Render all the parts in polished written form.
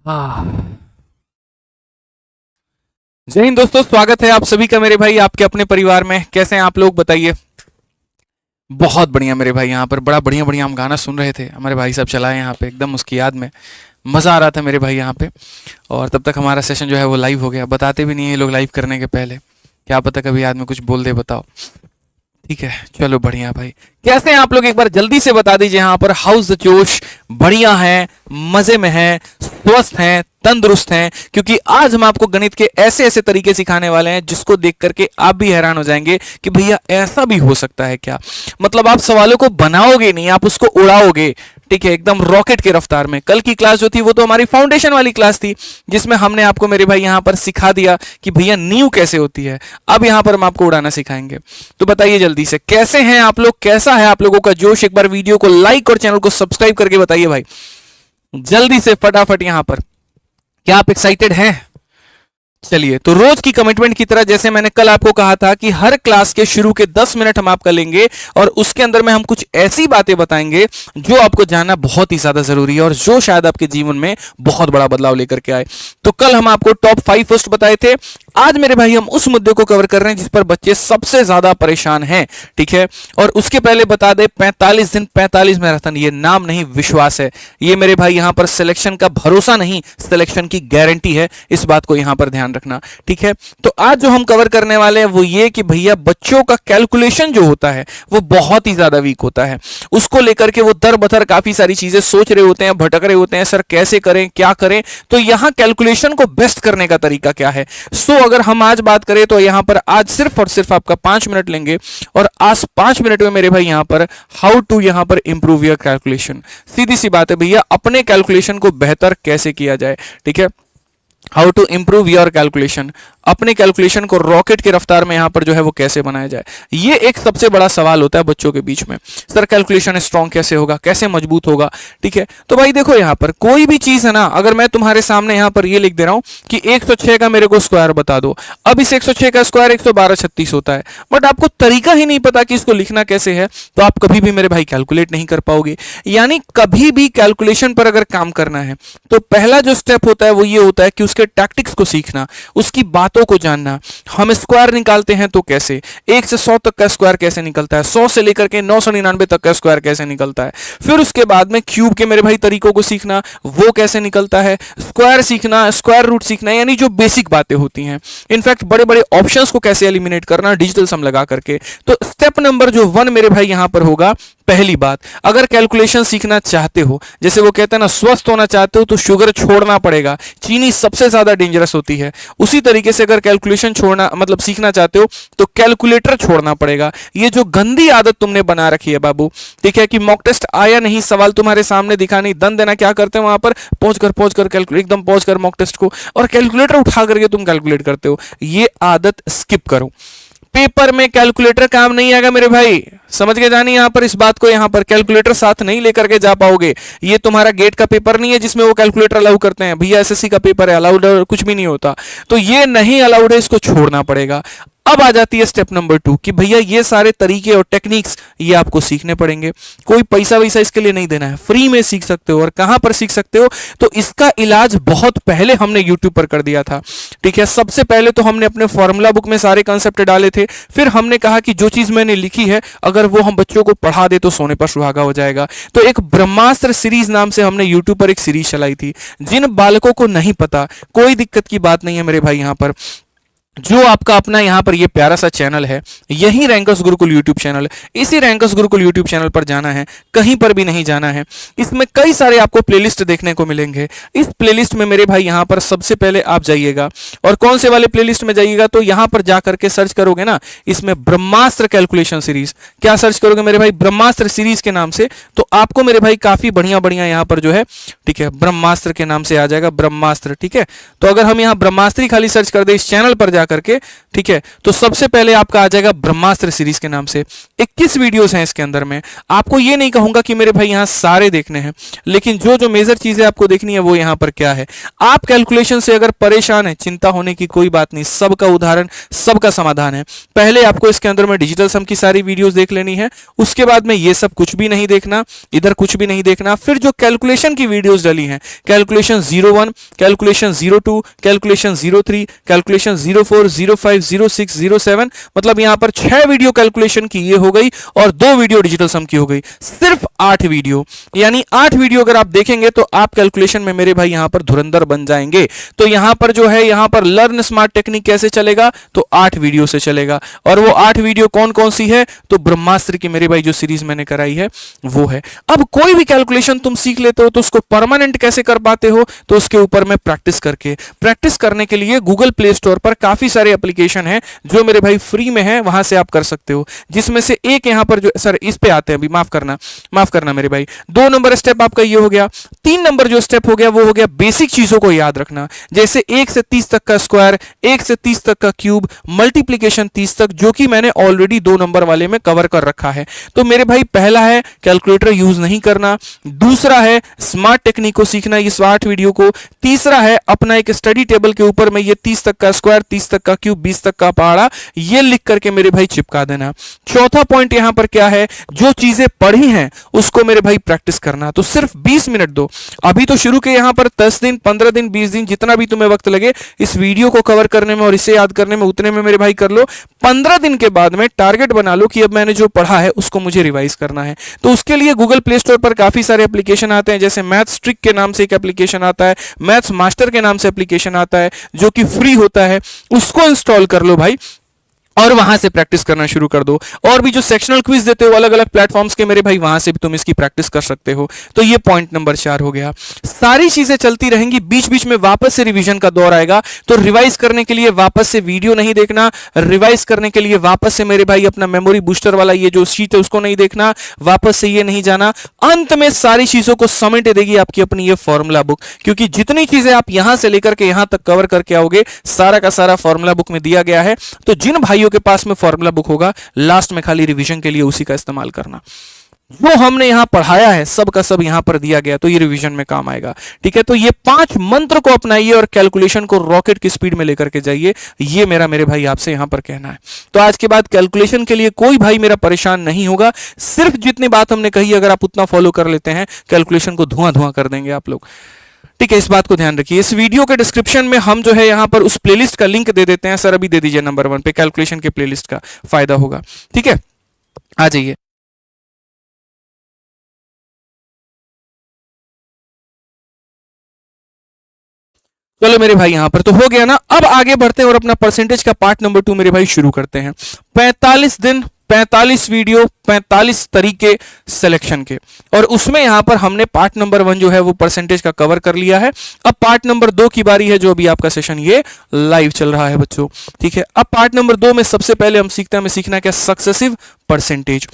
जय हिंद दोस्तों, स्वागत है आप सभी का मेरे भाई आपके अपने परिवार में। कैसे हैं आप लोग, बताइए। बहुत बढ़िया मेरे भाई। यहाँ पर बड़ा बढ़िया बढ़िया हम गाना सुन रहे थे, हमारे भाई साहब चलाए यहाँ पे, एकदम उसकी याद में मज़ा आ रहा था मेरे भाई यहाँ पे। और तब तक हमारा सेशन जो है वो लाइव हो गया। बताते भी नहीं है ये लोग लाइव करने के पहले, क्या पता कभी आदमी कुछ बोल दे, बताओ। ठीक है, चलो बढ़िया भाई। कैसे हैं आप लोग, एक बार जल्दी से बता दीजिए यहाँ पर। हाउस द जोश, बढ़िया है, मजे में है, स्वस्थ हैं, तंदुरुस्त हैं, क्योंकि आज हम आपको गणित के ऐसे ऐसे तरीके सिखाने वाले हैं जिसको देख करके आप भी हैरान हो जाएंगे कि भैया ऐसा भी हो सकता है क्या। मतलब आप सवालों को बनाओगे नहीं, आप उसको उड़ाओगे। ठीक है, एकदम रॉकेट की रफ्तार में। कल की क्लास जो थी वो तो हमारी फाउंडेशन वाली क्लास थी, जिसमें हमने आपको मेरे भाई यहाँ पर सिखा दिया कि भैया नींव कैसे होती है। अब यहाँ पर हम आपको उड़ाना सिखाएंगे। तो बताइए जल्दी से, कैसे हैं आप लोग, कैसा है आप लोगों का जोश। एक बार वीडियो को लाइक और चैनल को सब्सक्राइब करके बताइए भाई, जल्दी से फटाफट। यहाँ पर क्या आप एक्साइटेड हैं? चलिए, तो रोज की कमिटमेंट की तरह, जैसे मैंने कल आपको कहा था कि हर क्लास के शुरू के 10 मिनट हम आपका लेंगे और उसके अंदर में हम कुछ ऐसी बातें बताएंगे जो आपको जानना बहुत ही ज्यादा जरूरी है और जो शायद आपके जीवन में बहुत बड़ा बदलाव लेकर के आए। तो कल हम आपको टॉप 5 फर्स्ट बताए थे। आज मेरे भाई हम उस मुद्दे को कवर कर रहे हैं जिस पर बच्चे सबसे ज्यादा परेशान हैं। ठीक है, और उसके पहले बता दे, 45 दिन 45 मैराथन, ये नाम नहीं विश्वास है। ये मेरे भाई यहाँ पर सिलेक्शन का भरोसा नहीं, सिलेक्शन की गारंटी है। इस बात को यहाँ पर ध्यान रखना। ठीक है, तो आज जो हम कवर करने वाले हैं वो ये कि भैया बच्चों का कैलकुलेशन जो होता है वो बहुत ही ज्यादा वीक होता है। उसको लेकर के वो दर बदर काफी सारी चीजें सोच रहे होते हैं, भटक रहे होते हैं, सर कैसे करें, क्या करें। तो यहां कैलकुलेशन को बेस्ट करने का तरीका क्या है। सो अगर हम आज बात करें तो यहां पर आज सिर्फ और सिर्फ आपका 5 मिनट लेंगे और आज 5 मिनट में मेरे भाई यहां पर हाउ टू यहां पर इंप्रूव योर कैलकुलेशन। सीधी सी बात है भैया, अपने कैलकुलेशन को बेहतर कैसे किया जाए। ठीक है, how to improve your calculation, अपने कैलकुलेशन को रॉकेट की रफ्तार में यहां पर जो है वो कैसे बनाया जाए। ये एक सबसे बड़ा सवाल होता है बच्चों के बीच में। सर कैलकुलेशन स्ट्रांग कैसे होगा, कैसे मजबूत होगा। ठीक है, तो भाई देखो यहां पर कोई भी चीज है ना, अगर मैं तुम्हारे सामने यहां पर ये लिख दे रहा हूं कि 106 का मेरे को स्क्वायर बता दो। अब इस 106 का स्क्वायर 11236 होता है, बट आपको तरीका ही नहीं पता कि इसको लिखना कैसे है, तो आप कभी भी मेरे भाई कैलकुलेट नहीं कर पाओगे। यानी कभी भी कैलकुलेशन पर अगर काम करना है तो पहला जो स्टेप होता है वो ये होता है कि उसके टैक्टिक्स को सीखना, उसकी बातों को जानना। हम स्क्वायर निकालते हैं तो कैसे, 1 से 100 तक का स्क्वायर कैसे निकलता है, 100 से लेकर के 999 तक का स्क्वायर कैसे निकलता है। फिर उसके बाद में क्यूब के मेरे भाई तरीकों को सीखना, वो कैसे निकलता है, स्क्वायर सीखना, स्क्वायर रूट सीखना, यानी जो बेसिक बातें होती हैं। इनफैक्ट बड़े बड़े ऑप्शंस को कैसे एलिमिनेट करना डिजिटल सम लगा करके। तो स्टेप नंबर जो 1 मेरे भाई यहां पर होगा, पहली बात, अगर कैलकुलेशन सीखना चाहते हो, जैसे वो कहते हैं ना, स्वस्थ होना चाहते हो तो शुगर छोड़ना पड़ेगा, चीनी सबसे ज्यादा डेंजरस होती है। उसी तरीके से अगर कैलकुलेशन छोड़ना मतलब सीखना चाहते हो तो कैलकुलेटर छोड़ना पड़ेगा। ये जो गंदी आदत तुमने बना रखी है बाबू, ठीक है, कि मॉक टेस्ट आया नहीं, सवाल तुम्हारे सामने दिखा नहीं, दन देना, क्या करते हो वहां पर पहुंच कर कैलकुलेट, एकदम पहुंच कर मॉक टेस्ट को और कैलकुलेटर उठा करके तुम कैलकुलेट करते हो। ये आदत स्किप करो। पेपर में कैलकुलेटर काम नहीं आएगा मेरे भाई, समझ के जानी यहां पर इस बात को। यहां पर कैलकुलेटर साथ नहीं लेकर के जा पाओगे। ये तुम्हारा गेट का पेपर नहीं है जिसमें वो कैलकुलेटर अलाउ करते हैं। भैया एसएससी का पेपर है, अलाउड कुछ भी नहीं होता। तो ये नहीं अलाउड है, इसको छोड़ना पड़ेगा। अब आ जाती है स्टेप नंबर 2 कि भैया ये सारे तरीके और टेक्निक्स ये आपको सीखने पड़ेंगे। कोई पैसा वैसा इसके लिए नहीं देना है, फ्री में सीख सकते हो। और कहां पर सीख सकते हो, तो इसका इलाज बहुत पहले हमने यूट्यूब पर कर दिया था। ठीक है, सबसे पहले तो हमने अपने फॉर्मूला बुक में सारे कंसेप्ट डाले थे। फिर हमने कहा कि जो चीज मैंने लिखी है अगर वो हम बच्चों को पढ़ा दे तो सोने पर सुहागा हो जाएगा। तो एक ब्रह्मास्त्र सीरीज नाम से हमने यूट्यूब पर एक सीरीज चलाई थी। जिन बालकों को नहीं पता, कोई दिक्कत की बात नहीं है मेरे भाई, यहां पर जो आपका अपना यहां पर ये प्यारा सा चैनल है, यही रैंकर्स गुरुकुल यूट्यूब चैनल, इसी रैंकर्स गुरुकुल यूट्यूब चैनल पर जाना है, कहीं पर भी नहीं जाना है। इसमें कई सारे आपको प्लेलिस्ट देखने को मिलेंगे। इस प्लेलिस्ट में मेरे भाई यहां पर सबसे पहले आप जाइएगा, और कौन से वाले प्लेलिस्ट में जाइएगा, तो यहां पर जाकर के सर्च करोगे ना, इसमें ब्रह्मास्त्र कैलकुलेशन सीरीज, क्या सर्च करोगे मेरे भाई, ब्रह्मास्त्र सीरीज के नाम से, तो आपको मेरे भाई काफी बढ़िया बढ़िया यहां पर जो है, ठीक है, ब्रह्मास्त्र के नाम से आ जाएगा, ब्रह्मास्त्र। ठीक है, तो अगर हम यहां ब्रह्मास्त्र खाली सर्च कर दे इस चैनल पर जाकर के, ठीक है। तो सबसे पहले आपका आ जाएगा ब्रह्मास्त्र सीरीज के नाम से, 21 वीडियोस हैं इसके अंदर में। आपको ये नहीं कहूंगा कि मेरे भाई यहां सारे देखने हैं, लेकिन जो जो मेजर चीजें आपको देखनी है वो यहां पर क्या है। आप कैलकुलेशन से अगर परेशान है, चिंता होने की कोई बात नहीं, सबका उदाहरण, सबका समाधान है। पहले आपको इसके अंदर में डिजिटल सम की सारी वीडियोस देख लेनी है, उसके बाद में ये सब कुछ भी नहीं देखना, इधर कुछ भी नहीं देखना। फिर जो कैलकुलेशन की वीडियोस डली हैं, कैलकुलेशन 01, कैलकुलेशन 02, कैलकुलेशन 03, कैलकुलेशन 04, 05, 06, 07, मतलब यहां पर 6 वीडियो कैलकुलेशन की ये हो गई और 2 वीडियो डिजिटल सम की हो गई। सिर्फ 8 वीडियो, यानी 8 वीडियो अगर आप देखेंगे तो आप कैलकुलेशन में मेरे भाई यहां पर धुरंधर बन जाएंगे। तो यहां पर जो है, यहां पर लर्न स्मार्ट टेक्निक कैसे चलेगा, तो 8 वीडियो से चलेगा। और वो 8 वीडियो कौन कौन सी है, तो ब्रह्मास्त्र की मेरे भाई जो सीरीज मैंने कराई है वो है। अब कोई भी कैलकुलेशन तुम सीख लेते हो तो उसको परमानेंट कैसे कर पाते हो, तो उसके ऊपर में प्रैक्टिस करके। प्रैक्टिस करने के लिए गूगल प्ले स्टोर पर काफी सारे एप्लीकेशन हैं जो मेरे भाई फ्री में है, वहां से आप कर सकते हो। जिसमें से एक यहां पर जो सर इस पे आते हैं, अभी माफ करना मेरे भाई। 2 नंबर स्टेप आपका ये हो गया। 3 नंबर जो स्टेप हो गया वो हो गया बेसिक चीजों को याद रखना, जैसे 1 से 30 तक का स्क्वायर, 1 से 30 तक का क्यूब, मल्टीप्लीकेशन 30 तक, जो कि मैंने ऑलरेडी 2 नंबर वाले में कवर कर रखा है। तो मेरे भाई पहला है कैलकुलेटर यूज नहीं करना, दूसरा है स्मार्ट टेक्निक को सीखना, ये 8 वीडियो को, तीसरा है अपना एक स्टडी टेबल के ऊपर में ये 30 तक का स्क्वायर, 30 तक का क्यूब, 20 तक का पहाड़ा, ये लिख करके मेरे भाई चिपका देना। चौथा पॉइंट यहां पर क्या है, जो चीजें पढ़ी हैं उसको मेरे भाई प्रैक्टिस करना। तो सिर्फ 20 मिनट दो, अभी तो शुरू के यहां पर 10 दिन, 15 दिन, 20 दिन, जितना भी तुम्हें वक्त लगे इस वीडियो को कवर करने में और इसे याद करने में, उतने में मेरे भाई कर लो। 15 दिन के बाद में टारगेट बना लो कि अब मैंने जो पढ़ा है उसको मुझे रिवाइज करना है। तो उसके लिए गूगल प्ले स्टोर पर काफी सारे एप्लीकेशन आते हैं, जैसे मैथ्स ट्रिक के नाम से एक एप्लीकेशन आता है, मैथ्स मास्टर के नाम से एप्लीकेशन आता है जो कि फ्री होता है, उसको इंस्टॉल कर लो भाई और वहां से प्रैक्टिस करना शुरू कर दो। और भी जो सेक्शनल क्विज देते हो अलग अलग प्लेटफॉर्म्स के मेरे भाई, वहां से भी तुम इसकी प्रैक्टिस कर सकते हो। तो ये पॉइंट नंबर 4 हो गया। सारी चीजें चलती रहेंगी, बीच बीच में वापस से रिवीजन का दौर आएगा। तो रिवाइज करने के लिए वापस से वीडियो नहीं देखना, रिवाइज करने के लिए वापस से मेरे भाई अपना मेमोरी बूस्टर वाला ये जो शीट है उसको नहीं देखना, वापस से ये नहीं जाना। अंत में सारी चीजों को समेट देगी आपकी अपनी ये फॉर्मूला बुक, क्योंकि जितनी चीजें आप यहां से लेकर के यहां तक कवर करके आओगे सारा का सारा फॉर्मूला बुक में दिया गया है। तो जिन भाइयों के पास में फॉर्मूला बुक होगा, लास्ट में खाली रिवीजन के लिए उसी का इस्तेमाल करना। वो हमने यहां पढ़ाया है सब का सब यहां पर दिया गया, तो ये रिवीजन में काम आएगा। ठीक है, तो ये 5 मंत्र को अपनाइए और कैलकुलेशन को रॉकेट की स्पीड में लेकर के जाइए। ये मेरे भाई आपसे यहां पर कहना है। तो आज के बाद कैलकुलेशन के लिए कोई भाई मेरा परेशान नहीं होगा। सिर्फ जितनी बात हमने कही अगर आप उतना फॉलो कर लेते हैं, कैलकुलेशन को धुआं धुआं कर देंगे आप लोग। ठीक है, इस बात को ध्यान रखिए। इस वीडियो के डिस्क्रिप्शन में हम जो है यहां पर उस प्लेलिस्ट का लिंक दे देते हैं। सर अभी दे दीजिए नंबर 1 पे, कैलकुलेशन के प्लेलिस्ट का फायदा होगा। ठीक है, आ जाइए। चलो मेरे भाई यहां पर तो हो गया ना। अब आगे बढ़ते हैं और अपना परसेंटेज का पार्ट नंबर 2 मेरे भाई शुरू करते हैं। 45 दिन, 45 वीडियो, 45 तरीके सिलेक्शन के, और उसमें यहां पर हमने पार्ट नंबर 1 जो है वो परसेंटेज का कवर कर लिया है। अब पार्ट नंबर 2 की बारी है, जो अभी आपका सेशन ये लाइव चल रहा है बच्चों। ठीक है, अब पार्ट नंबर 2 में सबसे पहले हम सीखते हैं, हमें सीखना क्या, सक्सेसिव परसेंटेज।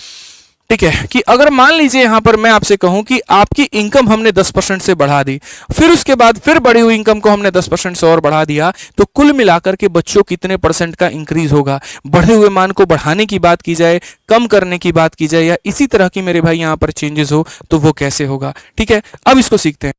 ठीक है, कि अगर मान लीजिए यहां पर मैं आपसे कहूं कि आपकी इनकम हमने 10% से बढ़ा दी, फिर उसके बाद फिर बढ़ी हुई इनकम को हमने 10% से और बढ़ा दिया, तो कुल मिलाकर के बच्चों कितने परसेंट का इंक्रीज होगा। बढ़े हुए मान को बढ़ाने की बात की जाए, कम करने की बात की जाए, या इसी तरह की मेरे भाई यहां पर चेंजेस हो तो वो कैसे होगा। ठीक है, अब इसको सीखते हैं।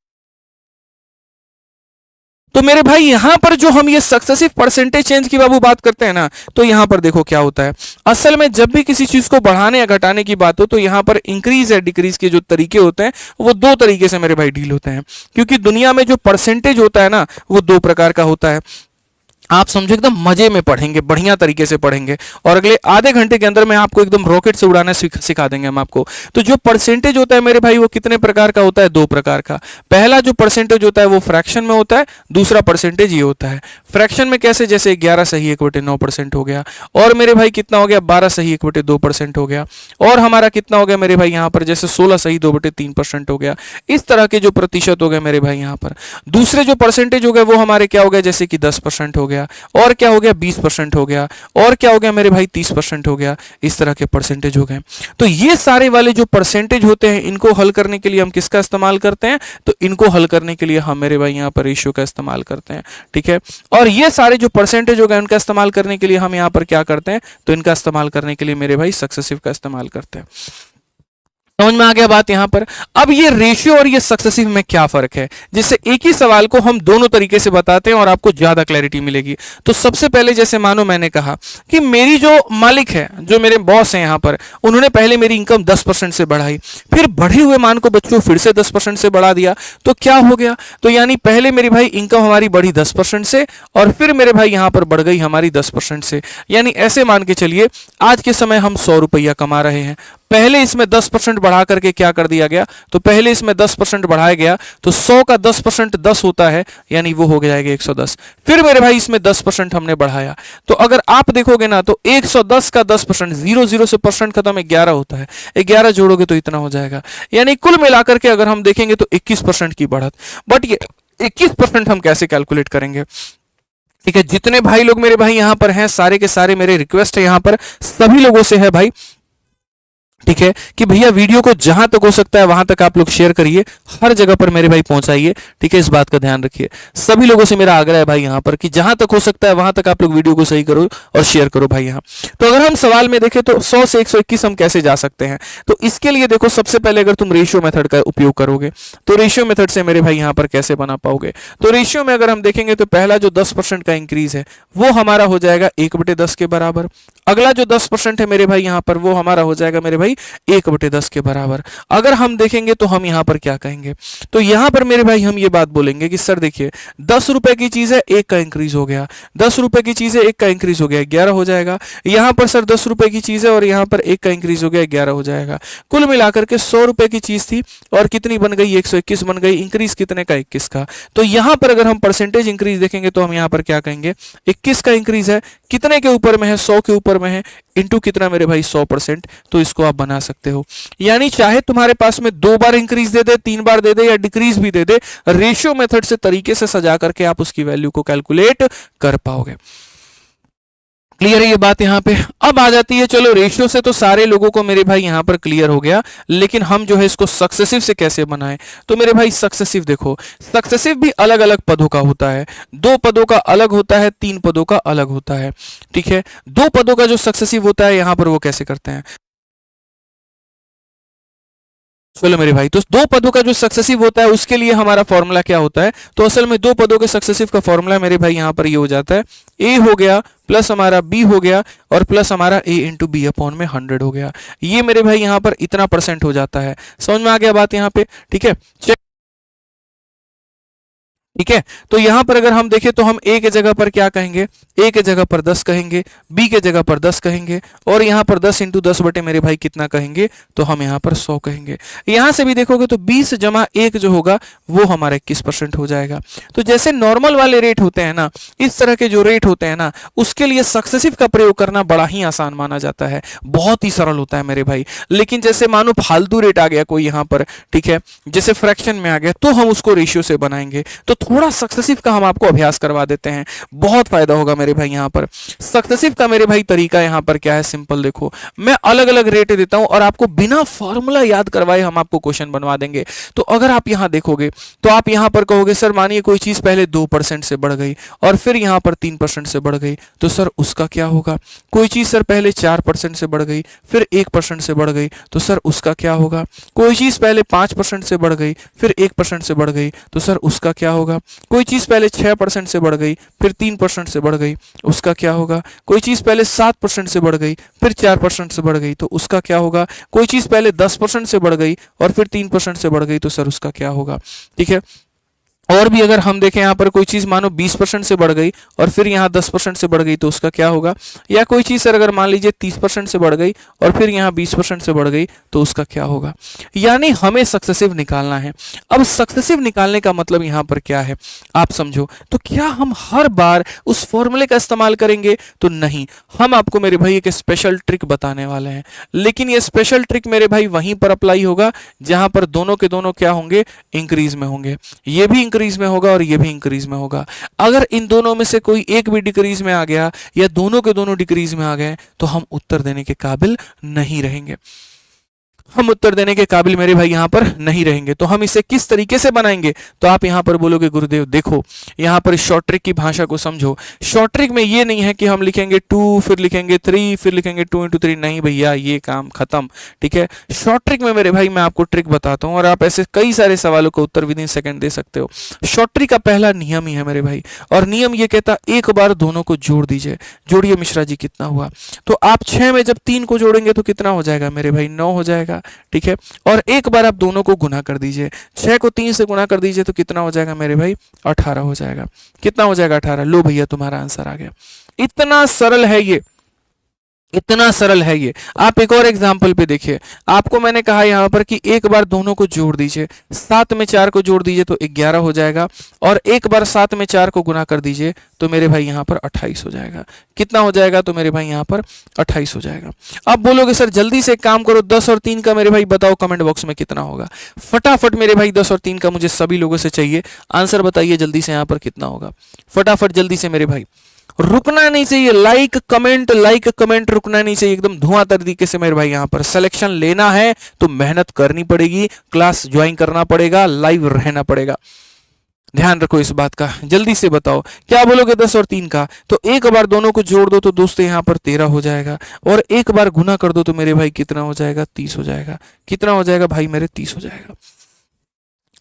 तो मेरे भाई यहां पर जो हम ये सक्सेसिव परसेंटेज चेंज की बाबू बात करते हैं ना, तो यहां पर देखो क्या होता है। असल में जब भी किसी चीज को बढ़ाने या घटाने की बात हो, तो यहां पर इंक्रीज या डिक्रीज के जो तरीके होते हैं वो 2 तरीके से मेरे भाई डील होते हैं। क्योंकि दुनिया में जो परसेंटेज होता है ना, वो 2 प्रकार का होता है। आप समझो एकदम मजे में पढ़ेंगे, बढ़िया तरीके से पढ़ेंगे, और अगले आधे घंटे के अंदर में आपको एकदम रॉकेट से उड़ाना सिखा देंगे हम आपको। तो जो परसेंटेज होता है मेरे भाई वो कितने प्रकार का होता है, 2 प्रकार का। पहला जो परसेंटेज होता है वो फ्रैक्शन में होता है, दूसरा परसेंटेज ये होता है फ्रैक्शन में। कैसे, जैसे 11 सही 1/9% हो गया, और मेरे भाई कितना हो गया, 12 सही 1/2% हो गया, और हमारा कितना हो गया मेरे भाई यहाँ पर, जैसे 16 सही 2/3% हो गया। इस तरह के जो प्रतिशत हो गए मेरे भाई यहाँ पर। दूसरे जो परसेंटेज हो गए वो हमारे क्या हो गए, जैसे कि 10% हो गया, गया, और क्या हो गया 20% हो गया, और क्या हो गया मेरे भाई 30% हो गया, इस तरह के परसेंटेज हो गए। तो ये सारे वाले जो परसेंटेज होते हैं इनको हल करने के लिए हम किसका इस्तेमाल करते हैं, तो इनको हल करने के लिए हम मेरे भाई यहाँ पर रेशियो का इस्तेमाल करते हैं, ठीक है। और ये सारे जो परसेंटेज हो गए उनका इस्तेमाल करने के लिए हम यहाँ पर क्या करते हैं, तो इनका इस्तेमाल करने के लिए मेरे भाई सक्सेसिव का इस्तेमाल करते हैं। समझ में आ गया बात यहां पर। अब ये रेशियो और ये सक्सेसिव में क्या फर्क है, जिससे एक ही सवाल को हम दोनों तरीके से बताते हैं और आपको ज्यादा क्लैरिटी मिलेगी। तो सबसे पहले जैसे मानो मैंने कहा कि मेरी जो मालिक है, जो मेरे बॉस हैं यहां पर, उन्होंने पहले मेरी इनकम 10% से बढ़ाई, फिर बढ़े हुए मान को बच्चों फिर से 10% से बढ़ा दिया, तो क्या हो गया, तो यानी पहले मेरी भाई इनकम हमारी बढ़ी 10% से, और फिर मेरे भाई यहां पर बढ़ गई हमारी 10% से। यानी ऐसे मान के चलिए आज के समय हम 100 रुपया कमा रहे हैं, पहले इसमें 10% बढ़ा करके क्या कर दिया गया, तो पहले इसमें 10% बढ़ाया गया, तो 100 का 10% 10 होता है, यानी वो हो जाएगा 110। फिर मेरे भाई इसमें 10% हमने बढ़ाया, तो अगर आप देखोगे ना तो 110 का 10%, 0 से परसेंट खत्म 11 होता है, 11 जोड़ोगे तो इतना हो जाएगा। यानी कुल मिलाकर के अगर हम देखेंगे तो 21% की बढ़त। बट ये 21% हम कैसे कैलकुलेट करेंगे, ठीक है। जितने भाई लोग मेरे भाई यहां पर हैं, सारे के सारे मेरे रिक्वेस्ट है यहां पर सभी लोगों से है भाई, ठीक है, कि भैया वीडियो को जहां तक हो सकता है वहां तक आप लोग शेयर करिए, हर जगह पर मेरे भाई पहुंचाइए, ठीक है। इस बात का ध्यान रखिए, सभी लोगों से मेरा आग्रह है भाई यहां पर कि जहां तक हो सकता है वहां तक आप लोग वीडियो को सही करो और शेयर करो भाई यहां। तो अगर हम सवाल में देखें तो 100 से 121 हम कैसे जा सकते हैं, तो इसके लिए देखो सबसे पहले अगर तुम रेशियो मेथड का उपयोग करोगे तो रेशियो मेथड से मेरे भाई यहां पर कैसे बना पाओगे, तो रेशियो में अगर हम देखेंगे तो पहला जो 10% का इंक्रीज है वो हमारा हो जाएगा 1/10 के बराबर, अगला जो 10% है मेरे भाई यहां पर वो हमारा हो जाएगा मेरे भाई 1/10 के बराबर। अगर हम देखेंगे तो हम यहां पर क्या कहेंगे, तो यहां पर मेरे भाई हम ये बात बोलेंगे कि सर देखिए 10 रुपए की चीज है, 1 का इंक्रीज हो गया, 10 रुपए की चीज है, 1 का इंक्रीज हो गया, 11 हो जाएगा। यहां पर सर 10 रुपए की चीज है और यहां पर 1 का इंक्रीज हो गया, 11 हो जाएगा। कुल मिलाकर के 100 रुपए की चीज थी और कितनी बन गई, 121 बन गई, इंक्रीज कितने का, 21 का। तो यहां पर अगर हम परसेंटेज इंक्रीज देखेंगे तो हम यहां पर क्या कहेंगे, 21 का इंक्रीज है, कितने के ऊपर में है, 100 के ऊपर में है, इंटू कितना मेरे भाई 100%, तो इसको आप बना सकते हो। यानी चाहे तुम्हारे पास में 2 बार इंक्रीज दे दे, 3 बार दे दे या डिक्रीज भी दे दे, रेशियो मेथड से तरीके से सजा करके आप उसकी वैल्यू को कैलकुलेट कर पाओगे। क्लियर है ये बात यहाँ पे। अब आ जाती है, चलो रेशियो से तो सारे लोगों को मेरे भाई यहाँ पर क्लियर हो गया, लेकिन हम जो है इसको सक्सेसिव से कैसे बनाएं, तो मेरे भाई सक्सेसिव देखो, सक्सेसिव भी अलग अलग पदों का होता है, 2 पदों का अलग होता है, 3 पदों का अलग होता है, ठीक है। 2 पदों का जो सक्सेसिव होता है यहाँ पर वो कैसे करते हैं, चलो मेरे भाई, तो 2 पदों का जो सक्सेसिव होता है उसके लिए हमारा फॉर्मूला क्या होता है, तो असल में 2 पदों के सक्सेसिव का फॉर्मूला मेरे भाई यहां पर ये हो जाता है, ए हो गया प्लस हमारा बी हो गया और प्लस हमारा ए इंटू बी अपॉन में 100 हो गया। ये मेरे भाई यहां पर इतना % हो जाता है। समझ में आ गया बात यहां पे, ठीक है। ठीक है, तो यहां पर अगर हम देखें तो हम ए के जगह पर क्या कहेंगे, ए के जगह पर 10 कहेंगे, बी के जगह पर 10 कहेंगे, और यहां पर 10 इंटू 10 बटे मेरे भाई कितना कहेंगे, तो हम यहां पर 100 कहेंगे। यहां से भी देखोगे तो 20 जमा 1 जो होगा वो हमारा 21% हो जाएगा। तो जैसे नॉर्मल वाले रेट होते हैं ना, इस तरह के जो रेट होते हैं ना, उसके लिए सक्सेसिव का प्रयोग करना बड़ा ही आसान माना जाता है, बहुत ही सरल होता है मेरे भाई। लेकिन जैसे मानो फालतू रेट आ गया कोई यहां पर, ठीक है, जैसे फ्रैक्शन में आ गया, तो हम उसको रेशियो से बनाएंगे। तो थोड़ा सक्सेसिव का हम आपको अभ्यास करवा देते हैं, बहुत फायदा होगा मेरे भाई। यहां पर सक्सेसिव का मेरे भाई तरीका यहां पर क्या है, सिंपल देखो, मैं अलग अलग रेट देता हूं और आपको बिना फॉर्मूला याद करवाए हम आपको क्वेश्चन बनवा देंगे। तो अगर आप यहां देखोगे तो आप यहां पर कहोगे सर मानिए कोई चीज पहले 2% से बढ़ गई और फिर यहां पर 3% से बढ़ गई, तो सर उसका क्या होगा। कोई चीज सर पहले 4% से बढ़ गई, फिर 1% से बढ़ गई, तो सर उसका क्या होगा। कोई चीज पहले 5% से बढ़ गई, फिर 1% से बढ़ गई, तो सर उसका क्या होगा। कोई चीज पहले 6% से बढ़ गई, फिर 3% से बढ़ गई, उसका क्या होगा। कोई चीज पहले 7% से बढ़ गई, फिर 4% से बढ़ गई, तो उसका क्या होगा। कोई चीज पहले 10% से बढ़ गई और फिर 3% से बढ़ गई, तो सर उसका क्या होगा। ठीक है, और भी अगर हम देखें यहाँ पर कोई चीज मानो 20% से बढ़ गई और फिर यहाँ 10% से बढ़ गई, तो उसका क्या होगा। या कोई चीज सर अगर मान लीजिए 30% से बढ़ गई और फिर यहाँ 20% से बढ़ गई, तो उसका क्या होगा। यानी हमें सक्सेसिव निकालना है। अब सक्सेसिव निकालने का मतलब यहाँ पर क्या है आप समझो। तो क्या हम हर बार उस फॉर्मूले का इस्तेमाल करेंगे, तो नहीं, हम आपको मेरे भाई एक स्पेशल ट्रिक बताने वाले हैं। लेकिन ये स्पेशल ट्रिक मेरे भाई वहीं पर अप्लाई होगा जहां पर दोनों के दोनों क्या होंगे, इंक्रीज में होंगे। ये भी इंक्रीज में होगा और ये भी इंक्रीज में होगा। अगर इन दोनों में से कोई एक भी डिक्रीज में आ गया या दोनों के दोनों डिक्रीज में आ गए तो हम उत्तर देने के काबिल नहीं रहेंगे, हम उत्तर देने के काबिल मेरे भाई यहां पर नहीं रहेंगे। तो हम इसे किस तरीके से बनाएंगे? तो आप यहां पर बोलोगे गुरुदेव देखो यहां पर शॉर्ट ट्रिक की भाषा को समझो। शॉर्ट ट्रिक में ये नहीं है कि हम लिखेंगे 2 फिर लिखेंगे 3 फिर लिखेंगे 2 into 3, नहीं भैया ये काम खत्म, ठीक है। शॉर्ट ट्रिक में मेरे भाई मैं आपको ट्रिक बताता हूं और आप ऐसे कई सारे सवालों का उत्तर विद इन सेकंड दे सकते हो। शॉर्ट ट्रिक का पहला नियम ही है मेरे भाई, और नियम ये कहता एक बार दोनों को जोड़ दीजिए। जोड़िए मिश्रा जी कितना हुआ? तो आप 6 में जब 3 को जोड़ेंगे तो कितना हो जाएगा मेरे भाई? 9 हो जाएगा, ठीक है। और एक बार आप दोनों को गुना कर दीजिए, 6 को 3 से गुना कर दीजिए तो कितना हो जाएगा मेरे भाई? 18 हो जाएगा। कितना हो जाएगा? 18। लो भैया तुम्हारा आंसर आ गया। इतना सरल है ये, इतना सरल है ये। आप एक और एग्जाम्पल पे देखिए, आपको मैंने कहा यहां पर कि एक बार दोनों को जोड़ दीजिए, 7 में 4 को जोड़ दीजिए तो 11 हो जाएगा, और एक बार 7 में 4 को गुना कर दीजिए तो मेरे भाई यहां पर 28 हो जाएगा। कितना हो जाएगा? तो मेरे भाई यहां पर 28 हो जाएगा। अब बोलोगे सर जल्दी से एक काम करो, 10 और 3 का मेरे भाई बताओ कमेंट बॉक्स में कितना होगा। फटाफट मेरे भाई 10 और 3 का मुझे सभी लोगों से चाहिए आंसर, बताइए जल्दी से यहां पर कितना होगा। फटाफट जल्दी से मेरे भाई, रुकना नहीं चाहिए। लाइक कमेंट रुकना नहीं चाहिए, एकदम धुआं तरीके से मेरे भाई यहां पर सिलेक्शन लेना है तो मेहनत करनी पड़ेगी, क्लास ज्वाइन करना पड़ेगा, लाइव रहना पड़ेगा। ध्यान रखो इस बात का। जल्दी से बताओ क्या बोलोगे 10 और 3 का? तो एक बार दोनों को जोड़ दो तो दोस्तों यहां पर 13 हो जाएगा, और एक बार गुना कर दो तो मेरे भाई कितना हो जाएगा? 30 हो जाएगा। कितना हो जाएगा भाई मेरे? 30 हो जाएगा।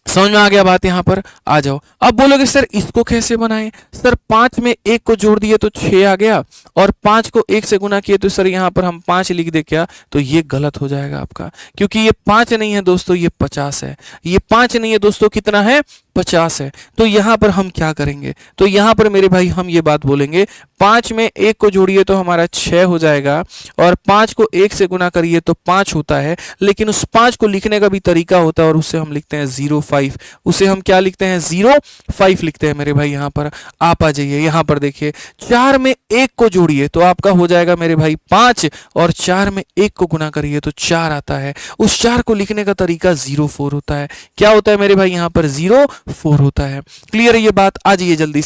समझ में आ गया बात? यहां पर आ जाओ। अब बोलोगे सर इसको कैसे बनाएं? सर 5 में 1 को जोड़ दिए तो 6 आ गया, और 5 को 1 से गुना किए तो सर यहां पर हम 5 लिख दे क्या? तो ये गलत हो जाएगा आपका, क्योंकि ये 5 नहीं है दोस्तों, ये 50 है। ये 5 नहीं है दोस्तों, कितना है? 50 है। तो यहां पर हम क्या करेंगे? तो यहां पर मेरे भाई हम ये बात बोलेंगे, 5 में 1 को जोड़िए तो हमारा 6 हो जाएगा, और 5 को 1 से गुना करिए तो 5 होता है, लेकिन उस 5 को लिखने का भी तरीका होता है और उससे हम लिखते हैं 05। उसे हम क्या लिखते हैं? 05 लिखते हैं मेरे भाई। यहां पर आप आ जाइए, यहां पर देखिए 4 में 1 को जोड़िए तो आपका हो जाएगा मेरे भाई 5, और 4 में 1 को गुना करिए तो 4 आता है। उस 4 को लिखने का तरीका 04 होता है। क्या होता है मेरे भाई? यहां पर 04 होता है। क्लियर है ये बात? आ जाइए जल्दी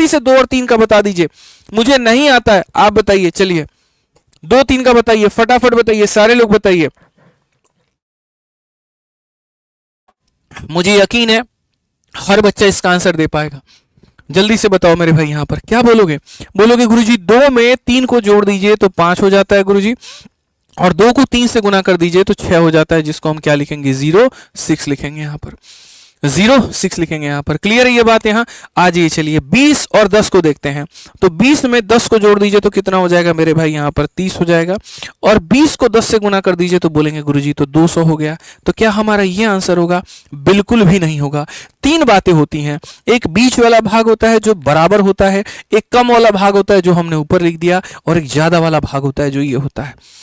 से 2 और 3 का बता दीजिए। मुझे नहीं आता है, आप बताइए। चलिए 2 3 का बताइए, फटाफट बताइए, सारे लोग बताइए। मुझे यकीन है हर बच्चा इसका आंसर दे पाएगा। जल्दी से बताओ मेरे भाई यहां पर क्या बोलोगे? बोलोगे गुरुजी 2 में 3 को जोड़ दीजिए तो 5 हो जाता है गुरुजी, और 2 को 3 से गुना कर दीजिए तो 6 हो जाता है, जिसको हम क्या लिखेंगे? 06 लिखेंगे यहां पर। 06 लिखेंगे यहां पर। क्लियर है ये बात? यहां आ जाइए। चलिए 20 और 10 को देखते हैं। तो 20 में 10 को जोड़ दीजिए तो कितना हो जाएगा मेरे भाई? यहां पर 30 हो जाएगा, और 20 को 10 से गुना कर दीजिए तो बोलेंगे गुरुजी तो 200 हो गया। तो क्या हमारा ये आंसर होगा? बिल्कुल भी नहीं होगा। 3 बातें होती हैं, एक बीच वाला भाग होता है जो बराबर होता है, एक कम वाला भाग होता है जो हमने ऊपर लिख दिया, और एक ज्यादा वाला भाग होता है जो ये होता है।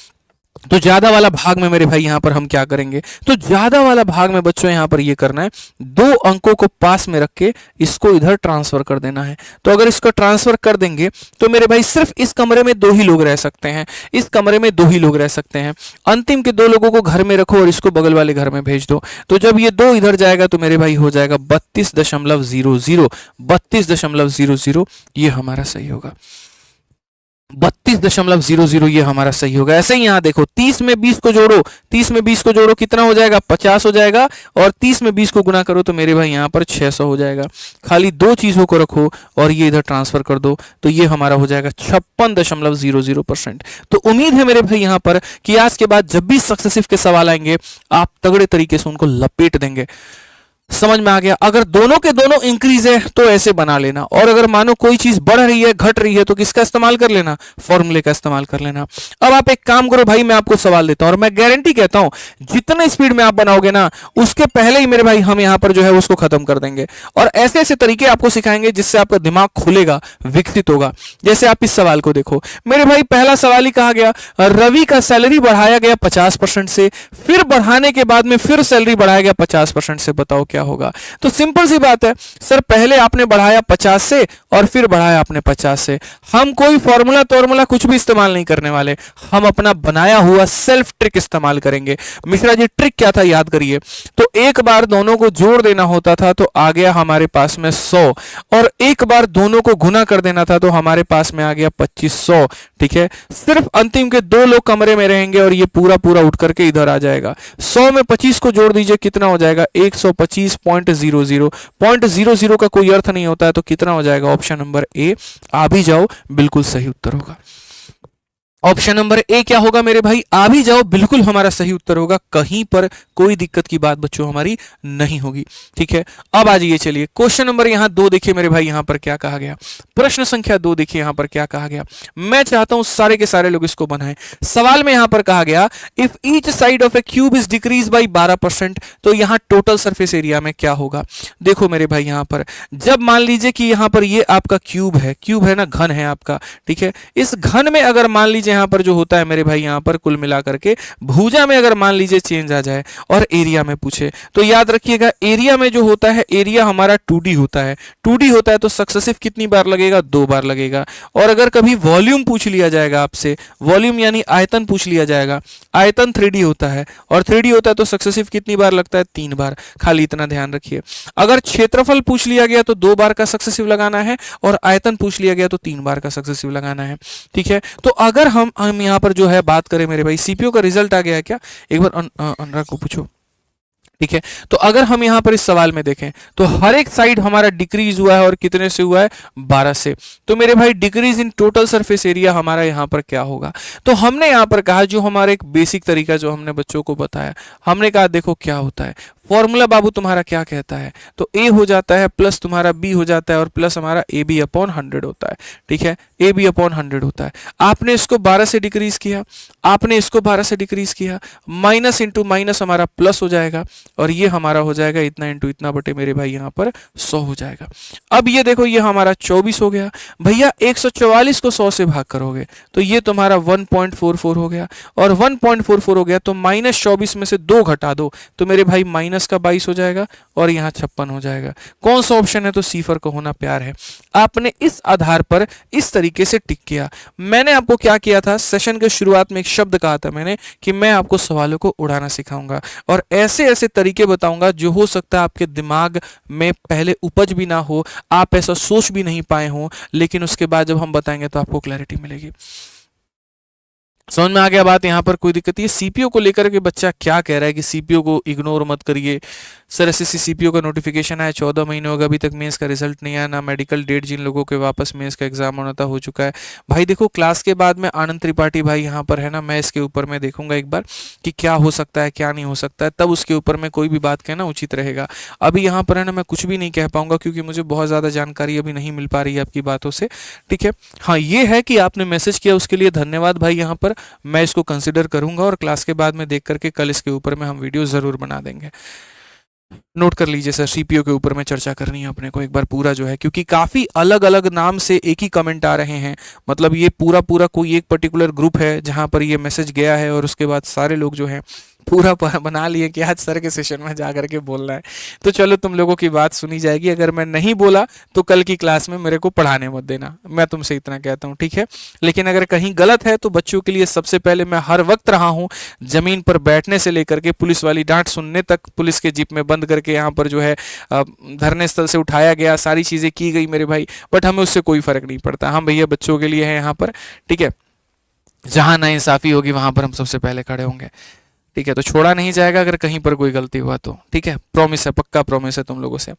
तो ज्यादा वाला भाग में मेरे भाई यहां पर हम क्या करेंगे? तो ज्यादा वाला भाग में बच्चों यहां पर ये करना है, 2 अंकों को पास में रख के इसको इधर ट्रांसफर कर देना है। तो अगर इसको ट्रांसफर कर देंगे तो मेरे भाई सिर्फ इस कमरे में 2 ही लोग रह सकते हैं, इस कमरे में 2 ही लोग रह सकते हैं। अंतिम के 2 लोगों को घर में रखो और इसको बगल वाले घर में भेज दो। तो जब ये 2 इधर जाएगा तो मेरे भाई हो जाएगा 32.00। 32.00 ये हमारा सही होगा। 32.00 ये हमारा सही होगा। ऐसे ही यहां देखो 30 में 20 को जोड़ो, 30 में 20 को जोड़ो कितना हो जाएगा? 50 हो जाएगा, और 30 में 20 को गुना करो तो मेरे भाई यहां पर 600 हो जाएगा। खाली 2 चीजों को रखो और ये इधर ट्रांसफर कर दो तो ये हमारा हो जाएगा 56.00%। तो उम्मीद है मेरे भाई यहां पर कि आज के बाद जब भी सक्सेसिव के सवाल आएंगे आप तगड़े तरीके से उनको लपेट देंगे। समझ में आ गया? अगर दोनों के दोनों इंक्रीज है तो ऐसे बना लेना, और अगर मानो कोई चीज बढ़ रही है घट रही है तो किसका इस्तेमाल कर लेना? फॉर्मूले का इस्तेमाल कर लेना। अब आप एक काम करो भाई, मैं आपको सवाल देता हूं और मैं गारंटी कहता हूं जितने स्पीड में आप बनाओगे ना उसके पहले ही मेरे भाई हम यहां पर जो है उसको खत्म कर देंगे, और ऐसे ऐसे तरीके आपको सिखाएंगे जिससे आपका दिमाग खुलेगा, विकसित होगा। जैसे आप इस सवाल को देखो मेरे भाई, पहला सवाल ही कहा गया रवि का सैलरी बढ़ाया गया 50% से, फिर बढ़ाने के बाद में फिर सैलरी बढ़ाया गया 50% से। बताओ क्या क्या होगा। तो सिंपल सी बात है सर, पहले आपने बढ़ाया 50 से और फिर बढ़ाया आपने 50 से। हम कोई फॉर्मूला कुछ भी इस्तेमाल नहीं करने वाले, हम अपना बनाया हुआ सेल्फ ट्रिक इस्तेमाल करेंगे। मिश्रा जी ट्रिक क्या था याद करिए। तो एक बार दोनों को जोड़ देना होता था तो आ गया हमारे पास में 100, और एक बार दोनों को गुना कर देना था तो हमारे पास में आ गया 2500। ठीक है, सिर्फ अंतिम के 2 लोग कमरे में रहेंगे और ये पूरा पूरा उठ करके इधर आ जाएगा। 100 में 25 को जोड़ दीजिए, कितना हो जाएगा 125.00। 0.00 का कोई अर्थ नहीं होता है, तो कितना हो जाएगा ऑप्शन नंबर ए। आ भी जाओ, बिल्कुल सही उत्तर होगा। ऑप्शन नंबर ए क्या होगा मेरे भाई, आ भी जाओ, बिल्कुल हमारा सही उत्तर होगा। कहीं पर कोई दिक्कत की बात बच्चों हमारी नहीं होगी। ठीक है, अब आ जाइए, चलिए क्वेश्चन नंबर यहां 2 देखिए मेरे भाई, यहां पर क्या कहा गया। प्रश्न संख्या 2 देखिए यहां पर क्या कहा गया। मैं चाहता हूं सारे के सारे लोग इसको बनाएं। सवाल में यहां पर कहा गया if each side of A cube is decrease by 12%, तो यहां टोटल सरफेस एरिया में क्या होगा। देखो मेरे भाई, यहां पर जब मान लीजिए कि यहां पर ये आपका क्यूब है ना, घन है आपका। ठीक है, इस घन में अगर मान लीजिए यहां पर जो होता है मेरे भाई, यहां पर कुल मिलाकर के भुजा में अगर मान लीजिए चेंज आ जाए और एरिया में पूछे, तो याद रखिएगा एरिया में जो होता है, एरिया हमारा 2D होता है। 2D होता है तो सक्सेसिव कितनी बार लगेगा, 2 बार लगेगा। और अगर कभी वॉल्यूम पूछ लिया जाएगा आपसे, वॉल्यूम यानी आयतन पूछ लिया जाएगा, आयतन 3D होता है, और 3D होता है तो सक्सेसिव कितनी बार लगता है, 3 बार। खाली इतना ध्यान रखिए। अगर क्षेत्रफल पूछ लिया गया तो 2 बार का सक्सेसिव लगाना है, और आयतन पूछ लिया गया तो 3 बार का सक्सेसिव लगाना है। ठीक है, तो अगर हम यहां पर जो है बात करें मेरे भाई, सीपीओ का रिजल्ट आ गया है क्या, एक बार अनुराग को पूछो। ठीक है, तो अगर हम यहां पर इस सवाल में देखें तो हर एक साइड हमारा डिक्रीज हुआ है, और कितने से हुआ है, 12 से। तो मेरे भाई decrease in total surface area हमारा यहां पर क्या होगा। तो हमने यहां पर कहा, जो हमारा एक बेसिक तरीका जो हमने बच्चों को बताया, हमने कहा देखो क्या होता है फॉर्मूला बाबू तुम्हारा क्या कहता है, तो ए हो जाता है प्लस तुम्हारा बी हो जाता है, और प्लस हमारा ए बी अपॉन 100 होता है। ठीक है, ए बी अपॉन 100 होता है। आपने इसको 12 से डिक्रीज किया, आपने इसको 12 से डिक्रीज किया, माइनस इंटू माइनस हमारा प्लस हो जाएगा, और ये हमारा हो जाएगा इतना इंटू इतना बटे मेरे भाई यहाँ पर 100 हो जाएगा। अब ये देखो, ये हमारा 24 हो गया भैया। 144 को 100 से भाग करोगे तो ये तुम्हारा 1.44 हो गया, और 1.44 हो गया तो माइनस 24 में से 2 घटा दो तो मेरे भाई माइनस का 22 हो जाएगा, और यहाँ 56 हो जाएगा। कौन सा ऑप्शन है, तो सी फर को होना प्यार है। आपने इस आधार पर इस तरीके से टिक किया। मैंने आपको क्या किया था, सेशन के शुरुआत में एक शब्द कहा था मैंने कि मैं आपको सवालों को उड़ाना सिखाऊंगा, और ऐसे ऐसे तरीके बताऊंगा जो हो सकता है आपके दिमाग में पहले उपज भी ना हो, आप ऐसा सोच भी नहीं पाए हो, लेकिन उसके बाद जब हम बताएंगे तो आपको क्लैरिटी मिलेगी। समझ में आ गया बात, यहाँ पर कोई दिक्कत नहीं है। सीपीओ को लेकर के बच्चा क्या कह रहा है कि सीपीओ को इग्नोर मत करिए। सर एसएससी सीपीओ का नोटिफिकेशन आया, 14 महीने हो गए, अभी तक मेंस का रिजल्ट नहीं आया, ना मेडिकल डेट, जिन लोगों के वापस मेंस का एग्जाम होना था हो चुका है। भाई देखो, क्लास के बाद में आनंद त्रिपाठी भाई यहाँ पर है ना, मैं इसके ऊपर में देखूंगा एक बार कि क्या हो सकता है क्या नहीं हो सकता है, तब उसके ऊपर में कोई भी बात कहना उचित रहेगा। अभी यहाँ पर है ना मैं कुछ भी नहीं कह पाऊंगा, क्योंकि मुझे बहुत ज़्यादा जानकारी अभी नहीं मिल पा रही है आपकी बातों से। ठीक है, हाँ ये है कि आपने मैसेज किया, उसके लिए धन्यवाद भाई। यहाँ पर मैं इसको कंसिडर करूंगा, और क्लास के बाद में देख करके कल इसके ऊपर में हम वीडियो जरूर बना देंगे। नोट कर लीजिए सर, सीपीओ के ऊपर में चर्चा करनी है अपने को एक बार पूरा जो है, क्योंकि काफ़ी अलग अलग नाम से एक ही कमेंट आ रहे हैं। मतलब ये पूरा पूरा कोई एक पर्टिकुलर ग्रुप है जहां पर ये मैसेज गया है, और उसके बाद सारे लोग जो हैं पूरा बना लिए कि आज सर के सेशन में जा करके बोलना है। तो चलो तुम लोगों की बात सुनी जाएगी, अगर मैं नहीं बोला तो कल की क्लास में मेरे को पढ़ाने मत देना, मैं तुमसे इतना कहता हूँ। ठीक है, लेकिन अगर कहीं गलत है तो बच्चों के लिए सबसे पहले मैं हर वक्त रहा हूँ, जमीन पर बैठने से लेकर के पुलिस वाली डांट सुनने तक, पुलिस के जीप में बंद करके यहाँ पर जो है धरने स्थल से उठाया गया, सारी चीज़ें की गई मेरे भाई, बट हमें उससे कोई फर्क नहीं पड़ता। हम भैया बच्चों के लिए हैं यहाँ पर। ठीक है, जहाँ नाइंसाफी होगी वहां पर हम सबसे पहले खड़े होंगे। ठीक है, तो छोड़ा नहीं जाएगा अगर कहीं पर कोई गलती हुआ तो। ठीक है, प्रॉमिस है, पक्का प्रॉमिस है तुम लोगों से।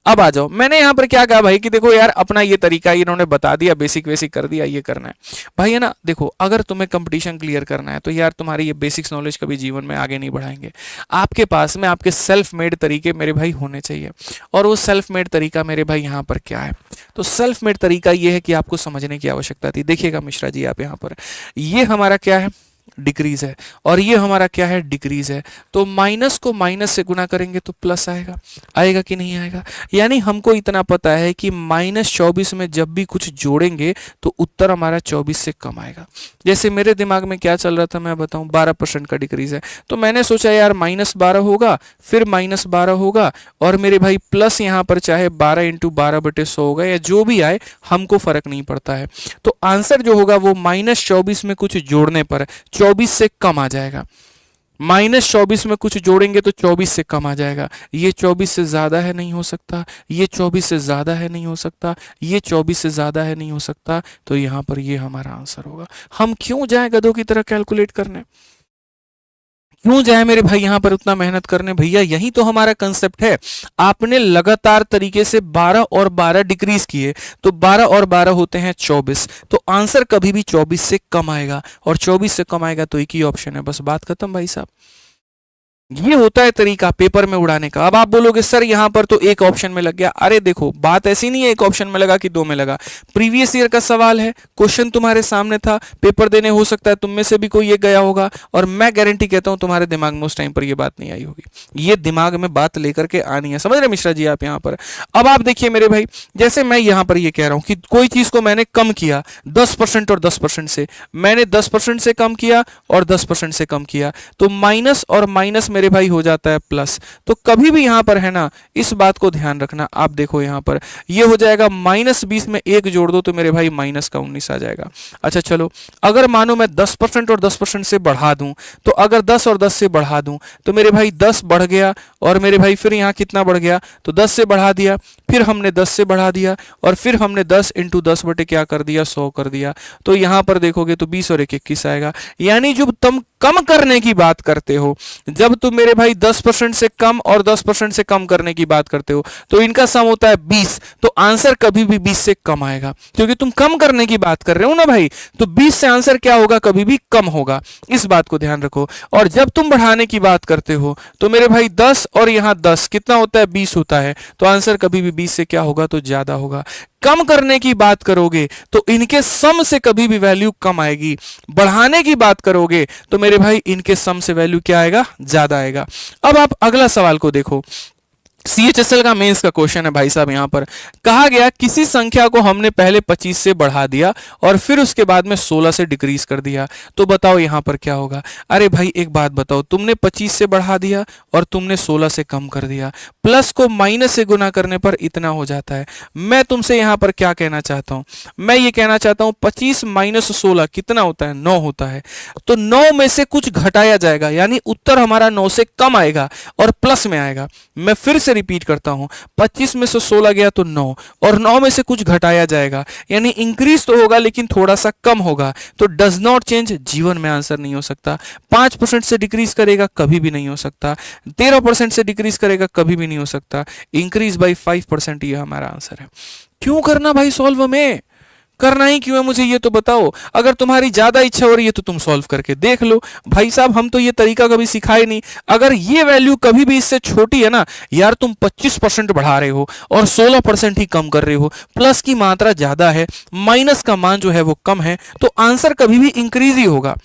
अब आ जाओ, मैंने यहाँ पर क्या कहा भाई कि देखो यार, अपना ये तरीका इन्होंने बता दिया, बेसिक बेसिक कर दिया, ये करना है भाई है ना। देखो, अगर तुम्हें कंपटीशन क्लियर करना है तो यार तुम्हारी ये बेसिक्स नॉलेज कभी जीवन में आगे नहीं बढ़ाएंगे। आपके पास में आपके सेल्फ मेड तरीके मेरे भाई होने चाहिए, और वो सेल्फ मेड तरीका मेरे भाई यहाँ पर क्या है, तो सेल्फ मेड तरीका ये है कि आपको समझने की आवश्यकता थी। देखिएगा मिश्रा जी, आप यहाँ पर ये हमारा क्या है, डिक्रीज है, और ये हमारा क्या है, डिक्रीज है। तो माइनस को माइनस से गुना करेंगे तो प्लस आएगा, आएगा कि नहीं आएगा। यानी हमको इतना पता है कि -24 में जब भी कुछ जोड़ेंगे तो उत्तर हमारा 24 से कम आएगा। जैसे मेरे दिमाग में क्या चल रहा था मैं बताऊं, 12% का डिक्रीज है, तो मैंने सोचा यार -12 होगा, फिर -12 होगा, और मेरे भाई प्लस यहाँ पर चाहे 12 × 12/100 होगा, या जो भी आए हमको फर्क नहीं पड़ता है। तो आंसर जो होगा वो -24 में कुछ जोड़ने पर 24 से कम आ जाएगा। -24 में कुछ जोड़ेंगे तो 24 से कम आ जाएगा। ये 24 से ज्यादा है, नहीं हो सकता। ये 24 से ज्यादा है, नहीं हो सकता। ये 24 से ज्यादा है, नहीं हो सकता। तो यहां पर ये हमारा आंसर होगा। हम क्यों जाए गधों की तरह कैलकुलेट करने, क्यों जाए मेरे भाई यहां पर उतना मेहनत करने, भैया यही तो हमारा कंसेप्ट है। आपने लगातार तरीके से 12 और 12 डिक्रीज किए, तो 12 और 12 होते हैं 24, तो आंसर कभी भी 24 से कम आएगा, और 24 से कम आएगा तो एक ही ऑप्शन है, बस बात खत्म भाई साहब। ये होता है तरीका पेपर में उड़ाने का। अब आप बोलोगे सर यहां पर तो एक ऑप्शन में लग गया। अरे देखो बात ऐसी नहीं है एक ऑप्शन में लगा कि दो में लगा। प्रीवियस ईयर का सवाल है, क्वेश्चन तुम्हारे सामने था, पेपर देने हो सकता है तुम में से भी कोई ये गया होगा, और मैं गारंटी कहता हूं तुम्हारे दिमाग में उस टाइम पर ये बात नहीं आई होगी। ये दिमाग में बात लेकर के आनी है, समझ रहे मिश्रा जी आप यहां पर। अब आप देखिए मेरे भाई, जैसे मैं यहां पर ये कह रहा हूं कि कोई चीज को मैंने कम किया 10% और 10% से, मैंने 10% से कम किया और 10% से कम किया, तो माइनस और माइनस मेरे भाई हो जाता है प्लस। तो कभी भी यहां पर है ना, इस बात को ध्यान रखना। आप देखो यहां पर ये हो जाएगा -20 में 1 जोड़ दो तो मेरे भाई -19 आ जाएगा। अच्छा चलो, अगर मानो मैं 10% और 10% से बढ़ा दूं, तो अगर 10 और 10 से बढ़ा दूं तो मेरे भाई 10 बढ़ गया, और मेरे भाई फिर यहां कितना बढ़ गया, तो 10 से बढ़ा दिया, फिर हमने 10 से बढ़ा दिया, और फिर हमने 10 × 10 बटे क्या कर दिया, 100 कर दिया। तो यहां पर देखोगे तो 20 और 1 21 आएगा। यानी जब तुम कम करने की बात करते हो, जब तुम मेरे भाई 10% से कम और 10% से कम करने की बात करते हो, तो इनका सम होता है 20, तो आंसर कभी भी 20 से कम आएगा, क्योंकि तुम कम करने की बात कर रहे हो ना भाई। तो 20 से आंसर क्या होगा, कभी भी कम होगा, इस बात को ध्यान रखो। और जब तुम बढ़ाने की बात करते हो तो मेरे भाई 10 और यहां 10 कितना होता है, 20 होता है, तो आंसर कभी भी 20 से क्या होगा, तो ज्यादा होगा। कम करने की बात करोगे तो इनके सम से कभी भी वैल्यू कम आएगी, बढ़ाने की बात करोगे तो मेरे भाई इनके सम से वैल्यू क्या आएगा, ज्यादा आएगा। अब आप अगला सवाल को देखो, CHSL का मेंस का क्वेश्चन है भाई साहब। यहां पर कहा गया किसी संख्या को हमने पहले 25 से बढ़ा दिया और फिर उसके बाद में 16 से डिक्रीज कर दिया, तो बताओ यहां पर क्या होगा। अरे भाई एक बात बताओ, तुमने 25 से बढ़ा दिया और तुमने 16 से कम कर दिया, प्लस को माइनस से गुना करने पर इतना हो जाता है। मैं तुमसे यहां पर क्या कहना चाहता हूं, मैं ये कहना चाहता हूं 25 - 16 कितना होता है, 9 होता है। तो 9 में से कुछ घटाया जाएगा, यानी उत्तर हमारा 9 से कम आएगा और प्लस में आएगा। मैं फिर से रिपीट करता हूं, 25 में से 16 गया तो 9, और 9 में से कुछ घटाया जाएगा, यानी इंक्रीज तो होगा लेकिन थोड़ा सा कम होगा। तो डज नॉट चेंज जीवन में आंसर नहीं हो सकता। 5% से डिक्रीज करेगा, कभी भी नहीं हो सकता। 13% से डिक्रीज करेगा, कभी भी नहीं हो सकता। इंक्रीज बाई 5%, ये हमारा आंसर है। क्यों करना भाई सॉल्व में, करना ही क्यों है मुझे ये तो बताओ। अगर तुम्हारी ज्यादा इच्छा हो रही है तो तुम सॉल्व करके देख लो। भाई साहब हम तो ये तरीका कभी सिखाए नहीं। अगर ये वैल्यू कभी भी इससे छोटी है ना यार, तुम 25% बढ़ा रहे हो और 16% ही कम कर रहे हो, प्लस की मात्रा ज्यादा है, माइनस का मान जो है वो कम है, तो आंसर कभी भी इंक्रीज ही होगा।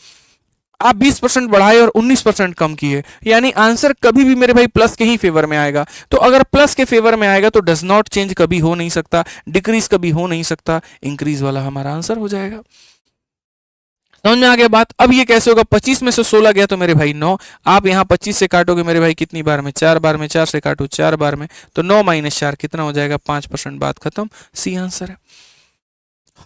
आप 20% बढ़ाए और 19% कम किए, यानी आंसर कभी भी मेरे भाई प्लस के ही फेवर में आएगा। तो अगर प्लस के फेवर में आएगा तो डज नॉट चेंज कभी हो नहीं सकता, डिक्रीज कभी हो नहीं सकता, इंक्रीज वाला हमारा आंसर हो जाएगा। समझ में आ गया बात। अब ये कैसे होगा, 25 में से 16 गया तो मेरे भाई 9, आप यहां 25 से काटोगे मेरे भाई कितनी बार में, 4 बार में, 4 से काटो 4 बार में, तो 9 - 4 कितना हो जाएगा, 5%, बात खत्म, सी आंसर है।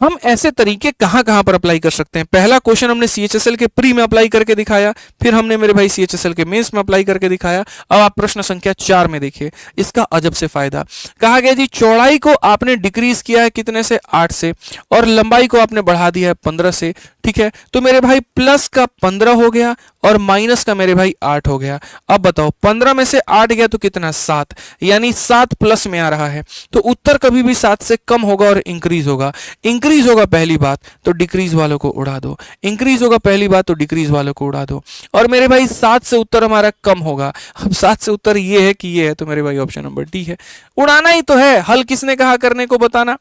हम ऐसे तरीके कहां कहां पर अप्लाई कर सकते हैं। पहला क्वेश्चन हमने CHSL के प्री में अप्लाई करके दिखाया, फिर हमने मेरे भाई CHSL के मेंस में अप्लाई करके दिखाया। अब आप प्रश्न संख्या 4 में देखिए, इसका अजब से फायदा। कहा गया जी चौड़ाई को आपने डिक्रीज किया है कितने से, 8 से, और लंबाई को आपने बढ़ा दिया है 15 से, ठीक है। तो मेरे भाई प्लस का 15 हो गया और माइनस का मेरे भाई 8 हो गया। अब बताओ 15 में से 8 गया तो कितना, 7, यानी 7 प्लस में आ रहा है, तो उत्तर कभी भी 7 से कम होगा और इंक्रीज होगा। इंक्रीज होगा पहली बात तो डिक्रीज वालों को उड़ा दो, इंक्रीज होगा पहली बात तो डिक्रीज वालों को उड़ा दो। और मेरे भाई 7 से उत्तर हमारा कम होगा। अब 7 से उत्तर ये है कि ये है, तो मेरे भाई ऑप्शन नंबर डी है। उड़ाना ही तो है, हल किसने कहा करने को बताना।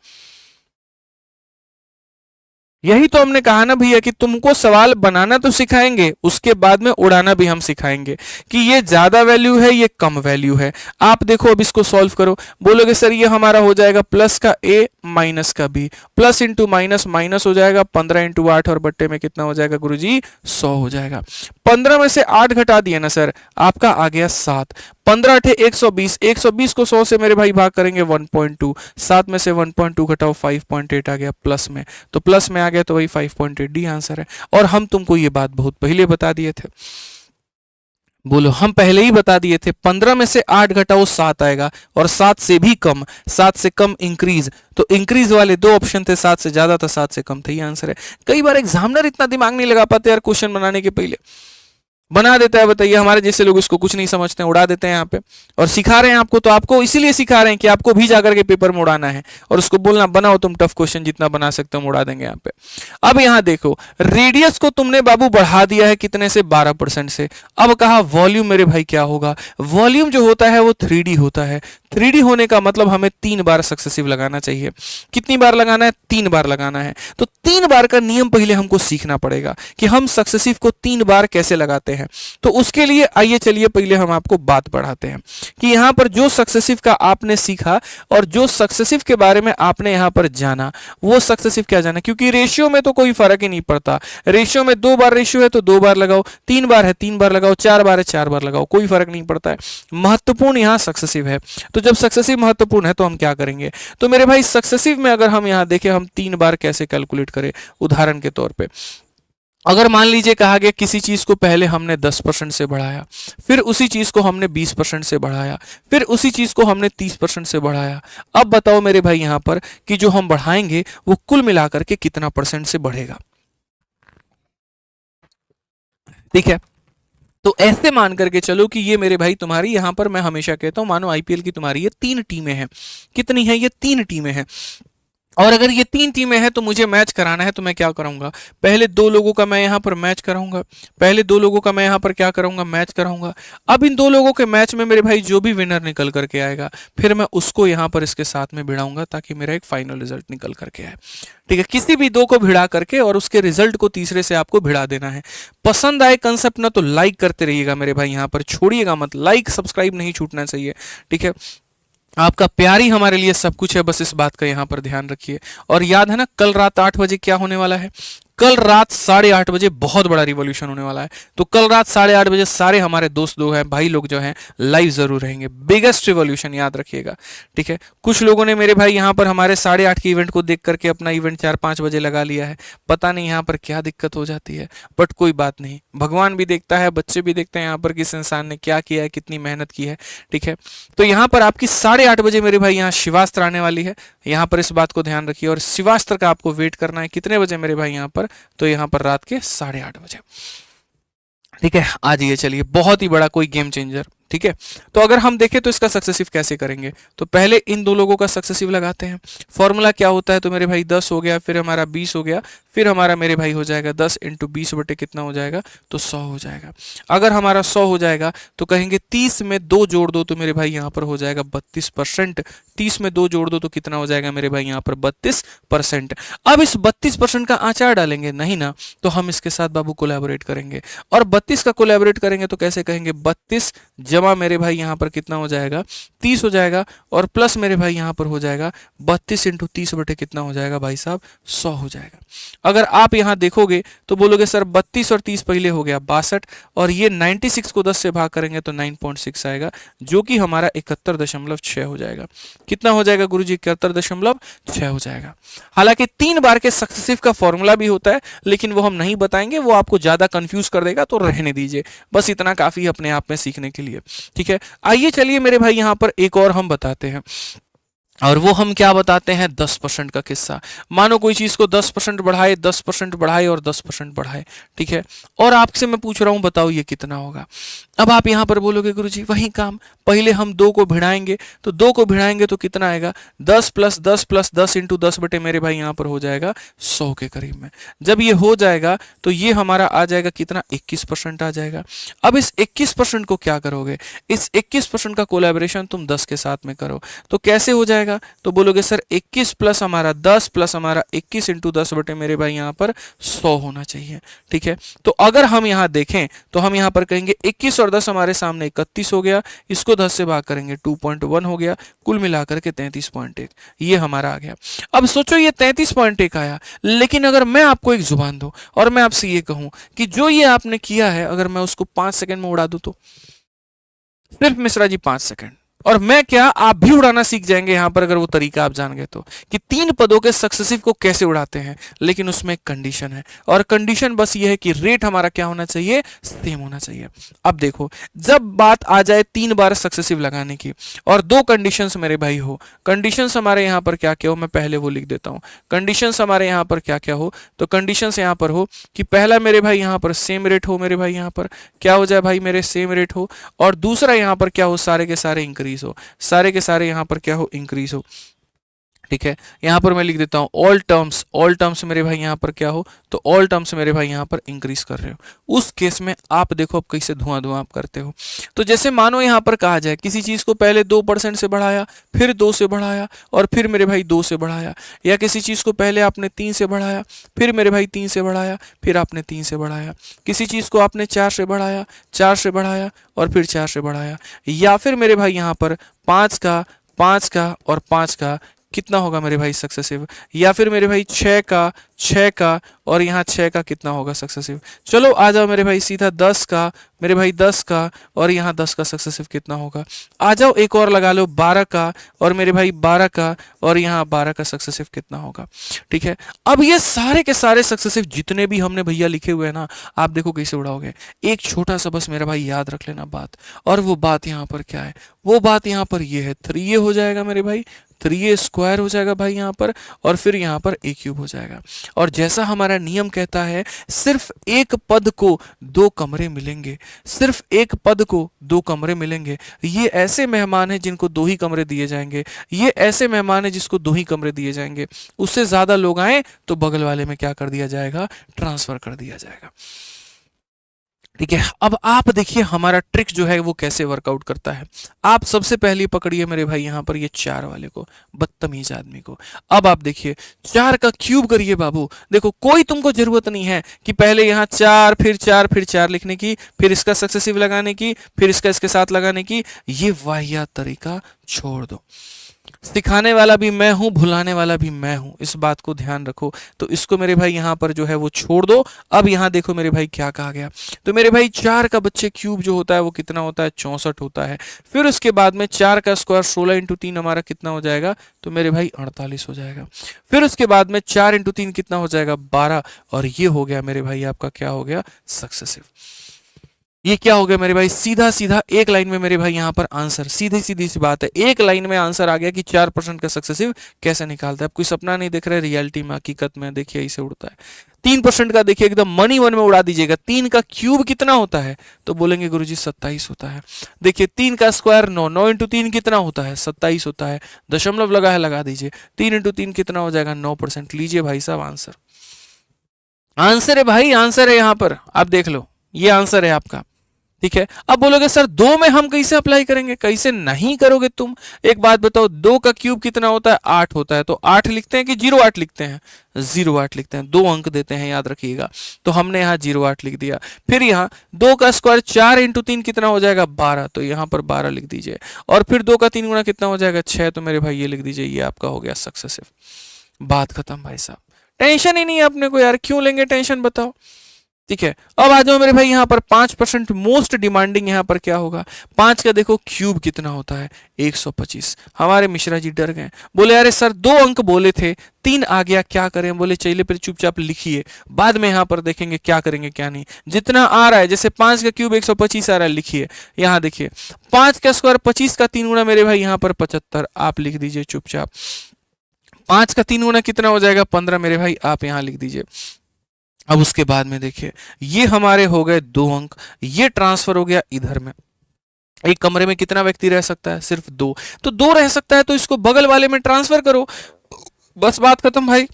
यही तो हमने कहा ना भैया कि तुमको सवाल बनाना तो सिखाएंगे, उसके बाद में उड़ाना भी हम सिखाएंगे कि ये ज्यादा वैल्यू है, ये कम वैल्यू है। आप देखो अब इसको सॉल्व करो, बोलोगे सर ये हमारा हो जाएगा प्लस का a माइनस का b, plus into minus minus हो जाएगा 15 इंटू 8 और बट्टे में कितना हो जाएगा गुरुजी 100 हो जाएगा। 15 में से 8 घटा दिए ना सर, आपका आ गया 7। 15 अठे 120, 120 को 100 से मेरे भाई भाग करेंगे 1.2, 7 में से 1.2 घटाओ 5.8 आ गया प्लस में, तो प्लस में आ गया तो वही 5.8 डी आंसर है। और हम तुमको ये बात बहुत पहले बता दिए थे, बोलो हम पहले ही बता दिए थे 15 में से 8 घटाओ 7 आएगा, और 7 से भी कम, 7 से कम इंक्रीज, तो इंक्रीज वाले दो ऑप्शन थे, 7 से ज्यादा था 7 से कम था, ये आंसर है। कई बार एग्जामिनर इतना दिमाग नहीं लगा पाते यार क्वेश्चन बनाने के पहले, बना देता है, बताइए हमारे जैसे लोग इसको कुछ नहीं समझते हैं, उड़ा देते हैं यहाँ पे। और सिखा रहे हैं आपको, तो आपको इसीलिए सिखा रहे हैं कि आपको भी जाकर के पेपर में उड़ाना है, और उसको बोलना बनाओ तुम टफ क्वेश्चन, जितना बना सकते हो हम उड़ा देंगे यहाँ पे। अब यहाँ देखो रेडियस को तुमने बाबू बढ़ा दिया है कितने से, 12% से। अब कहा वॉल्यूम मेरे भाई क्या होगा, वॉल्यूम जो होता है वो 3D होता है। 3D होने का मतलब हमें 3 बार सक्सेसिव लगाना चाहिए। कितनी बार लगाना है, 3 बार लगाना है। तो 3 बार का नियम पहले हमको सीखना पड़ेगा कि हम सक्सेसिव को 3 बार कैसे लगाते हैं। तो उसके लिए आइए चलिए पहले हम आपको बात बढ़ाते हैं कि यहां पर जो सक्सेसिव का आपने सीखा और जो सक्सेसिव के बारे में आपने यहां पर जाना, वो सक्सेसिव क्या जाना, क्योंकि रेशियो में तो कोई फर्क ही नहीं पड़ता। रेशियो में 2 बार रेशियो है तो 2 बार लगाओ, 3 बार है 3 बार लगाओ, 4 बार है 4 बार लगाओ, कोई फर्क नहीं पड़ता है। महत्वपूर्ण यहां सक्सेसिव है। तो जब सक्सेसिव महत्वपूर्ण है तो हम क्या करेंगे, तो मेरे भाई सक्सेसिव में अगर हम यहां देखें हम 3 बार कैसे कैलकुलेट करें, उदाहरण के तौर पे अगर मान लीजिए कहा गया किसी चीज को पहले हमने 10% से बढ़ाया, फिर उसी चीज को हमने 20% से बढ़ाया, फिर उसी चीज को हमने 30% से बढ़ाया। अब बताओ मेरे भाई यहां पर कि जो हम बढ़ाएंगे वो कुल मिलाकर के कितना परसेंट से बढ़ेगा। ठीक है, तो ऐसे मान करके चलो कि ये मेरे भाई तुम्हारी, यहां पर मैं हमेशा कहता हूं मानो आईपीएल की तुम्हारी ये 3 टीमें हैं। कितनी है, ये 3 टीमें हैं। और अगर ये 3 टीमें हैं तो मुझे मैच कराना है, तो मैं क्या करूंगा, पहले 2 लोगों का मैं यहां पर मैच कराऊंगा, पहले 2 लोगों का मैं यहां पर क्या करूंगा, मैच कराऊंगा। अब इन 2 लोगों के मैच में मेरे भाई जो भी विनर निकल करके आएगा, फिर मैं उसको यहां पर इसके साथ में भिड़ाऊंगा ताकि मेरा एक फाइनल रिजल्ट निकल करके आए। ठीक है, किसी भी 2 को भिड़ा करके और उसके रिजल्ट को तीसरे से आपको भिड़ा देना है। पसंद आए कंसेप्ट ना तो लाइक करते रहिएगा मेरे भाई, यहां पर छोड़िएगा मत, लाइक सब्सक्राइब नहीं छूटना चाहिए। ठीक है, आपका प्यार ही हमारे लिए सब कुछ है, बस इस बात का यहां पर ध्यान रखिए। और याद है ना कल रात 8 बजे क्या होने वाला है, कल रात 8:30 बजे बहुत बड़ा रिवॉल्यूशन होने वाला है। तो कल रात 8:30 बजे सारे हमारे दोस्त लोग हैं, भाई लोग जो हैं लाइव जरूर रहेंगे, बिगेस्ट रिवॉल्यूशन याद रखिएगा। ठीक है, कुछ लोगों ने मेरे भाई यहाँ पर हमारे 8:30 के इवेंट को देख करके अपना इवेंट 4-5 बजे लगा लिया है, पता नहीं यहाँ पर क्या दिक्कत हो जाती है, बट कोई बात नहीं, भगवान भी देखता है, बच्चे भी देखते हैं यहाँ पर किस इंसान ने क्या किया है, कितनी मेहनत की है। ठीक है, तो यहाँ पर आपकी 8:30 बजे मेरे भाई यहाँ शिवास्त्र आने वाली है, यहाँ पर इस बात को ध्यान रखिए। और शिवास्त्र का आपको वेट करना है कितने बजे मेरे भाई यहाँ पर, तो यहां पर रात के 8:30 बजे। ठीक है, आ जाइए चलिए, बहुत ही बड़ा कोई गेम चेंजर। ठीक है, तो अगर हम देखें तो इसका सक्सेसिव कैसे करेंगे, तो पहले इन 2 लोगों का सक्सेसिव लगाते हैं। फॉर्मूला क्या होता है, तो मेरे भाई 10 हो गया, फिर हमारा 20 हो गया, फिर हमारा मेरे भाई हो जाएगा 10 इंटू 20 बटे कितना हो जाएगा, तो 100 हो जाएगा। अगर हमारा 100 हो जाएगा तो कहेंगे 30 में 2 जोड़ दो, तो मेरे भाई यहाँ पर हो जाएगा 32%। 30 में 2 जोड़ दो तो कितना हो जाएगा मेरे भाई यहाँ पर 32%। अब इस 32% का आचार डालेंगे नहीं ना, तो हम इसके साथ बाबू कोलैबोरेट करेंगे, और 32 का कोलैबोरेट करेंगे तो कैसे कहेंगे, 32 जमा मेरे भाई यहाँ पर कितना हो जाएगा, 30 हो जाएगा, और प्लस मेरे भाई यहाँ पर हो जाएगा 32 इंटू 30 बटे कितना हो जाएगा भाई साहब, 100 हो जाएगा। अगर आप यहाँ देखोगे तो बोलोगे सर 32 और 30 पहले हो गया 62, और ये 96 को 10 से भाग करेंगे तो 9.6 आएगा, जो कि हमारा 71.6 हो जाएगा। कितना हो जाएगा गुरुजी, 71.6 हो जाएगा। हालांकि 3 बार के सक्सेसिव का फॉर्मूला भी होता है, लेकिन वो हम नहीं बताएंगे, वो आपको ज्यादा कंफ्यूज कर देगा, तो रहने दीजिए, बस इतना काफी है अपने आप में सीखने के लिए। ठीक है, आइए चलिए मेरे भाई यहाँ पर एक और हम बताते हैं, और वो हम क्या बताते हैं, 10% का किस्सा। मानो कोई चीज को 10% बढ़ाए, 10% बढ़ाए और 10% बढ़ाए। ठीक है, और आपसे मैं पूछ रहा हूं बताओ ये कितना होगा। अब आप यहां पर बोलोगे गुरुजी वही काम, पहले हम 2 को भिड़ाएंगे, तो 2 को भिड़ाएंगे तो कितना आएगा, 10 प्लस 10 प्लस 10 इंटू 10 बटे मेरे भाई यहाँ पर हो जाएगा 100 के करीब में। जब ये हो जाएगा तो ये हमारा आ जाएगा कितना, 21% आ जाएगा। अब इस 21% को क्या करोगे, इस 21% का कोलैबोरेशन तुम 10 के साथ में करो, तो कैसे हो जाएगा, आएगा? तो बोलोगे सर 21 प्लस हमारा 10 प्लस हमारा 21 इंटू 10 बटे मेरे भाई यहाँ पर 100 होना चाहिए। ठीक है, तो अगर हम यहाँ देखें तो हम यहाँ पर कहेंगे 21 और 10 हमारे सामने 31 हो गया, इसको 10 से भाग करेंगे 2.1 हो गया, कुल मिलाकर के 33.1 ये हमारा आ गया। अब सोचो ये 33.1 आया, लेकिन अगर मैं आपको एक जुबान दूं और मैं आपसे ये कहूं कि जो ये आपने किया है अगर मैं उसको 5 सेकंड में उड़ा दूं, तो सिर्फ मिश्रा जी 5 सेकंड, और मैं क्या आप भी उड़ाना सीख जाएंगे यहां पर अगर वो तरीका आप जान गए तो, कि 3 पदों के सक्सेसिव को कैसे उड़ाते हैं। लेकिन उसमें एक कंडीशन है, और कंडीशन बस ये है कि रेट हमारा क्या होना चाहिए, सेम होना चाहिए। अब देखो, जब बात आ जाए 3 बार सक्सेसिव लगाने की और 2 कंडीशंस मेरे भाई हो, कंडीशंस हमारे यहां पर क्या क्या हो, मैं पहले वो लिख देता हूं। कंडीशंस हमारे यहां पर क्या क्या हो, तो कंडीशंस यहां पर हो कि पहला मेरे भाई यहां पर सेम रेट हो, मेरे भाई यहां पर क्या हो जाए भाई, मेरे सेम रेट हो, और दूसरा यहां पर क्या हो, सारे के सारे इंक्रीज हो, सारे के सारे यहां पर क्या हो, इंक्रीज हो। ठीक है, यहां पर मैं लिख देता हूं ऑल टर्म्स मेरे भाई यहां पर क्या हो, तो ऑल टर्म्स मेरे भाई यहां पर इंक्रीज कर रहे हो। उस केस में आप देखो अब कैसे धुआं आप करते हो। तो जैसे मानो यहां पर कहा जाए किसी चीज को पहले 2% से बढ़ाया, फिर 2 से बढ़ाया, और फिर मेरे भाई 2 से बढ़ाया, या किसी चीज को पहले आपने 3 से बढ़ाया, फिर मेरे भाई 3 से बढ़ाया, फिर आपने 3 से बढ़ाया, किसी चीज को आपने 4 से बढ़ाया, 4 से बढ़ाया, और फिर 4 से बढ़ाया, या फिर मेरे भाई यहां पर 5 का और 5 का कितना होगा मेरे भाई सक्सेसिव, या फिर मेरे भाई 6 का और यहाँ 6 का कितना होगा सक्सेसिव। चलो आ जाओ मेरे भाई सीधा 10 का, मेरे भाई 10 का, और यहाँ 10 का सक्सेसिव कितना होगा। आ जाओ एक और लगा लो 12 का, और मेरे भाई 12 का, और यहाँ 12 का सक्सेसिव कितना होगा। ठीक है, अब ये सारे के सारे सक्सेसिव जितने भी हमने भैया लिखे हुए हैं ना, आप देखो कैसे उड़ाओगे। एक छोटा सा बस मेरा भाई याद रख लेना बात, और वो बात यहाँ पर क्या है, वो बात यहाँ पर ये है 3a हो जाएगा मेरे भाई, 3a स्क्वायर हो जाएगा भाई यहाँ पर, और फिर यहाँ पर a क्यूब हो जाएगा। और जैसा हमारा नियम कहता है, सिर्फ एक पद को 2 कमरे मिलेंगे, सिर्फ एक पद को 2 कमरे मिलेंगे। ये ऐसे मेहमान हैं जिनको 2 ही कमरे दिए जाएंगे, ये ऐसे मेहमान हैं जिसको 2 ही कमरे दिए जाएंगे। उससे ज्यादा लोग आए तो बगल वाले में क्या कर दिया जाएगा, ट्रांसफर कर दिया जाएगा। ठीक है, अब आप देखिए हमारा ट्रिक जो है वो कैसे वर्कआउट करता है। आप सबसे पहले पकड़िए मेरे भाई यहाँ पर ये 4 वाले को, बदतमीज आदमी को। अब आप देखिए 4 का क्यूब करिए बाबू। देखो कोई तुमको जरूरत नहीं है कि पहले यहाँ 4 फिर 4 फिर 4 लिखने की, फिर इसका सक्सेसिव लगाने की, फिर इसका इसके साथ लगाने की। ये वाहियात तरीका छोड़ दो। सिखाने वाला भी मैं हूं, भुलाने वाला भी मैं हूं, इस बात को ध्यान रखो। तो इसको मेरे भाई यहां पर जो है वो छोड़ दो। अब यहां देखो मेरे भाई क्या कहा गया, तो मेरे भाई 4 का बच्चे क्यूब जो होता है वो कितना होता है, 64 होता है। फिर उसके बाद में 4 का स्क्वायर 16 इंटू 3 हमारा कितना हो जाएगा, तो मेरे भाई 48 हो जाएगा। फिर उसके बाद में 4 इंटू 3 कितना हो जाएगा, 12, और ये हो गया मेरे भाई आपका क्या हो गया, सक्सेसिव। ये क्या हो गया मेरे भाई, सीधा सीधा एक लाइन में मेरे भाई यहाँ पर आंसर, सीधी सीधी सी बात है, एक लाइन में आंसर आ गया कि 4% का सक्सेसिव कैसे निकालता है। आप कोई सपना नहीं देख रहे, रियलिटी में हकीकत में देखिए ऐसे उड़ता है। 3% का देखिए एकदम मनी वन में उड़ा दीजिएगा। 3 का क्यूब कितना होता है, तो बोलेंगे गुरुजी 27 होता है। देखिए 3 का स्क्वायर 9, 9 इंटू 3 कितना होता है, 27 होता है। दशमलव लगा है, लगा दीजिए। 3 इंटू 3 कितना हो जाएगा, 9%। लीजिए भाई साहब आंसर, आंसर है भाई, आंसर है यहाँ पर, आप देख लो ये आंसर है आपका। ठीक है, अब बोलोगे सर 2 में हम कैसे अप्लाई करेंगे, कैसे नहीं करोगे तुम। एक बात बताओ, 2 का क्यूब कितना होता है, 8 होता है। तो 8 लिखते हैं कि 08 लिखते हैं, 08 लिखते हैं, 2 अंक देते हैं याद रखिएगा। तो हमने यहाँ 08 लिख दिया। फिर यहाँ 2 का स्क्वायर 4 इंटू 3 कितना हो जाएगा, 12, तो यहाँ पर 12 लिख दीजिए। और फिर 2 का 3 गुना कितना हो जाएगा, 6, तो मेरे भाई ये लिख दीजिए, ये आपका हो गया सक्सेसिव। बात खत्म भाई साहब, टेंशन ही नहीं है अपने को यार, क्यों लेंगे टेंशन बताओ। ठीक है, अब आ जाओ मेरे भाई यहाँ पर 5% मोस्ट डिमांडिंग यहाँ पर क्या होगा। 5 का देखो क्यूब कितना होता है, 125। हमारे मिश्रा जी डर गए, बोले अरे सर 2 अंक बोले थे, 3 आ गया, क्या करें। बोले चलिए फिर चुपचाप लिखिए, बाद में यहाँ पर देखेंगे क्या करेंगे क्या नहीं। जितना आ रहा है, जैसे 5 का क्यूब 125 आ रहा है, लिखिए। यहाँ देखिए 5 का स्क्वायर 25 का 3 गुना मेरे भाई यहाँ पर 75, आप लिख दीजिए चुपचाप। 5 का 3 गुना कितना हो जाएगा, 15, मेरे भाई आप यहाँ लिख दीजिए। अब उसके बाद में देखिए ये हमारे हो गए 2 अंक, ये ट्रांसफर हो गया इधर में। एक कमरे में कितना व्यक्ति रह सकता है, सिर्फ 2, तो 2 रह सकता है, तो इसको बगल वाले में ट्रांसफर करो, बस बात खत्म भाई।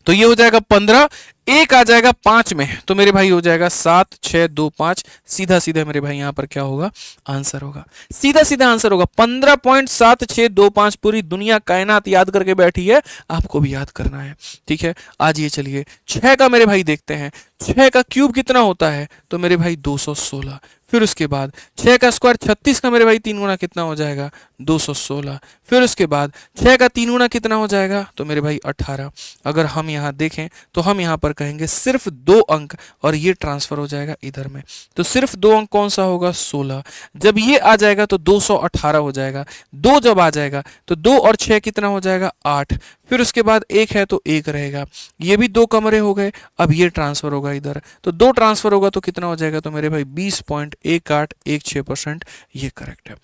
तो ये हो जाएगा 15, एक आ जाएगा 5 में, तो मेरे भाई हो जाएगा 7 6 2 5, सीधा सीधा मेरे भाई यहां पर क्या होगा, आंसर होगा, सीधा सीधा आंसर होगा 15.7625। पूरी दुनिया कायनात याद करके बैठी है, आपको भी याद करना है, ठीक है। आज ये चलिए 6 का मेरे भाई देखते हैं, 6 का क्यूब कितना होता है, तो मेरे भाई 216। फिर उसके बाद 6 का स्क्वायर 36 का मेरे भाई 3 गुना कितना हो जाएगा, 216। फिर उसके बाद 6 का 3 गुना कितना हो जाएगा, तो मेरे भाई 18। अगर हम यहाँ देखें तो हम यहाँ पर कहेंगे सिर्फ 2 अंक, और ये ट्रांसफर हो जाएगा इधर में, तो सिर्फ 2 अंक कौन सा होगा, 16। जब ये आ जाएगा तो 218 हो जाएगा, 2 जब आ जाएगा तो 2 और 6 कितना हो जाएगा, 8। फिर उसके बाद 1 है तो 1 रहेगा, ये भी 2 कमरे हो गए। अब ये ट्रांसफर होगा इधर, तो 2 ट्रांसफर होगा तो कितना हो जाएगा, तो मेरे भाई 20.1816%, ये करेक्ट है।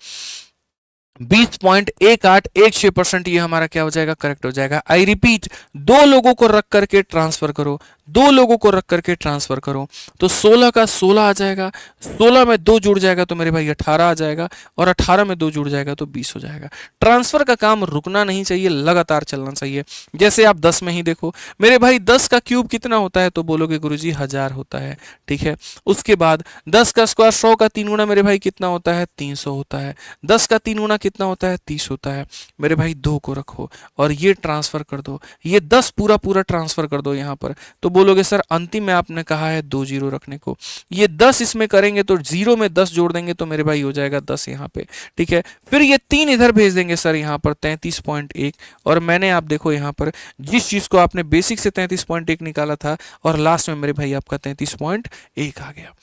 20.1816%, ये हमारा क्या हो जाएगा, करेक्ट हो जाएगा। आई रिपीट, 2 लोगों को रख करके ट्रांसफर करो, 2 लोगों को रख करके ट्रांसफर करो, तो 16 का 16 आ जाएगा, 16 में 2 जुड़ जाएगा तो मेरे भाई 18 आ जाएगा, और 18 में 2 जुड़ जाएगा तो 20 हो जाएगा। ट्रांसफर का काम रुकना नहीं चाहिए, लगातार चलना चाहिए। जैसे आप 10 में ही देखो मेरे भाई, 10 का क्यूब कितना होता है, तो बोलोगे गुरुजी 1000 होता है, ठीक है। उसके बाद 10 का स्क्वायर 100 का 3 गुना मेरे भाई कितना होता है, 300 होता है। 10 का 3 गुना कितना होता है, 30 होता है। मेरे भाई 2 को रखो और ये ट्रांसफर कर दो, ये 10 पूरा पूरा ट्रांसफर कर दो यहाँ पर, तो बोलोगे सर अंतिम में आपने कहा है 2 जीरो रखने को, ये 10 इसमें करेंगे तो 0 में 10 जोड़ देंगे तो मेरे भाई हो जाएगा 10 यहाँ पे, ठीक है। फिर ये 3 इधर भेज देंगे सर यहाँ पर 33.1, और मैंने आप देखो यहाँ पर जिस चीज को आपने बेसिक से 33.1 निकाला था, और लास्ट में मेरे भाई आपका 33.1 आ गया।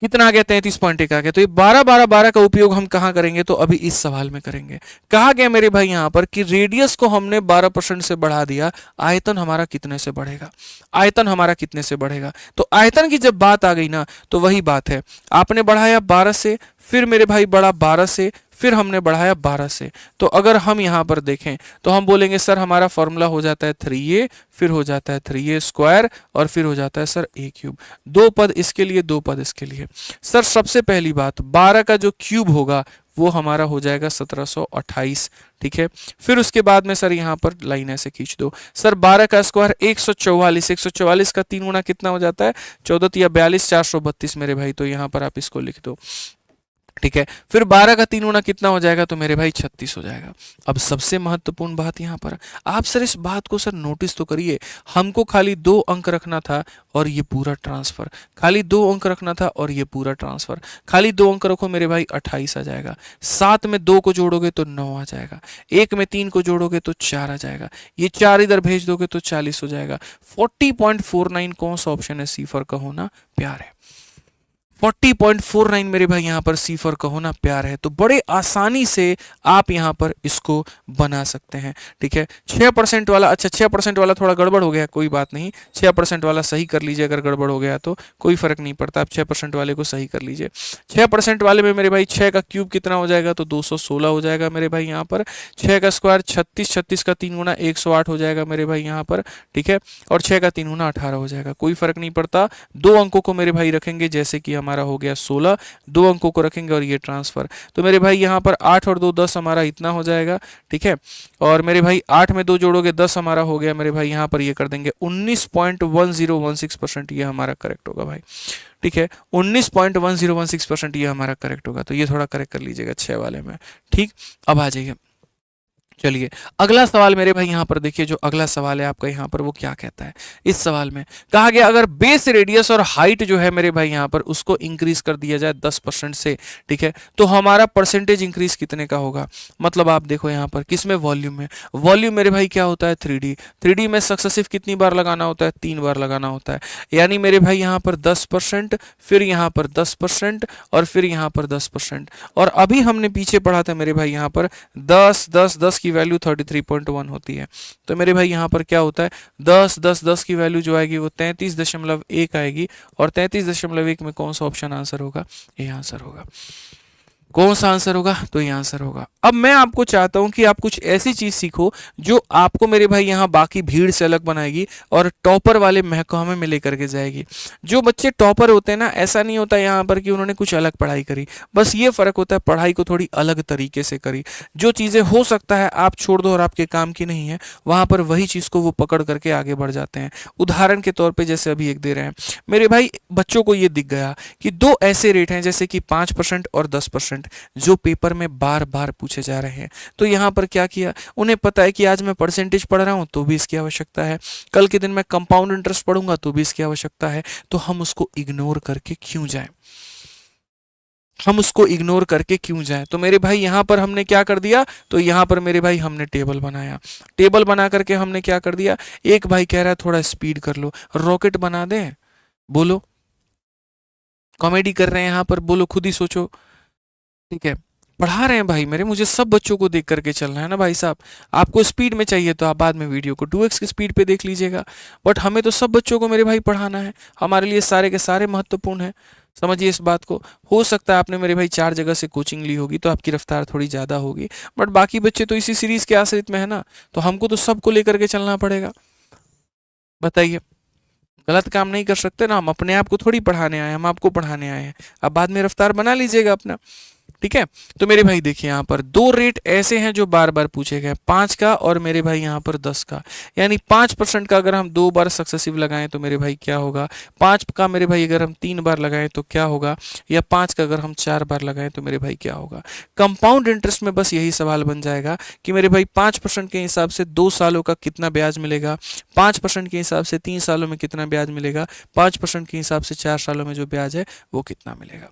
कितना आ गया, 33.1 आ गया। तो ये 12 12 12 का उपयोग हम कहाँ करेंगे, तो अभी इस सवाल में करेंगे। कहा गया मेरे भाई यहाँ पर कि रेडियस को हमने 12% से बढ़ा दिया, आयतन हमारा कितने से बढ़ेगा, आयतन हमारा कितने से बढ़ेगा। तो आयतन की जब बात आ गई ना, तो वही बात है, आपने बढ़ाया 12 से, फिर मेरे भाई बढ़ा 12 से, फिर हमने बढ़ाया 12 से। तो अगर हम यहाँ पर देखें तो हम बोलेंगे सर हमारा फॉर्मूला हो जाता है 3a, फिर हो जाता है 3a स्क्वायर, और फिर हो जाता है सर a क्यूब। 2 पद इसके लिए, 2 पद इसके लिए। सर सबसे पहली बात, 12 का जो क्यूब होगा वो हमारा हो जाएगा 1728, ठीक है। फिर उसके बाद में सर यहाँ पर लाइन ऐसे खींच दो, सर 12 का स्क्वायर 144, 144 का 3 गुना कितना हो जाता है, 14 या 42, 432 मेरे भाई, तो यहाँ पर आप इसको लिख दो, ठीक है। फिर 12 का 3 गुना कितना हो जाएगा, तो मेरे भाई 36 हो जाएगा। अब सबसे महत्वपूर्ण बात यहाँ पर, आप सर इस बात को सर नोटिस तो करिए, हमको खाली 2 अंक रखना था और ये पूरा ट्रांसफर, खाली 2 अंक रखना था और ये पूरा ट्रांसफर, खाली 2 अंक रखो मेरे भाई 28 आ जाएगा, 7 में 2 को जोड़ोगे तो 9 आ जाएगा, 1 में 3 को जोड़ोगे तो 4 आ जाएगा, ये 4 इधर भेज दोगे तो 40 हो जाएगा। 40.49 कौन सा ऑप्शन है, सी फॉर कहो ना प्यार है। 40.49 मेरे भाई यहाँ पर सी फॉर कहो ना प्यार है। तो बड़े आसानी से आप यहाँ पर इसको बना सकते हैं, ठीक है। 6% वाला, अच्छा 6% वाला थोड़ा गड़बड़ हो गया, कोई बात नहीं, 6% वाला सही कर लीजिए, अगर गड़बड़ हो गया तो कोई फर्क नहीं पड़ता, आप 6% वाले को सही कर लीजिए। 6% वाले में मेरे भाई 6 का क्यूब कितना हो जाएगा, तो 216 हो जाएगा मेरे भाई यहाँ पर। 6 का स्क्वायर 36, 36 का 3 गुना 108 हो जाएगा मेरे भाई यहाँ पर, ठीक है। और 6 का 3 गुना 18 हो जाएगा, कोई फर्क नहीं पड़ता। 2 अंकों को मेरे भाई रखेंगे, जैसे कि हमारा हो गया 16, 2 अंकों को रखेंगे और ये ट्रांसफर, तो मेरे भाई यहाँ पर 8 और 2 10 हमारा इतना हो जाएगा, ठीक है। और मेरे भाई 8 में 2 जोड़ोगे 10 हमारा हो गया मेरे भाई, यहाँ पर ये कर देंगे 19.1016%, ये हमारा करेक्ट होगा भाई, ठीक है। 19.1016% ये हमारा करेक्ट होगा। तो ये थोड़ा करेक्ट कर लीजिएगा 6 वाले में, ठीक। अब आ जाइए, चलिए अगला सवाल मेरे भाई यहाँ पर देखिए, जो अगला सवाल है आपका यहाँ पर वो क्या कहता है। इस सवाल में कहा गया अगर बेस रेडियस और हाइट जो है मेरे भाई यहाँ पर उसको इंक्रीज कर दिया जाए 10% से, ठीक है, तो हमारा परसेंटेज इंक्रीज कितने का होगा। मतलब आप देखो यहाँ पर किसमें, वॉल्यूम में। वॉल्यूम मेरे भाई क्या होता है, 3D। 3D में सक्सेसिव कितनी बार लगाना होता है, 3 बार लगाना होता है। यानी मेरे भाई यहाँ पर 10%, फिर यहाँ पर 10%, और फिर यहाँ पर 10%। और अभी हमने पीछे पढ़ा था मेरे भाई यहाँ पर 10 10 10 की वैल्यू 33.1 होती है। तो मेरे भाई यहाँ पर क्या होता है, 10 10 10 की वैल्यू जो आएगी वो 33.1 आएगी, और 33.1 में कौन सा ऑप्शन आंसर होगा, ये आंसर होगा। कौन सा आंसर होगा? तो ये आंसर होगा। अब मैं आपको चाहता हूं कि आप कुछ ऐसी चीज सीखो जो आपको मेरे भाई यहाँ बाकी भीड़ से अलग बनाएगी और टॉपर वाले महकमे में लेकर के जाएगी। जो बच्चे टॉपर होते हैं ना, ऐसा नहीं होता यहाँ पर कि उन्होंने कुछ अलग पढ़ाई करी, बस ये फर्क होता है पढ़ाई को थोड़ी अलग तरीके से करी। जो चीजें हो सकता है आप छोड़ दो और आपके काम की नहीं है, वहां पर वही चीज को वो पकड़ करके आगे बढ़ जाते हैं। उदाहरण के तौर पे जैसे अभी एक दे रहे हैं मेरे भाई, बच्चों को ये दिख गया कि दो ऐसे रेट हैं जैसे कि 5% और 10%, जो पेपर में बार बार पूछे जा रहे हैं। तो यहाँ पर क्या किया, उन्हें पता है कि आज मैं परसेंटेज पढ़ रहा हूँ तो भी इसकी आवश्यकता है, कल के दिन मैं कंपाउंड इंटरेस्ट पढ़ूंगा तो भी इसकी आवश्यकता है, तो हम उसको इग्नोर करके क्यों जाएं? हम उसको इग्नोर करके क्यों जाएं? तो मेरे भाई यहाँ पर हमने क्या कर दिया, तो यहाँ पर मेरे भाई हमने टेबल बनाया। टेबल बना करके हमने क्या कर दिया, एक भाई कह रहा है थोड़ा स्पीड कर लो, रॉकेट बना दें? बोलो, कॉमेडी कर रहे हैं यहाँ पर, बोलो खुद ही सोचो। ठीक है, पढ़ा रहे हैं भाई मेरे, मुझे सब बच्चों को देख करके चलना है ना भाई साहब। आपको स्पीड में चाहिए तो आप बाद में वीडियो को 2x की स्पीड पे देख लीजिएगा, बट हमें तो सब बच्चों को मेरे भाई पढ़ाना है, हमारे लिए सारे के सारे महत्वपूर्ण हैं। समझिए इस बात को। हो सकता है आपने मेरे भाई 4 जगह से कोचिंग ली होगी तो आपकी रफ्तार थोड़ी ज़्यादा होगी, बट बाकी बच्चे तो इसी सीरीज के आश्रित में है ना, तो हमको तो सबको लेकर के चलना पड़ेगा। बताइए, गलत काम नहीं कर सकते ना, हम अपने आप को थोड़ी पढ़ाने आए हैं, हम आपको पढ़ाने आए हैं। अब बाद में रफ्तार बना लीजिएगा अपना। ठीक है, तो मेरे भाई देखिए यहाँ पर दो रेट ऐसे हैं जो बार बार पूछे गए, 5 का और मेरे भाई यहाँ पर 10 का। यानी 5% का अगर हम 2 बार सक्सेसिव लगाएं तो मेरे भाई क्या होगा, 5 का मेरे भाई अगर हम 3 बार लगाएं तो क्या होगा, या 5 का अगर हम 4 बार लगाएं तो मेरे भाई क्या होगा। कंपाउंड इंटरेस्ट में बस यही सवाल बन जाएगा कि मेरे भाई 5% के हिसाब से 2 सालों का कितना ब्याज मिलेगा, 5% के हिसाब से 3 सालों में कितना ब्याज मिलेगा, 5% के हिसाब से 4 सालों में जो ब्याज है वो कितना मिलेगा।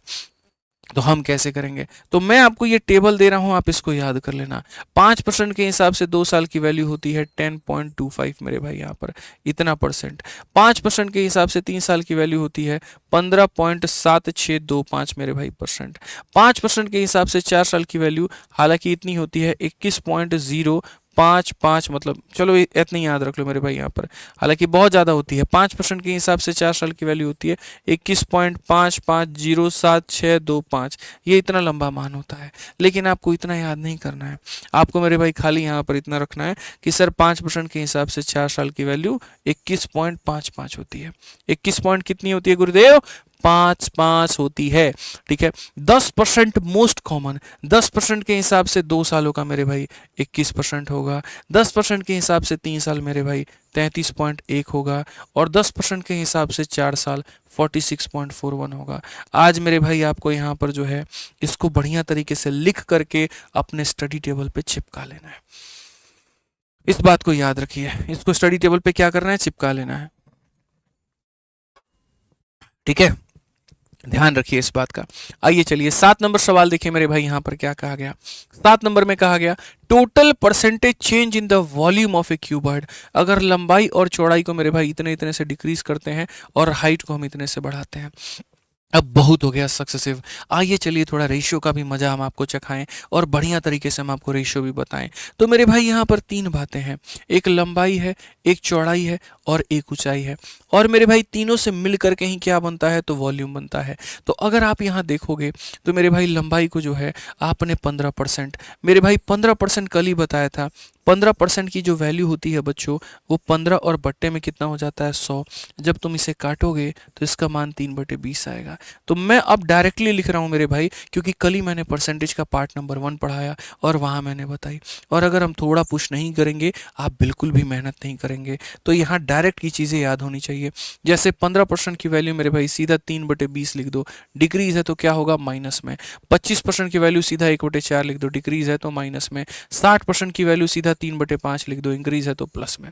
तो हम कैसे करेंगे, तो मैं आपको ये टेबल दे रहा हूं, आप इसको याद कर लेना। 5% के हिसाब से 2 साल की वैल्यू होती है 10.25 मेरे भाई, यहाँ पर इतना परसेंट। 5% के हिसाब से 3 साल की वैल्यू होती है 15.7625 मेरे भाई परसेंट। 5% के हिसाब से 4 साल की वैल्यू हालांकि इतनी होती है 21.055, मतलब चलो इतनी याद रख लो मेरे भाई यहाँ पर, हालांकि बहुत ज़्यादा होती है। 5% के हिसाब से 4 साल की वैल्यू होती है 21.55072625, ये इतना लंबा मान होता है, लेकिन आपको इतना याद नहीं करना है। आपको मेरे भाई खाली यहाँ पर इतना रखना है कि सर 5% के हिसाब से 4 साल की वैल्यू 21.55 होती है। 21 पॉइंट कितनी होती है गुरुदेव, 5 होती है। ठीक है, 10% मोस्ट कॉमन, 10% के हिसाब से 2 सालों का मेरे भाई 21% होगा, 10% के हिसाब से 3 साल मेरे भाई 33.1 होगा, और 10% के हिसाब से 4 साल 46.41 होगा। आज मेरे भाई आपको यहाँ पर जो है इसको बढ़िया तरीके से लिख करके अपने स्टडी टेबल पे चिपका लेना है। इस बात को याद रखिए, इसको स्टडी टेबल पे क्या करना है, चिपका लेना है। ठीक है, ध्यान रखिए इस बात का। आइए चलिए 7 नंबर सवाल देखिए मेरे भाई, यहाँ पर क्या कहा गया। 7 नंबर में कहा गया total percentage change in the volume of A cuboid. अगर लंबाई और चौड़ाई को मेरे भाई इतने इतने से डिक्रीज करते हैं और हाइट को हम इतने से बढ़ाते हैं। अब बहुत हो गया सक्सेसिव, आइए चलिए थोड़ा रेशियो का भी मजा हम आपको चखाएं और बढ़िया तरीके से हम आपको रेशियो भी बताएं। तो मेरे भाई यहाँ पर 3 बातें हैं, एक लंबाई है, एक चौड़ाई है और एक ऊंचाई है, और मेरे भाई तीनों से मिल करके ही क्या बनता है, तो वॉल्यूम बनता है। तो अगर आप यहाँ देखोगे तो मेरे भाई लंबाई को जो है आपने 15%, मेरे भाई 15% कल ही बताया था, 15% की जो वैल्यू होती है बच्चों, वो 15 और बट्टे में कितना हो जाता है, 100। जब तुम इसे काटोगे तो इसका मान 3/20 आएगा। तो मैं अब डायरेक्टली लिख रहा हूँ मेरे भाई, क्योंकि कल ही मैंने परसेंटेज का पार्ट नंबर 1 पढ़ाया और वहाँ मैंने बताई। और अगर हम थोड़ा पुश नहीं करेंगे, आप बिल्कुल भी मेहनत नहीं करेंगे, तो यहाँ डायरेक्ट की चीज़ें याद होनी चाहिए। जैसे 15% की वैल्यू मेरे भाई सीधा 3/20 लिख दो, डिक्रीज है तो क्या होगा, माइनस में। 25% की वैल्यू सीधा 1/4 लिख दो, डिक्रीज है तो माइनस में। 60% की वैल्यू सीधा 3/5 लिख दो, इंक्रीज है तो प्लस में।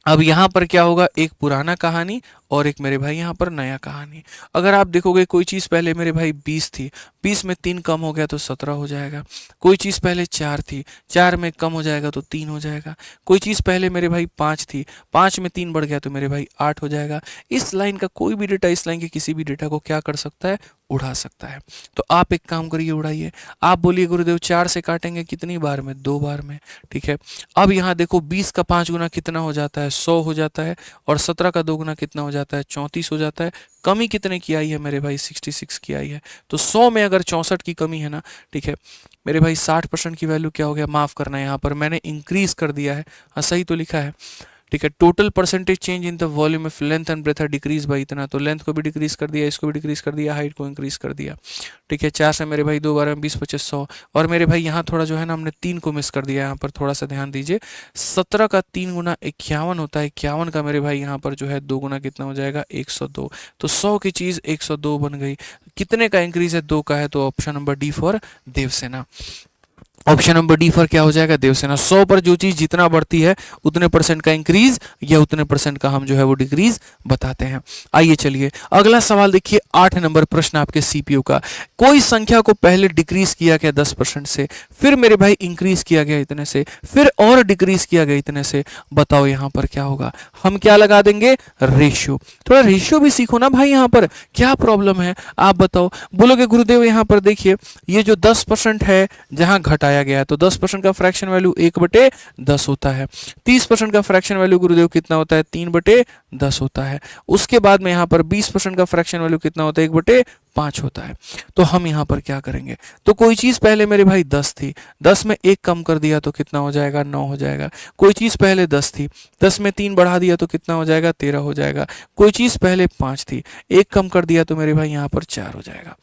अब यहाँ पर क्या होगा, एक पुराना कहानी और एक मेरे भाई यहाँ पर नया कहानी। अगर आप देखोगे कोई चीज़ पहले मेरे भाई 20 थी, 20 में 3 कम हो गया तो 17 हो जाएगा। कोई चीज़ पहले 4 थी, 4 में कम हो जाएगा तो 3 हो जाएगा। कोई चीज़ पहले मेरे भाई 5 थी, 5 में 3 बढ़ गया तो मेरे भाई 8 हो जाएगा। इस लाइन का कोई भी डेटा इस लाइन के किसी भी डेटा को क्या कर सकता है, उड़ा सकता है। तो आप एक काम करिए, उड़ाइए। आप बोलिए गुरुदेव 4 से काटेंगे कितनी बार में? 2 बार में। ठीक है, अब यहाँ देखो 20 का 5 गुना कितना हो जाता है? 100 हो जाता है। और 17 का 2 गुना कितना हो जाता है? 34 हो जाता है। कमी कितने की आई है मेरे भाई? 66 की आई है। तो 100 में अगर 64 की कमी है ना, ठीक है मेरे भाई, 60% की वैल्यू क्या हो गया? माफ करना है, यहाँ पर मैंने इंक्रीज कर दिया है। हाँ सही तो लिखा है। ठीक है, total percentage change in the volume of length and breadth decrease by इतना, तो लेंथ को भी डिक्रीज कर दिया, इसको भी डिक्रीज कर दिया, हाइट को इंक्रीज कर दिया। ठीक है, 4 से मेरे भाई 2 बार में 20 25 100। और मेरे भाई यहाँ थोड़ा जो है ना हमने 3 को मिस कर दिया, यहाँ पर थोड़ा सा ध्यान दीजिए। 17 का 3 गुना 51 होता है, 51 का मेरे भाई यहाँ पर जो है 2 गुना कितना हो जाएगा? 102। तो 100 की चीज़ 102 बन गई। कितने का इंक्रीज है? 2 का है। तो option number D for Devasena. Option number D for क्या हो जाएगा? देवसेना। 100 पर जो चीज जितना बढ़ती है उतने परसेंट का इंक्रीज या उतने परसेंट का हम जो है वो डिक्रीज बताते हैं। आइए चलिए अगला सवाल देखिए, 8 नंबर प्रश्न आपके सीपीयू का। कोई संख्या को पहले डिक्रीज किया गया 10% से, फिर मेरे भाई इंक्रीज किया गया इतने से, फिर और डिक्रीज किया गया इतने से। बताओ यहाँ पर क्या होगा? हम क्या लगा देंगे? रेशियो। थोड़ा रेशियो भी सीखो ना भाई, यहाँ पर क्या प्रॉब्लम है आप बताओ। बोलोगे गुरुदेव यहाँ पर देखिए ये जो 10% है जहां घटाया गया है, तो 10% का फ्रैक्शन वैल्यू 1/10 होता है। 30% का फ्रैक्शन वैल्यू गुरुदेव कितना होता है? 3/10 होता है। उसके बाद में यहाँ पर 20% का फ्रैक्शन वैल्यू कितना होता है? 1/5 होता है। तो हम यहाँ पर क्या करेंगे? तो कोई चीज पहले मेरे भाई 10 थी, 10 में 1 कम कर दिया तो कितना हो जाएगा? 9 हो जाएगा। कोई चीज पहले 10 थी, 10 में 3 बढ़ा दिया तो कितना हो जाएगा? 13 हो जाएगा। कोई चीज पहले 5 थी, 1 कम कर दिया तो मेरे भाई यहाँ पर 4 हो जाएगा।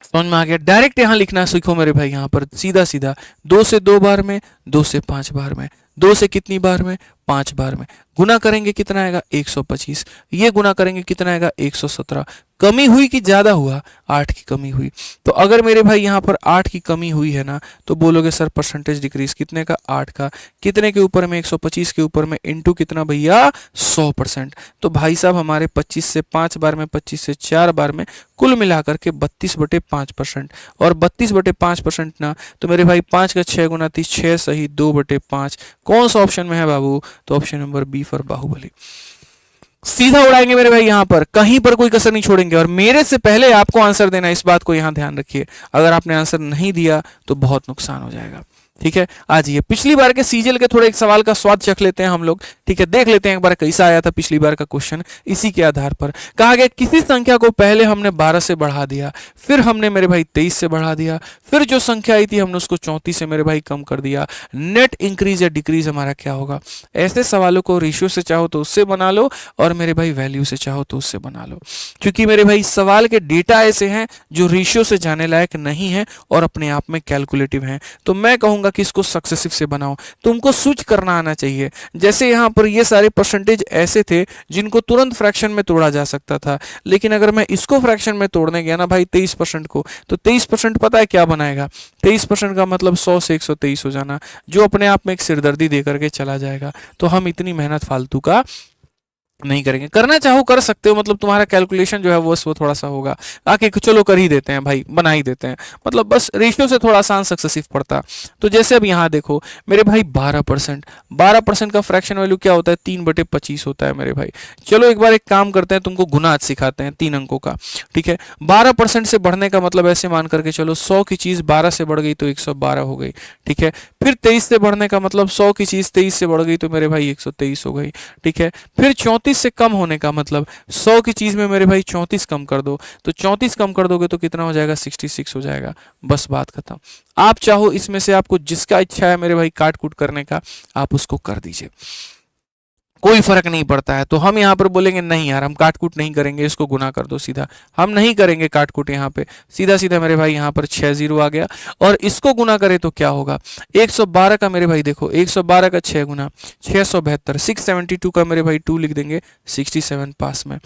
समझ में आ गया? डायरेक्ट यहां लिखना सीखो मेरे भाई, यहां पर सीधा सीधा 2 से 2 बार में, 2 से 5 बार में, 2 से कितनी बार में? 5 बार में। गुना करेंगे कितना आएगा? 125। ये गुना करेंगे कितना आएगा? 117। कमी हुई कि ज्यादा हुआ? 8 की कमी हुई। तो अगर मेरे भाई यहाँ पर 8 की कमी हुई है ना, तो बोलोगे सर परसेंटेज डिक्रीज कितने का? 8 का। कितने के ऊपर में? 125 के ऊपर में, इनटू कितना भैया? 100%। तो भाई साहब हमारे 25 से 5 बार में, 25 से 4 बार में, कुल मिलाकर के 32/5%। और 32/5% ना, तो मेरे भाई 5 का 6 गुना 30, 6 सही 2/5। कौन सा ऑप्शन में है बाबू? तो option number B for Baahubali. सीधा उड़ाएंगे मेरे भाई, यहां पर कहीं पर कोई कसर नहीं छोड़ेंगे। और मेरे से पहले आपको आंसर देना, इस बात को यहां ध्यान रखिए। अगर आपने आंसर नहीं दिया तो बहुत नुकसान हो जाएगा। ठीक है, आज ये पिछली बार के सीजीएल के थोड़े एक सवाल का स्वाद चख लेते हैं हम लोग। ठीक है, देख लेते हैं एक बार कैसा आया था पिछली बार का क्वेश्चन। इसी के आधार पर कहा गया किसी संख्या को पहले हमने 12 से बढ़ा दिया, फिर हमने मेरे भाई 23 से बढ़ा दिया, फिर जो संख्या आई थी हमने उसको 34 से मेरे भाई कम कर दिया। नेट इंक्रीज या डिक्रीज हमारा क्या होगा? ऐसे सवालों को रेशियो से चाहो तो उससे बना लो, और मेरे भाई वैल्यू से चाहो तो उससे बना लो। क्योंकि मेरे भाई सवाल के डेटा ऐसे हैं जो रेशियो से जाने लायक नहीं है और अपने आप में कैलकुलेटिव हैं। तो मैं कहूंगा कि इसको सक्सेसिव से बनाओ। तुमको स्विच करना आना चाहिए। जैसे यहाँ पर ये सारे परसेंटेज ऐसे थे जिनको तुरंत फ्रैक्शन में तोड़ा जा सकता था, लेकिन अगर मैं इसको फ्रैक्शन में तोड़ने गया ना भाई 23% को, तो 23% पता है क्या बनाएगा? 23% का मतलब 100 से 123 हो जाना, जो अपने आप में एक सिरदर्दी दे करके चला जाएगा। तो हम इतनी मेहनत फालतू का नहीं करेंगे। करना चाहो कर सकते हो, मतलब तुम्हारा कैलकुलेशन जो है वो थोड़ा सा होगा आके चलो कर ही देते हैं भाई, बना ही देते हैं, मतलब बस रेशियो से थोड़ा आसान सक्सेसिव पड़ता। तो जैसे अब यहाँ देखो मेरे भाई 12% का फ्रैक्शन वैल्यू क्या होता है? 3/25 होता है मेरे भाई। चलो एक बार एक काम करते हैं, तुमको गुना आज सिखाते हैं 3 अंकों का। ठीक है, 12% से बढ़ने का मतलब ऐसे मान करके चलो 100 की चीज 12 से बढ़ गई तो 112 हो गई। ठीक है, फिर 23 से बढ़ने का मतलब 100 की चीज 23 से बढ़ गई तो मेरे भाई 123 हो गई। ठीक है, फिर 34 से कम होने का मतलब 100 की चीज में मेरे भाई 34 कम कर दो, तो 34 कम कर दोगे तो कितना हो जाएगा? 66 हो जाएगा। बस बात खत्म। आप चाहो इसमें से आपको जिसका इच्छा है मेरे भाई काट कूट करने का, आप उसको कर दीजिए, कोई फर्क नहीं पड़ता है। तो हम यहाँ पर बोलेंगे नहीं यार हम काट कूट नहीं करेंगे, इसको गुना कर दो सीधा। हम नहीं करेंगे काट कूट यहाँ पे, सीधा सीधा मेरे भाई यहाँ पर 6 0 आ गया। और इसको गुना करे तो क्या होगा? 112 का मेरे भाई देखो 112 का 6 गुना 672, 672 का मेरे भाई 2 लिख देंगे 67 पास में।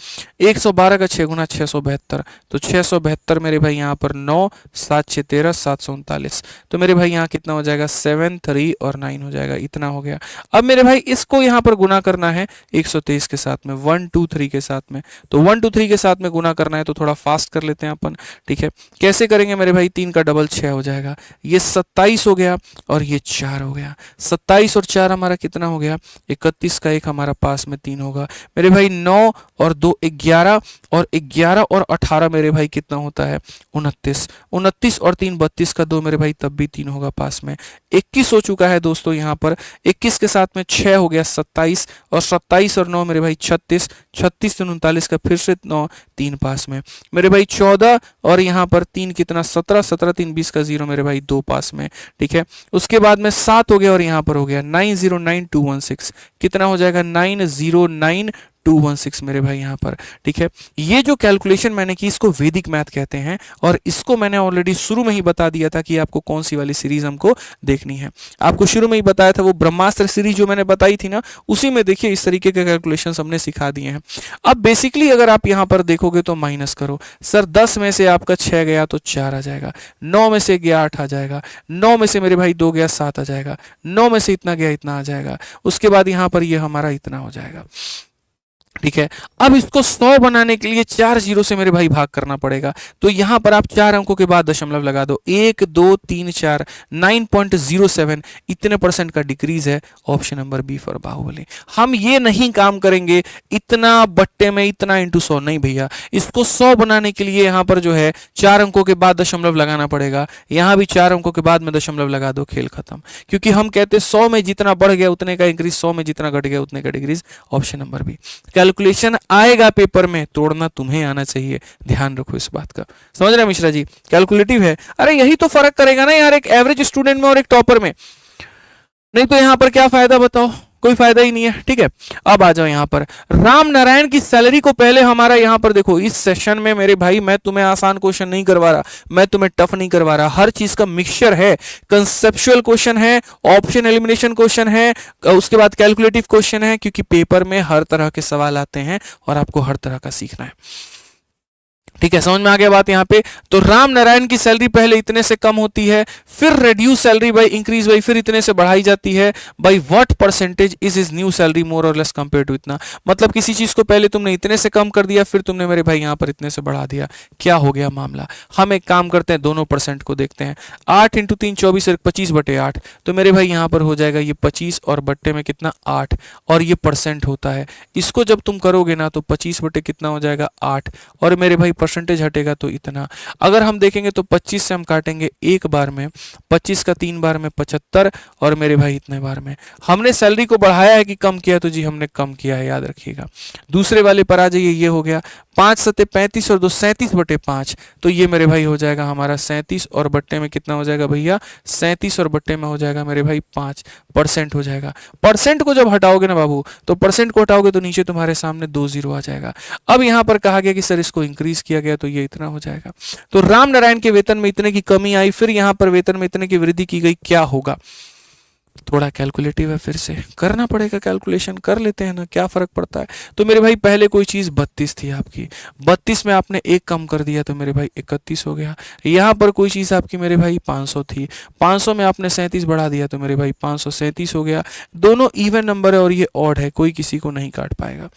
112 का 6 गुना 672, तो 672 मेरे भाई यहाँ पर 9 7 6 13 739, तो मेरे भाई यहाँ कितना हो जाएगा? 7 3 और 9 हो जाएगा। इतना हो गया। अब मेरे भाई इसको यहाँ पर गुना करना करना है 123 के साथ में, 123 के साथ में। तो 123 के साथ में गुना करना है तो थोड़ा फास्ट कर लेते हैं अपन, ठीक है। कैसे करेंगे मेरे भाई, 3 का डबल 6 हो जाएगा, ये 27 हो गया और ये 4 हो गया। 27 और 4 हमारा कितना हो गया, 31 का 1 हमारा पास में 3 होगा मेरे भाई। 9 और 2 11 और 11 और 18 मेरे भाई कितना होता है, 29। 29 और 3 32 का 2 मेरे भाई, तब भी 3 होगा पास में। 21 हो चुका है दोस्तों यहाँ पर। 21 के साथ में 6 हो गया 27 और 27 और 9 मेरे भाई 36। 36 से 39 का फिर से 9, 3 पास में मेरे भाई। 14 और यहाँ पर 3 कितना, 17। 17 3 20 का 0 मेरे भाई, 2 पास में, ठीक है। उसके बाद में 7 हो गया और यहाँ पर हो गया 909216, कितना हो जाएगा, 909216 मेरे भाई यहाँ पर, ठीक है। ये जो कैलकुलेशन मैंने की इसको वैदिक मैथ कहते हैं और इसको मैंने ऑलरेडी शुरू में ही बता दिया था कि आपको कौन सी वाली सीरीज हमको देखनी है। आपको शुरू में ही बताया था, वो ब्रह्मास्त्र सीरीज जो मैंने बताई थी ना, उसी में देखिए इस तरीके के कैलकुलेशन हमने सिखा दिए हैं। अब बेसिकली अगर आप यहाँ पर देखोगे तो माइनस करो, सर 10 में से आपका 6 गया तो 4 आ जाएगा, 9 में से गया 8 आ जाएगा, 9 में से मेरे भाई 2 गया 7 आ जाएगा, 9 में से इतना गया इतना आ जाएगा। उसके बाद यहाँ पर ये हमारा इतना हो जाएगा, ठीक है। अब इसको 100 बनाने के लिए 4 जीरो से मेरे भाई भाग करना पड़ेगा। तो यहां पर आप 4 अंकों के बाद दशमलव लगा दो, 1 2 3 4, 9.07 इतने परसेंट का डिक्रीज है। Option number B for Baahubali. हम ये नहीं काम करेंगे इतना बट्टे में इतना इंटू 100, नहीं भैया। इसको 100 बनाने के लिए यहां पर जो है 4 अंकों के बाद दशमलव लगाना पड़ेगा, यहां भी 4 अंकों के बाद में दशमलव लगा दो, खेल खत्म। क्योंकि हम कहते 100 में जितना बढ़ गया उतने का इंक्रीज, 100 में जितना घट गया उतने का decrease. Option number B. Calculation आएगा पेपर में, तोड़ना तुम्हें आना चाहिए, ध्यान रखो इस बात का। समझ रहे मिश्रा जी, कैलकुलेटिव है। अरे यही तो फर्क करेगा ना यार, एक एवरेज स्टूडेंट में और एक टॉपर में। नहीं तो यहां पर क्या फायदा बताओ, कोई फायदा ही नहीं है, ठीक है। अब आ जाओ यहां पर राम नारायण की सैलरी को। पहले हमारा यहां पर देखो, इस सेशन में मेरे भाई मैं तुम्हें आसान क्वेश्चन नहीं करवा रहा, मैं तुम्हें टफ नहीं करवा रहा, हर चीज का मिक्सचर है। कंसेप्चुअल क्वेश्चन है, ऑप्शन एलिमिनेशन क्वेश्चन है, उसके बाद कैलकुलेटिव क्वेश्चन है, क्योंकि पेपर में हर तरह के सवाल आते हैं और आपको हर तरह का सीखना है, ठीक है। समझ में आ गया बात यहाँ पे। तो राम नारायण की सैलरी पहले इतने से कम होती है, फिर reduce salary by increase by, फिर इतने से बढ़ाई जाती है। By what percentage is his new salary more और लेस कंपेयर टू इतना। मतलब किसी चीज को पहले तुमने इतने से कम कर दिया, फिर तुमने मेरे भाई यहाँ पर इतने से बढ़ा दिया, क्या हो गया मामला। हम एक काम करते हैं, दोनों परसेंट को देखते हैं। 8 इंटू 3 24 और 25/8, तो मेरे भाई यहाँ पर हो जाएगा ये 25 और बट्टे में कितना 8, और ये परसेंट होता है। इसको जब तुम करोगे ना तो 25 बटे कितना हो जाएगा 8, और मेरे भाई परसेंटेज हटेगा तो इतना। अगर हम देखेंगे तो 25 से हम काटेंगे एक बार में, 25 का 3 बार में 75, और मेरे भाई इतने बार में। हमने सैलरी को बढ़ाया है कि कम किया, तो जी हमने कम किया है, याद रखिएगा। दूसरे वाले पर आ जाइए, ये हो गया 5 सत्ते 35 और 2 37/5, तो ये मेरे भाई हो जाएगा हमारा 37 और बट्टे में कितना हो जाएगा भैया 37 और बट्टे में हो जाएगा मेरे भाई 5% हो जाएगा। परसेंट को जब हटाओगे ना बाबू, तो परसेंट को हटाओगे तो नीचे तुम्हारे सामने 2 जीरो आ जाएगा। अब यहाँ पर कहा गया कि सर इसको इंक्रीज किया गया, तो ये इतना हो जाएगा। तो राम नारायण के वेतन में इतने की कमी आई, फिर यहाँ पर वेतन में इतने की वृद्धि की गई, क्या होगा। थोड़ा कैलकुलेटिव है, फिर से करना पड़ेगा कैलकुलेशन, कर लेते हैं ना, क्या फर्क पड़ता है। तो मेरे भाई पहले कोई चीज 32 थी आपकी, 32 में आपने एक कम कर दिया तो मेरे भाई 31 हो गया। यहाँ पर कोई चीज आपकी मेरे भाई 500 थी, 500 में आपने 37 बढ़ा दिया तो मेरे भाई 537 हो गया। दोनों इवन नंबर है और ये ऑड है, कोई किसी को नहीं काट पाएगा,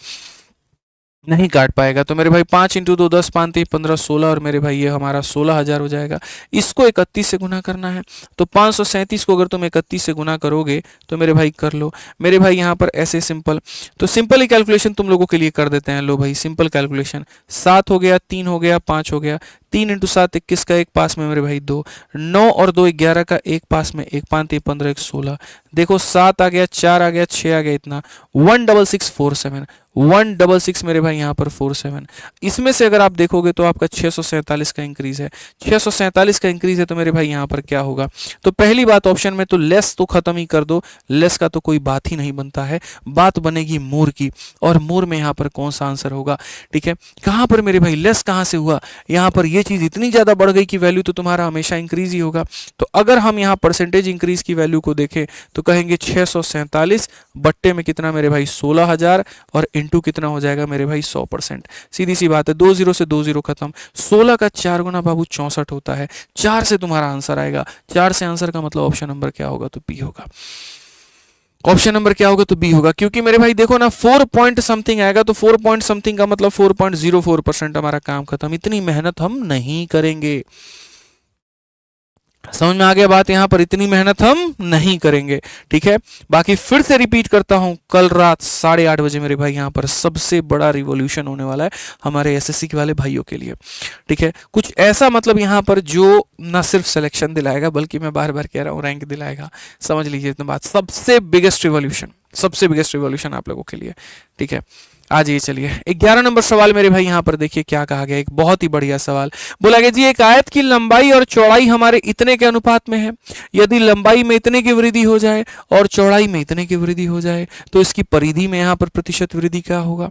नहीं काट पाएगा। तो मेरे भाई 5 इंटू 2 10 5 3 15 16, और मेरे भाई ये हमारा 16,000 हो जाएगा। इसको 31 से गुना करना है, तो 537 को अगर तुम 31 से गुना करोगे तो मेरे भाई कर लो। मेरे भाई यहाँ पर ऐसे सिंपल, तो सिंपल ही कैलकुलेशन तुम लोगों के लिए कर देते हैं। लो भाई सिंपल कैलकुलेशन, 7 हो गया, 3 हो गया, 5 हो गया, 3 इंटू 7 21 का एक पास में मेरे भाई 2, 9 और 2 11 का एक पास में, 1 5 3 15 1 16। देखो 7 आ गया, 4 आ गया, 6 आ गया, इतना 16647, 166 मेरे भाई यहाँ पर 47। इसमें से अगर आप देखोगे तो आपका 647 का इंक्रीज है, 647 का इंक्रीज है, तो मेरे भाई यहाँ पर क्या होगा। तो पहली बात ऑप्शन में तो लेस तो खत्म ही कर दो, लेस का तो कोई बात ही नहीं बनता है, बात बनेगी मोर की। और मोर में यहाँ पर कौन सा आंसर होगा, ठीक है। कहाँ पर मेरे भाई लेस कहाँ से हुआ, यहाँ पर ये चीज इतनी ज्यादा बढ़ गई कि वैल्यू तो तुम्हारा हमेशा इंक्रीज ही होगा। तो अगर हम यहाँ परसेंटेज इंक्रीज की वैल्यू को देखें तो कहेंगे 647 बट्टे में कितना मेरे भाई 16,000, और इंटू कितना हो जाएगा मेरे भाई 100%। सीधी सी बात है, 2 जीरो से 2 जीरो खत्म। 16 का 4 गुना बाबू 64 होता है, 4 से तुम्हारा आंसर आएगा। 4 से आंसर का मतलब ऑप्शन नंबर क्या होगा, तो बी होगा। ऑप्शन नंबर क्या होगा? तो बी होगा, क्योंकि मेरे भाई देखो ना 4 पॉइंट समथिंग आएगा तो 4 पॉइंट समथिंग का मतलब 4.04% हमारा काम खत्म। इतनी मेहनत हम नहीं करेंगे। समझ में आ गया बात? यहां पर इतनी मेहनत हम नहीं करेंगे। ठीक है, बाकी फिर से रिपीट करता हूं, कल रात 8:30 बजे मेरे भाई यहां पर सबसे बड़ा रिवॉल्यूशन होने वाला है हमारे एसएससी के वाले भाइयों के लिए। ठीक है, कुछ ऐसा मतलब यहां पर जो ना सिर्फ सिलेक्शन दिलाएगा बल्कि मैं बार बार कह रहा हूं रैंक दिलाएगा। समझ लीजिए इतना बात, सबसे बिगेस्ट रिवॉल्यूशन, सबसे बिगेस्ट रिवॉल्यूशन आप लोगों के लिए। ठीक है, आ जाइए, चलिए 11 नंबर सवाल मेरे भाई यहां पर देखिए क्या कहा गया। एक बहुत ही बढ़िया सवाल बोला गया जी, एक आयत की लंबाई और चौड़ाई हमारे इतने के अनुपात में है। यदि लंबाई में इतने की वृद्धि हो जाए और चौड़ाई में इतने की वृद्धि हो जाए तो इसकी परिधि में यहां पर प्रतिशत वृद्धि क्या होगा?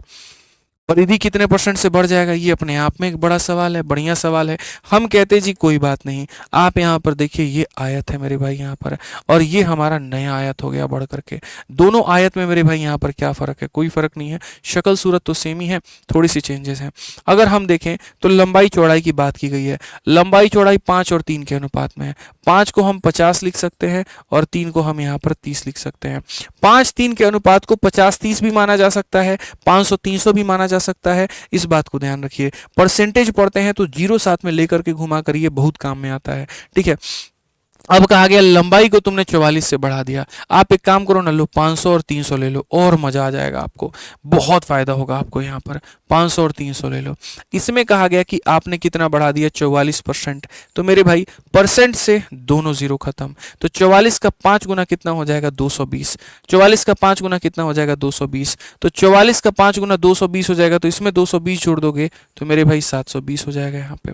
परिधि कितने परसेंट से बढ़ जाएगा? ये अपने आप में एक बड़ा सवाल है, बढ़िया सवाल है। हम कहते जी कोई बात नहीं, आप यहाँ पर देखिए ये आयत है मेरे भाई यहाँ पर, और ये हमारा नया आयत हो गया बढ़ करके। दोनों आयत में मेरे भाई यहाँ पर क्या फ़र्क है? कोई फ़र्क नहीं है, शक्ल सूरत तो सेम ही है, थोड़ी सी चेंजेस हैं। अगर हम देखें तो लंबाई चौड़ाई की बात की गई है, लंबाई चौड़ाई 5 और 3 के अनुपात में है। 5 को हम 50 लिख सकते हैं और 3 को हम यहाँ पर 30 लिख सकते हैं। 5-3 के अनुपात को 50-30 भी माना जा सकता है, 500-300 भी माना जा सकता है। इस बात को ध्यान रखिए। परसेंटेज पढ़ते हैं तो जीरो साथ में लेकर के घुमा करिए, बहुत काम में आता है। ठीक है, अब कहा गया लंबाई को तुमने 44 से बढ़ा दिया। आप एक काम करो ना, लो 500 और 300 ले लो, और मजा आ जाएगा आपको, बहुत फायदा होगा आपको यहाँ पर। 500 और 300 ले लो। इसमें कहा गया कि आपने कितना बढ़ा दिया? 44%। तो मेरे भाई परसेंट से दोनों जीरो खत्म। तो 44 का 5 गुना कितना हो जाएगा? 220। 44 का 5 गुना कितना हो जाएगा? 220। तो 44 का 5 गुना 220 हो जाएगा, तो इसमें 220 जोड़ दोगे तो मेरे भाई 720 हो जाएगा यहाँ पे।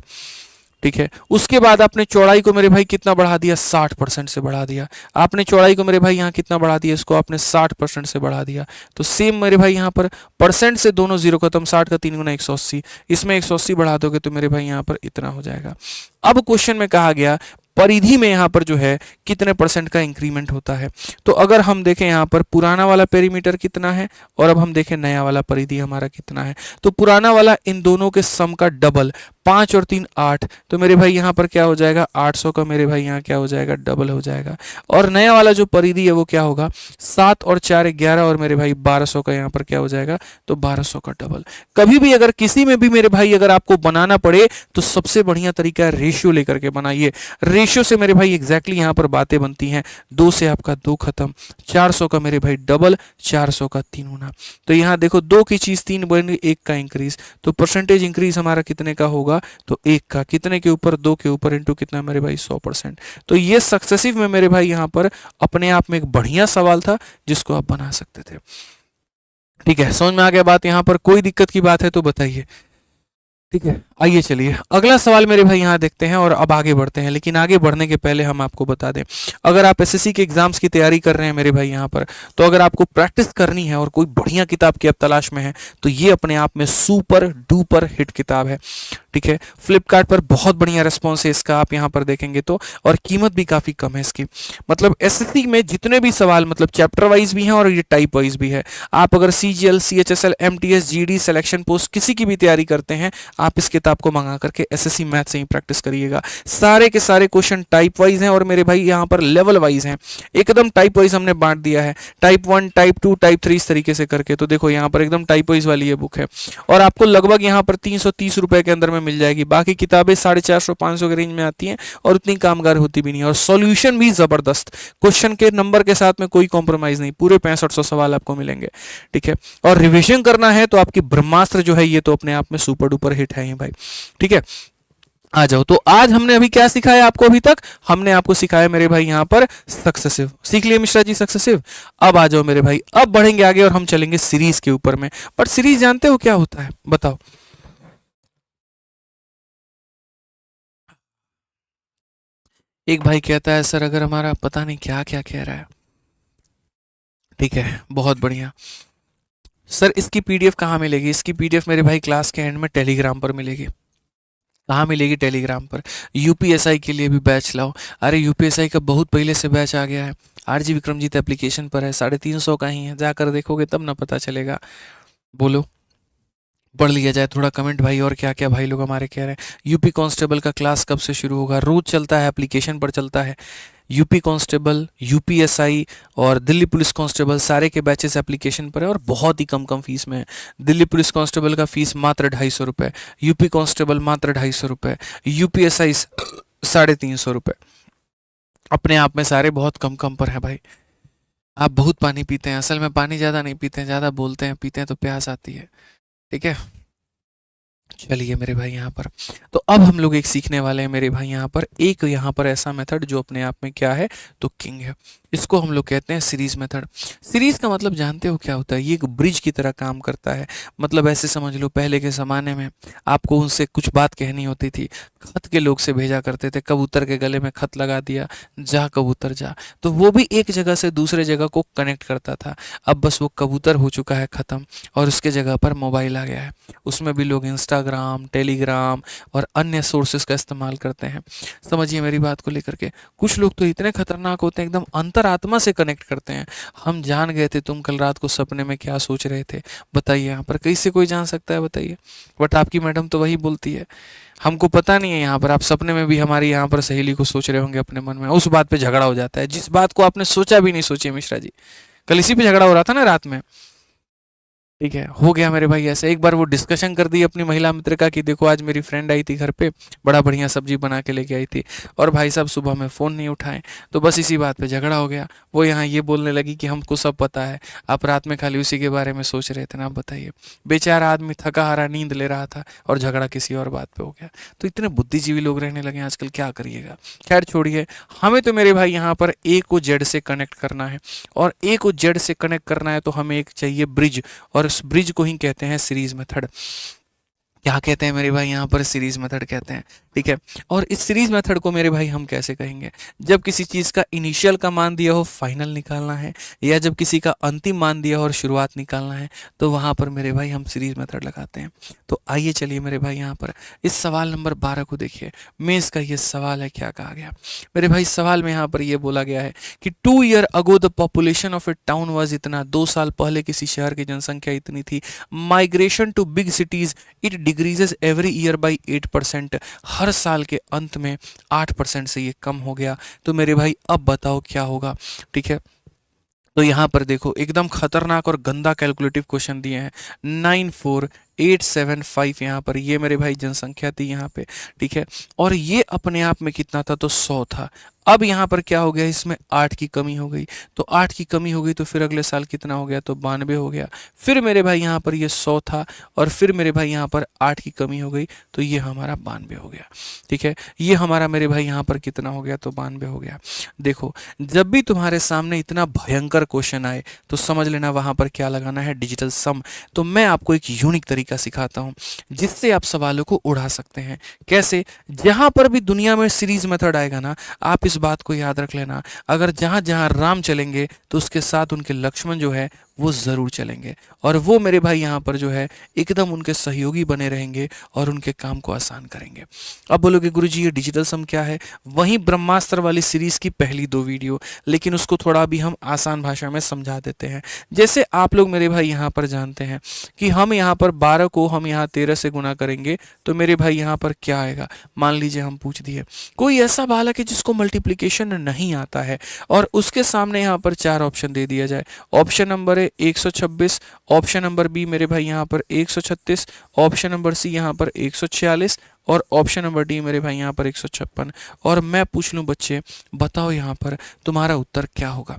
ठीक है, उसके बाद आपने चौड़ाई को मेरे भाई कितना बढ़ा दिया? 60% से बढ़ा दिया। आपने चौड़ाई को मेरे भाई यहाँ कितना बढ़ा दिया? इसको आपने 60% से बढ़ा दिया। तो सेम मेरे भाई यहाँ पर परसेंट से दोनों जीरो खत्म। 60 का 3 गुना 180, इसमें 180 बढ़ा दोगे तो मेरे भाई यहाँ पर इतना हो जाएगा। अब क्वेश्चन में कहा गया परिधि में यहाँ पर जो है कितने परसेंट का इंक्रीमेंट होता है। तो अगर हम देखें यहाँ पर पुराना वाला पेरीमीटर कितना है और अब हम देखें नया वाला परिधि हमारा कितना है, तो पुराना वाला इन दोनों के सम का डबल, 5 और 3 8, तो मेरे भाई यहाँ पर क्या हो जाएगा? 800 का मेरे भाई यहाँ क्या हो जाएगा? डबल हो जाएगा। और नया वाला जो परिधि है वो क्या होगा? 7 और 4 11, और मेरे भाई 1200 का यहाँ पर क्या हो जाएगा? तो 1200 का डबल। कभी भी अगर किसी में भी मेरे भाई अगर आपको बनाना पड़े तो सबसे बढ़िया तरीका है रेशियो लेकर के बनाइए। रेशियो से मेरे भाई एग्जैक्टली यहाँ पर बातें बनती हैं। 2 से आपका 2 खत्म, 400 का मेरे भाई डबल, 400 का 3 गुना। तो यहाँ देखो 2 की चीज 3 बन गई, 1 का इंक्रीज, तो परसेंटेज इंक्रीज हमारा कितने का होगा? तो 1 का। कितने के ऊपर? 2 के ऊपर, इंटू कितना मेरे भाई? 100%। तो ये सक्सेसिव में मेरे भाई यहाँ पर अपने आप में एक बढ़िया सवाल था जिसको आप बना सकते थे। ठीक है, समझ में आ गया बात? यहाँ पर कोई दिक्कत की बात है तो बताइए। ठीक है, आइए चलिए अगला सवाल मेरे भाई यहाँ देखते हैं और अब आगे बढ़ते हैं। लेकिन आगे बढ़ने के पहले हम आपको बता दें, अगर आप एसएससी के एग्जाम्स की तैयारी कर रहे हैं मेरे भाई यहाँ पर, तो अगर आपको प्रैक्टिस करनी है और कोई बढ़िया किताब की आप तलाश में है तो ये अपने आप में सुपर डुपर हिट किताब है। ठीक है, फ्लिपकार्ट पर बहुत बढ़िया रिस्पॉन्स है इसका, आप यहाँ पर देखेंगे तो, और कीमत भी काफ़ी कम है इसकी। मतलब एसएससी में जितने भी सवाल मतलब चैप्टर वाइज भी हैं और ये टाइप वाइज भी है। आप अगर CGL, CHSL, MTS, GD, selection post किसी की भी तैयारी करते हैं, आप इस किताब को मंगा करके एसएससी मैथ से ही प्रैक्टिस करिएगा। सारे के सारे क्वेश्चन टाइप वाइज हैं और मेरे भाई यहाँ पर लेवल वाइज हैं। एकदम टाइप वाइज हमने बांट दिया है, टाइप 1, टाइप 2, टाइप 3 इस तरीके से करके। तो देखो यहाँ पर एकदम टाइप वाइज वाली ये बुक है और आपको लगभग यहाँ पर 330 रुपए के अंदर में मिल जाएगी। बाकी किताबें 450-500 के रेंज में आती हैं और उतनी कामगार होती भी नहीं, और सॉल्यूशन भी जबरदस्त, क्वेश्चन के नंबर के साथ में कोई कॉम्प्रोमाइज नहीं, पूरे 6500 सवाल आपको मिलेंगे। ठीक है, और रिविजन करना है तो आपकी ब्रह्मास्त्र जो है ये तो अपने आप में सुपर डुपर हिट है ही भाई। ठीक है, आ जाओ। तो आज हमने अभी क्या सिखाया आपको? अभी तक हमने आपको सिखाया मेरे भाई यहाँ पर सक्सेसिव, सीख लिए मिश्रा जी सक्सेसिव। अब आ जाओ मेरे भाई, अब बढ़ेंगे आगे और हम चलेंगे सीरीज के ऊपर में। बट सीरीज जानते हो क्या होता है? बताओ। एक भाई कहता है सर अगर हमारा पता नहीं क्या क्या कह रहा है। ठीक है, बहुत बढ़िया। सर इसकी पीडीएफ कहाँ मिलेगी? इसकी पीडीएफ मेरे भाई क्लास के एंड में टेलीग्राम पर मिलेगी। कहाँ मिलेगी? टेलीग्राम पर। यूपीएसआई के लिए भी बैच लाओ। अरे यूपीएसआई का बहुत पहले से बैच आ गया है, आरजी विक्रमजीत एप्लीकेशन पर है, 350 का ही है, जाकर देखोगे तब ना पता चलेगा। बोलो, पढ़ लिया जाए थोड़ा कमेंट भाई। और क्या क्या भाई लोग हमारे कह रहे हैं? यूपी कांस्टेबल का क्लास कब से शुरू होगा? रोज चलता है, एप्लीकेशन पर चलता है। यूपी कांस्टेबल, यूपीएसआई और दिल्ली पुलिस कांस्टेबल सारे के बैचेस एप्लीकेशन पर है और बहुत ही कम कम फीस में है। दिल्ली पुलिस कांस्टेबल का फीस मात्र 250 रुपये, यूपी कांस्टेबल मात्र 250 रुपये, यूपीएसआई 350 रुपये। अपने आप में सारे बहुत कम कम पर है भाई। आप बहुत पानी पीते हैं, असल में पानी ज़्यादा नहीं पीते हैं, ज़्यादा बोलते हैं, पीते हैं तो प्यास आती है। ठीक है, चलिए मेरे भाई यहाँ पर, तो अब हम लोग एक सीखने वाले हैं मेरे भाई यहाँ पर, एक यहाँ पर ऐसा मेथड जो अपने आप में क्या है तो किंग है। इसको हम लोग कहते हैं सीरीज मेथड। सीरीज का मतलब जानते हो क्या होता है? ये एक ब्रिज की तरह काम करता है। मतलब ऐसे समझ लो, पहले के ज़माने में आपको उनसे कुछ बात कहनी होती थी, खत के लोग से भेजा करते थे, कबूतर के गले में खत लगा दिया, जा कबूतर जा, तो वो भी एक जगह से दूसरे जगह को कनेक्ट करता था। अब बस वो कबूतर हो चुका है ख़त्म और उसके जगह पर मोबाइल आ गया है। उसमें भी लोग इंस्टाग्राम, टेलीग्राम और अन्य सोर्सेज का इस्तेमाल करते हैं। समझिए मेरी बात को लेकर के, कुछ लोग तो इतने खतरनाक होते हैं, एकदम अंतरात्मा से कनेक्ट करते हैं। हम जान गए थे तुम कल रात को सपने में क्या सोच रहे थे, बताइए। यहाँ पर कैसे कोई जान सकता है बताइए? बट आपकी मैडम तो वही बोलती है, हमको पता नहीं है। यहाँ पर आप सपने में भी हमारी यहाँ पर सहेली को सोच रहे होंगे अपने मन में, उस बात पे झगड़ा हो जाता है जिस बात को आपने सोचा भी नहीं। सोचिए मिश्रा जी, कल इसी पे झगड़ा हो रहा था ना रात में। ठीक है, हो गया मेरे भाई ऐसे। एक बार वो डिस्कशन कर दी अपनी महिला मित्र का कि देखो आज मेरी फ्रेंड आई थी घर पे, बड़ा बढ़िया सब्जी बना के लेके आई थी, और भाई साहब सुबह में फ़ोन नहीं उठाए, तो बस इसी बात पे झगड़ा हो गया। वो यहाँ ये बोलने लगी कि हमको सब पता है, आप रात में खाली उसी के बारे में सोच रहे थे ना। आप बताइए, बेचारा आदमी थका हारा नींद ले रहा था और झगड़ा किसी और बात पे हो गया। तो इतने बुद्धिजीवी लोग रहने लगे आजकल, क्या करिएगा। खैर छोड़िए, हमें तो मेरे भाई यहाँ पर ए को जेड से कनेक्ट करना है, और ए को जेड से कनेक्ट करना है तो हमें एक चाहिए ब्रिज, और उस ब्रिज को ही कहते हैं सीरीज मेथड। क्या कहते हैं मेरे भाई यहाँ पर? सीरीज मेथड कहते हैं। ठीक है, और इस सीरीज मेथड को मेरे भाई हम कैसे कहेंगे? जब किसी चीज़ का इनिशियल का मान दिया हो, फाइनल निकालना है, या जब किसी का अंतिम मान दिया हो और शुरुआत निकालना है, तो वहाँ पर मेरे भाई हम सीरीज मेथड लगाते हैं। तो आइए चलिए मेरे भाई यहाँ पर इस सवाल नंबर 12 को देखिए। मेंस का ये सवाल है, क्या कहा गया मेरे भाई? सवाल में यहाँ पर ये बोला गया है कि 2 year ago the population of A town was इतना, 2 साल पहले किसी शहर की जनसंख्या इतनी थी। Migration to big cities it decreases every year by 8%, हर साल के अंत में 8% से ये कम हो गया। तो मेरे भाई अब बताओ क्या होगा? ठीक है, तो यहाँ पर देखो एकदम खतरनाक और गंदा कैलकुलेटिव क्वेश्चन दिए हैं। 94875 यहाँ पर ये मेरे भाई जनसंख्या थी यहाँ पे। ठीक है, और ये अपने आप में कितना था तो 100 था। अब यहाँ पर क्या हो गया, इसमें 8 की कमी हो गई, तो 8 की कमी हो गई तो फिर अगले साल कितना हो गया तो 92 हो गया। फिर मेरे भाई यहाँ पर ये 100 था, और फिर मेरे भाई यहाँ पर 8 की कमी हो गई तो ये हमारा 92 हो गया। ठीक है, ये हमारा मेरे भाई यहाँ पर कितना हो गया तो 92 हो गया। देखो, जब भी तुम्हारे सामने इतना भयंकर क्वेश्चन आए तो समझ लेना वहाँ पर क्या लगाना है, डिजिटल सम। तो मैं आपको एक यूनिक तरीका सिखाता हूँ जिससे आप सवालों को उड़ा सकते हैं। कैसे? जहाँ पर भी दुनिया में सीरीज मेथड आएगा ना, आप इस बात को याद रख लेना, अगर जहाँ जहाँ राम चलेंगे तो उसके साथ उनके लक्ष्मण जो है वो ज़रूर चलेंगे, और वो मेरे भाई यहाँ पर जो है एकदम उनके सहयोगी बने रहेंगे और उनके काम को आसान करेंगे। अब बोलोगे गुरुजी ये डिजिटल सम क्या है? वहीं ब्रह्मास्त्र वाली सीरीज़ की पहली 2 वीडियो, लेकिन उसको थोड़ा भी हम आसान भाषा में समझा देते हैं। जैसे आप लोग मेरे भाई यहाँ पर जानते हैं कि हम यहाँ पर 12 को हम यहाँ 13 से गुना करेंगे तो मेरे भाई यहाँ पर क्या आएगा? मान लीजिए हम पूछ दिए कोई ऐसा बालक है जिसको मल्टीप्लिकेशन नहीं आता है, और उसके सामने यहाँ पर 4 ऑप्शन दे दिया जाए। Option number 126, option number B मेरे भाई यहाँ पर 136, ऑप्शन नंबर सी यहाँ पर 146, और ऑप्शन नंबर डी मेरे भाई यहाँ पर 156, और मैं पूछ लूँ बच्चे बताओ यहाँ पर तुम्हारा उत्तर क्या होगा?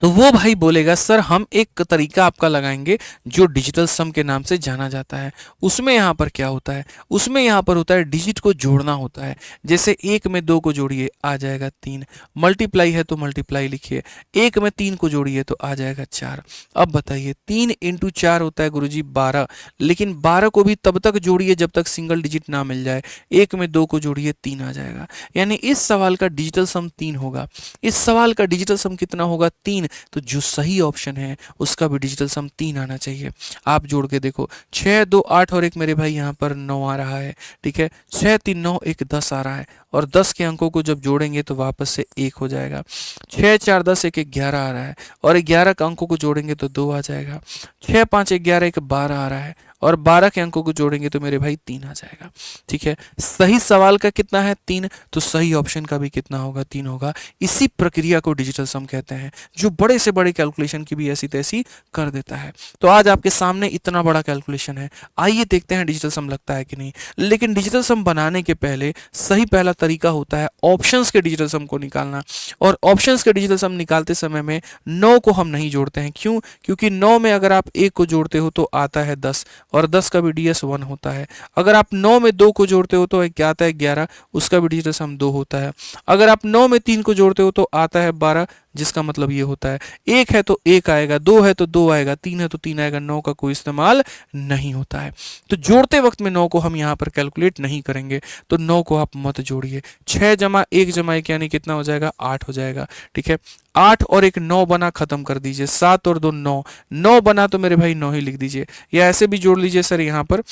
तो वो भाई बोलेगा सर हम एक तरीका आपका लगाएंगे जो डिजिटल सम के नाम से जाना जाता है। उसमें यहाँ पर क्या होता है? उसमें यहाँ पर होता है डिजिट को जोड़ना होता है। जैसे 1 में 2 को जोड़िए आ जाएगा 3, मल्टीप्लाई है तो मल्टीप्लाई लिखिए, 1 में 3 को जोड़िए तो आ जाएगा 4। अब बताइए 3 × 4 होता है गुरुजी 12, लेकिन 12 को भी तब तक जोड़िए जब तक सिंगल डिजिट ना मिल जाए। 1 में 2 को जोड़िए 3 आ जाएगा, यानी इस सवाल का डिजिटल सम 3 होगा। इस सवाल का डिजिटल सम कितना होगा? 3। तो जो सही ऑप्शन है उसका भी डिजिटल सम 3 आना चाहिए। आप जोड़ के देखो, 6 2 8 और 1 मेरे भाई यहाँ पर 9 आ रहा है। ठीक है, 6 3 9 1 10 आ रहा है, और 10 के अंकों को जब जोड़ेंगे तो वापस से 1 हो जाएगा। 6 4 10 1 11 आ रहा है, और 11 के अंकों को जोड़ेंगे तो 2 आ जाएगा। 6 5 11 1 12 आ रहा है, और 12 के अंकों को जोड़ेंगे तो मेरे भाई 3 आ जाएगा। ठीक है, सही सवाल का कितना है 3, तो सही ऑप्शन का भी कितना होगा 3 होगा। इसी प्रक्रिया को डिजिटल सम कहते हैं, जो बड़े से बड़े कैलकुलेशन की भी ऐसी तैसी कर देता है। तो आज आपके सामने इतना बड़ा कैलकुलेशन है, आइए देखते हैं डिजिटल सम लगता है कि नहीं। लेकिन डिजिटल सम बनाने के पहले सही पहला तरीका होता है ऑप्शंस के डिजिटल सम को निकालना। और ऑप्शंस के डिजिटल सम निकालते समय में 9 को हम नहीं जोड़ते हैं। क्यों? क्योंकि 9 में अगर आप 1 को जोड़ते हो तो आता है 10, और 10 का भी डीएस 1 होता है। अगर आप 9 में 2 को जोड़ते हो तो क्या आता है 11, उसका भी डिजिटल सम 2 होता है। अगर आप 9 में 3 को जोड़ते हो तो आता है 12, जिसका मतलब ये होता है 1 है तो 1 आएगा, 2 है तो 2 आएगा, 3 है तो 3 आएगा, 9 का कोई इस्तेमाल नहीं होता है। तो जोड़ते वक्त में 9 को हम यहाँ पर कैलकुलेट नहीं करेंगे, तो 9 को आप मत जोड़िए। 6 जमा 1 जमा 1 यानी कितना हो जाएगा 8 हो जाएगा। ठीक है, 8 और 1 9 बना, खत्म कर दीजिए। 7 और 2 9, 9 बना तो मेरे भाई 9 ही लिख दीजिए, या ऐसे भी जोड़ लीजिए सर यहाँ पर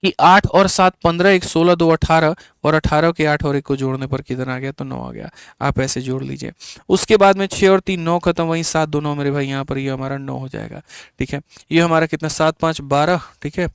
कि 8 और 7 15, 1 16, 2 18, और 18 के 8 और 1 को जोड़ने पर कितना आ गया तो 9 आ गया। आप ऐसे जोड़ लीजिए। उसके बाद में 6 और 3 9 खत्म, वहीं 7 2 9 मेरे भाई यहाँ पर ये हमारा 9 हो जाएगा। ठीक है, ये हमारा कितना 7 5 12, ठीक है,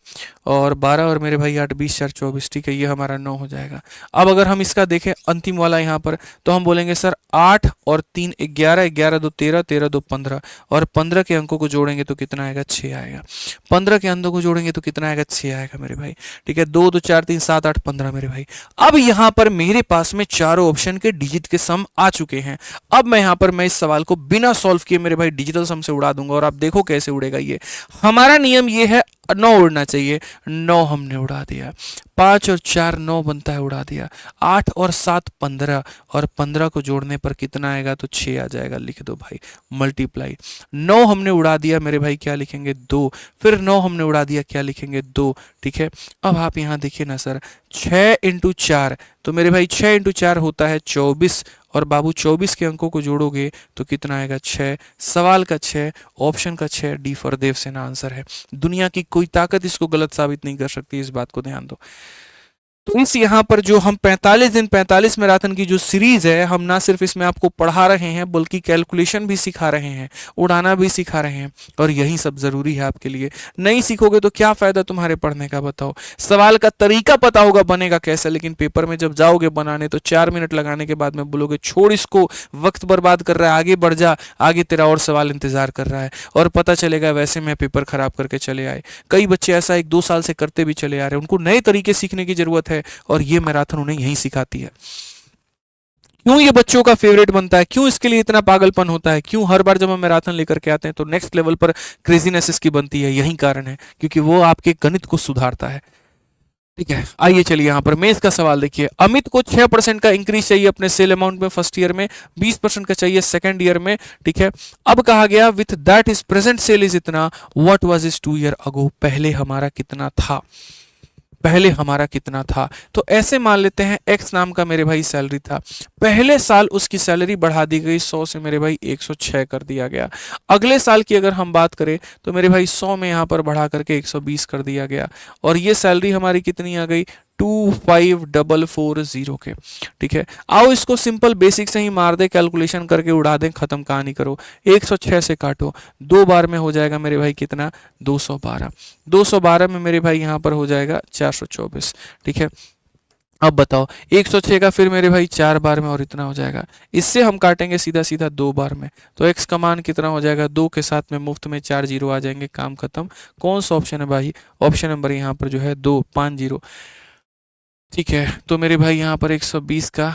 और 12 और मेरे भाई 8 20 4 24, ठीक है, ये हमारा 9 हो जाएगा। अब अगर हम इसका देखें अंतिम वाला यहाँ पर, तो हम बोलेंगे सर 8 और 3 11, 11 2 13, 13 2 15, और 15 के अंकों को जोड़ेंगे तो कितना आएगा 6 आएगा। 15 के अंकों को जोड़ेंगे तो कितना आएगा 6 आएगा मेरे भाई। ठीक है, 2 2 4 3 7 8 15 मेरे भाई। अब यहां पर मेरे पास में चारों ऑप्शन के डिजिट के सम आ चुके हैं। अब मैं यहां पर मैं इस सवाल को बिना सॉल्व किए मेरे भाई डिजिटल सम से उड़ा दूंगा, और आप देखो कैसे उड़ेगा ये। हमारा नियम ये है 9 उड़ना चाहिए, 9 हमने उड़ा दिया। 5 और 4 9 बनता है, उड़ा दिया। 8 और 7 15, और 15 को जोड़ने पर कितना आएगा तो 6 आ जाएगा। लिख दो भाई, मल्टीप्लाई। 9 हमने उड़ा दिया मेरे भाई, क्या लिखेंगे 2। फिर 9 हमने उड़ा दिया, क्या लिखेंगे 2। ठीक है, अब आप यहाँ देखिए ना सर, 6 इंटू 4, तो मेरे भाई 6 इंटू 4 होता है 24, और बाबू 24 के अंकों को जोड़ोगे तो कितना आएगा 6। सवाल का 6, ऑप्शन का 6, डी फॉर देवसेना आंसर है। दुनिया की कोई ताकत इसको गलत साबित नहीं कर सकती, इस बात को ध्यान दो। तो इस यहाँ पर जो हम 45 दिन 45 मैराथन की जो सीरीज है, हम ना सिर्फ इसमें आपको पढ़ा रहे हैं बल्कि कैलकुलेशन भी सिखा रहे हैं, उड़ाना भी सिखा रहे हैं, और यही सब जरूरी है आपके लिए। नहीं सीखोगे तो क्या फायदा तुम्हारे पढ़ने का, बताओ। सवाल का तरीका पता होगा बनेगा कैसे, लेकिन पेपर में जब जाओगे बनाने तो 4 मिनट लगाने के बाद में बोलोगे छोड़ इसको, वक्त बर्बाद कर रहा है, आगे बढ़ जा, आगे तेरा और सवाल इंतजार कर रहा है। और पता चलेगा वैसे में पेपर खराब करके चले आए। कई बच्चे ऐसा 1 2 साल से करते भी चले आ रहे हैं, उनको नए तरीके सीखने की जरूरत है, और ये मैराथन उन्हें यही सिखाती है। क्यों ये बच्चों का फेवरेट बनता है, क्यों इसके लिए इतना पागलपन होता है, क्यों हर बार जब हम मैराथन लेकर के आते हैं तो नेक्स्ट लेवल पर क्रेजीनेस इसकी बनती है, यही कारण है, क्योंकि वो आपके गणित को सुधारता है। ठीक है, आइए चलिए यहाँ पर मेंस का सवाल देखिए। अमित को 6% का इंक्रीज चाहिए अपने सेल अमाउंट में फर्स्ट ईयर में, 20% का चाहिए सेकंड ईयर में। ठीक है, अब कहा गया with that is present sale is इतना, what was is 2 year ago, पहले हमारा कितना था, पहले हमारा कितना था। तो ऐसे मान लेते हैं एक्स नाम का मेरे भाई सैलरी था, पहले साल उसकी सैलरी बढ़ा दी गई 100 से मेरे भाई 106 कर दिया गया। अगले साल की अगर हम बात करें तो मेरे भाई 100 में यहाँ पर बढ़ा करके 120 कर दिया गया, और ये सैलरी हमारी कितनी आ गई 25440 के। ठीक है, आओ इसको सिंपल बेसिक से ही मार दे, कैलकुलेशन करके उड़ा दें, खत्म कहानी करो। 106 से काटो, 2 बार में हो जाएगा मेरे भाई कितना 212, 212 में मेरे भाई यहाँ पर हो जाएगा 424। ठीक है, अब बताओ 106 का फिर मेरे भाई 4 बार में और इतना हो जाएगा। इससे हम काटेंगे सीधा सीधा 2 बार में, तो x का मान कितना हो जाएगा 2 के साथ में मुफ्त में 4 जीरो आ जाएंगे, काम खत्म। कौन सा ऑप्शन है भाई, ऑप्शन नंबर यहाँ पर जो है 2 5 0। ठीक है, तो मेरे भाई यहाँ पर 120 का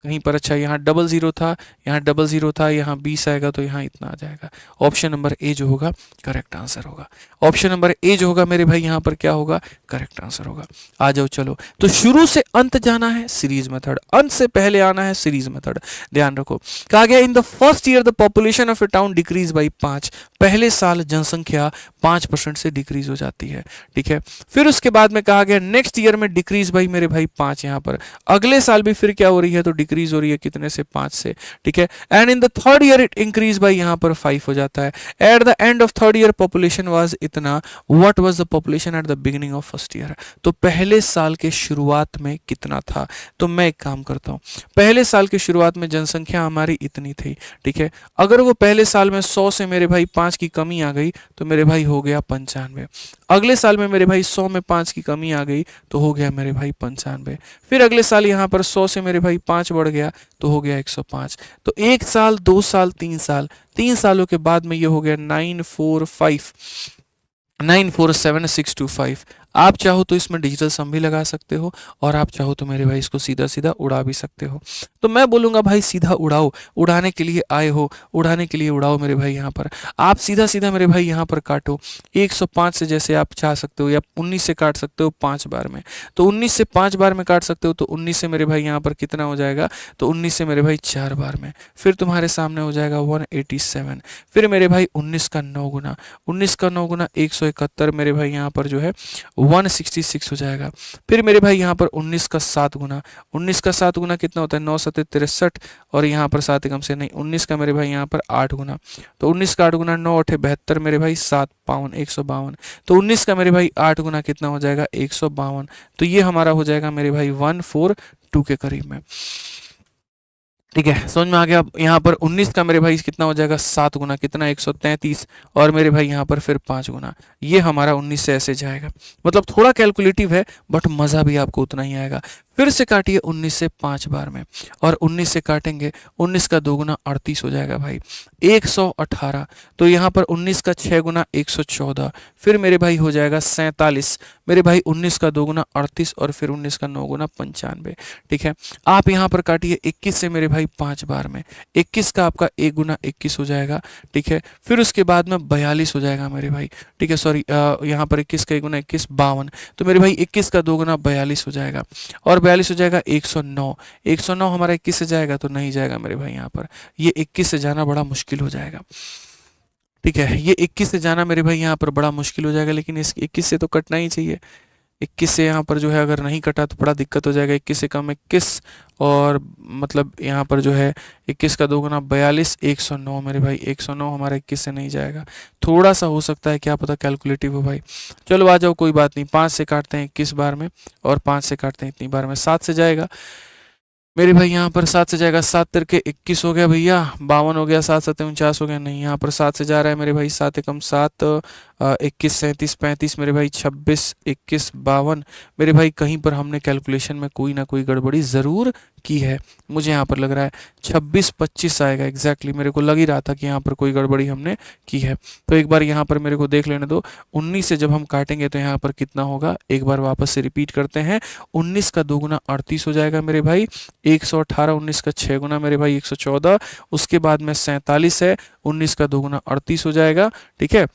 कहीं पर, अच्छा यहाँ डबल जीरो था, यहाँ डबल जीरो था, यहाँ 20 आएगा तो यहाँ इतना आ जाएगा। ऑप्शन नंबर ए जो होगा करेक्ट आंसर होगा। ऑप्शन नंबर ए जो होगा मेरे भाई यहाँ पर क्या होगा, करेक्ट आंसर होगा। आ जाओ चलो, तो शुरू से अंत जाना है सीरीज मेथड, अंत से पहले आना है सीरीज मेथड। ध्यान रखो, कहा गया in the first year the population of A town decrease by 5, पहले साल जनसंख्या 5% से डिक्रीज हो जाती है। ठीक है, फिर उसके बाद में कहा गया नेक्स्ट ईयर में डिक्रीज बाई मेरे भाई 5, यहाँ पर अगले साल भी फिर क्या हो रही है तो डिक्रीज डिक्रीज हो रही है कितने से, 5 से, ठीक है। And in the third year it increase by यहाँ पर 5 हो जाता है। At the end of third year population was इतना, what was the population at the beginning of first year, तो पहले साल के शुरुआत में कितना था। तो मैं एक काम करता हूँ, पहले साल के शुरुआत में जनसंख्या हमारी इतनी थी, ठीक है। अगर वो पहले साल में 100 से मेरे भाई 5 की कमी आ गई तो मेरे भाई हो गया 95। अगले साल में मेरे भाई 100 में 5 की कमी आ गई तो हो गया मेरे भाई 95। फिर अगले साल यहाँ पर 100 से मेरे भाई 5 बढ़ गया तो हो गया 105। तो 1 साल, 2 साल, 3 साल, 3 सालों के बाद में ये हो गया 947,625। आप चाहो तो इसमें डिजिटल सम भी लगा सकते हो और आप चाहो तो मेरे भाई इसको सीधा सीधा उड़ा भी सकते हो। तो मैं बोलूंगा भाई सीधा उड़ाओ, उड़ाने के लिए आए हो, उड़ाने के लिए उड़ाओ मेरे भाई। यहाँ पर आप सीधा सीधा मेरे भाई यहाँ पर काटो। 105 से जैसे आप चाह सकते हो या 19 से काट सकते हो 5 बार में, तो 19 से 5 बार में काट सकते हो। तो 19 से मेरे भाई यहाँ पर कितना हो जाएगा, तो 19 से मेरे भाई 4 बार में, फिर तुम्हारे सामने हो जाएगा 187। फिर मेरे भाई 19 का 9 गुना, 19 का 9 गुना 171 मेरे भाई यहाँ पर जो है 166 हो जाएगा। फिर मेरे भाई यहाँ पर 19 का 7 गुना, 19 का 7 गुना कितना होता है, 9 7 63, और यहाँ पर 7 एकम से नहीं, 19 का मेरे भाई यहाँ पर 8 गुना, तो 19 का 8 गुना 9 8 72 मेरे भाई 7 52 152। तो 19 का मेरे भाई 8 गुना कितना हो जाएगा, 152। तो ये हमारा हो जाएगा मेरे भाई 142 के करीब में, ठीक है। समझ में आ गया। अब यहाँ पर 19 का मेरे भाई कितना हो जाएगा, 7 गुना कितना, 133, और मेरे भाई यहाँ पर फिर 5 गुना, ये हमारा 19 से ऐसे जाएगा। मतलब थोड़ा कैलकुलेटिव है बट मज़ा भी आपको उतना ही आएगा। फिर से काटिए 19 से 5 बार में, और 19 से काटेंगे, 19 का 2 गुना 38 हो जाएगा भाई 118। तो यहाँ पर 19 का 6 गुना 114, फिर मेरे भाई हो जाएगा 47 मेरे भाई, 19 का 2 गुना 38, और फिर 19 का 9 गुना 95, ठीक है। आप यहाँ पर काटिए 21 से मेरे भाई 5 बार में, 21 का आपका 1 गुना 21 हो जाएगा, ठीक है। फिर उसके बाद में 42 हो जाएगा मेरे भाई, ठीक है। सॉरी, यहाँ पर 21 का 1 गुना 21 52, तो मेरे भाई 21 का 2 गुना 42 हो जाएगा, और 42 हो जाएगा 109। 109 हमारा 21 से जाएगा तो नहीं जाएगा मेरे भाई, यहाँ पर ये 21 से जाना बड़ा मुश्किल हो जाएगा, ठीक है। ये 21 से जाना मेरे भाई यहाँ पर बड़ा मुश्किल हो जाएगा, लेकिन इस 21 से तो कटना ही चाहिए। 21 से यहाँ पर जो है अगर नहीं कटा तो बड़ा दिक्कत हो जाएगा। 21 से कम 21, और मतलब यहाँ पर जो है 21 का 2 गुना 42 109 मेरे भाई, 109 हमारा 21 से नहीं जाएगा। थोड़ा सा हो सकता है, क्या पता कैलकुलेटिव हो भाई। चलो आ जाओ, कोई बात नहीं। 5 से काटते हैं 21 बार में, और 5 से काटते हैं इतनी बार में, 7 से जाएगा मेरे भाई। यहाँ पर 7 से जाएगा, 7 तिरके 21 हो गया भैया, 52 हो गया, 7 7 49 हो गया, नहीं यहाँ पर 7 से जा रहा है मेरे भाई, 7 एकम 7 21 37 35 मेरे भाई, 26 21 52 मेरे भाई। कहीं पर हमने कैलकुलेशन में कोई ना कोई गड़बड़ी ज़रूर की है, मुझे यहाँ पर लग रहा है 26 25 आएगा एग्जैक्टली। मेरे को लग ही रहा था कि यहाँ पर कोई गड़बड़ी हमने की है। तो एक बार यहाँ पर मेरे को देख लेने दो। 19 से जब हम काटेंगे तो यहाँ पर कितना होगा, एक बार वापस से रिपीट करते हैं। 19 का 2 गुना 38 हो जाएगा मेरे भाई, 118। 19 का 6 गुना मेरे भाई 114, उसके बाद में 47 है, 19 का 2 गुना 38 हो जाएगा, ठीक है।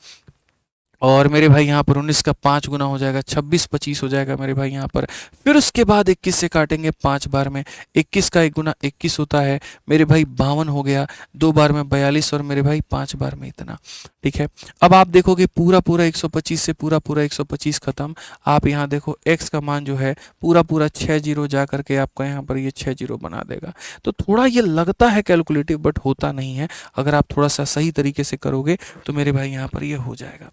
और मेरे भाई यहाँ पर 19 का 5 गुना हो जाएगा, 26 25 हो जाएगा मेरे भाई यहाँ पर। फिर उसके बाद 21 से काटेंगे 5 बार में, 21 का 1 गुना 21 होता है मेरे भाई, 52 हो गया, 2 बार में 42, और मेरे भाई 5 बार में इतना, ठीक है। अब आप देखोगे पूरा पूरा 125 से पूरा पूरा 125 खत्म। आप यहाँ देखो x का मान जो है पूरा पूरा 6 जीरो जा करके आपका यहाँ पर ये 6 जीरो बना देगा। तो थोड़ा ये लगता है कैलकुलेटिव बट होता नहीं है। अगर आप थोड़ा सा सही तरीके से करोगे तो मेरे भाई यहाँ पर ये हो जाएगा।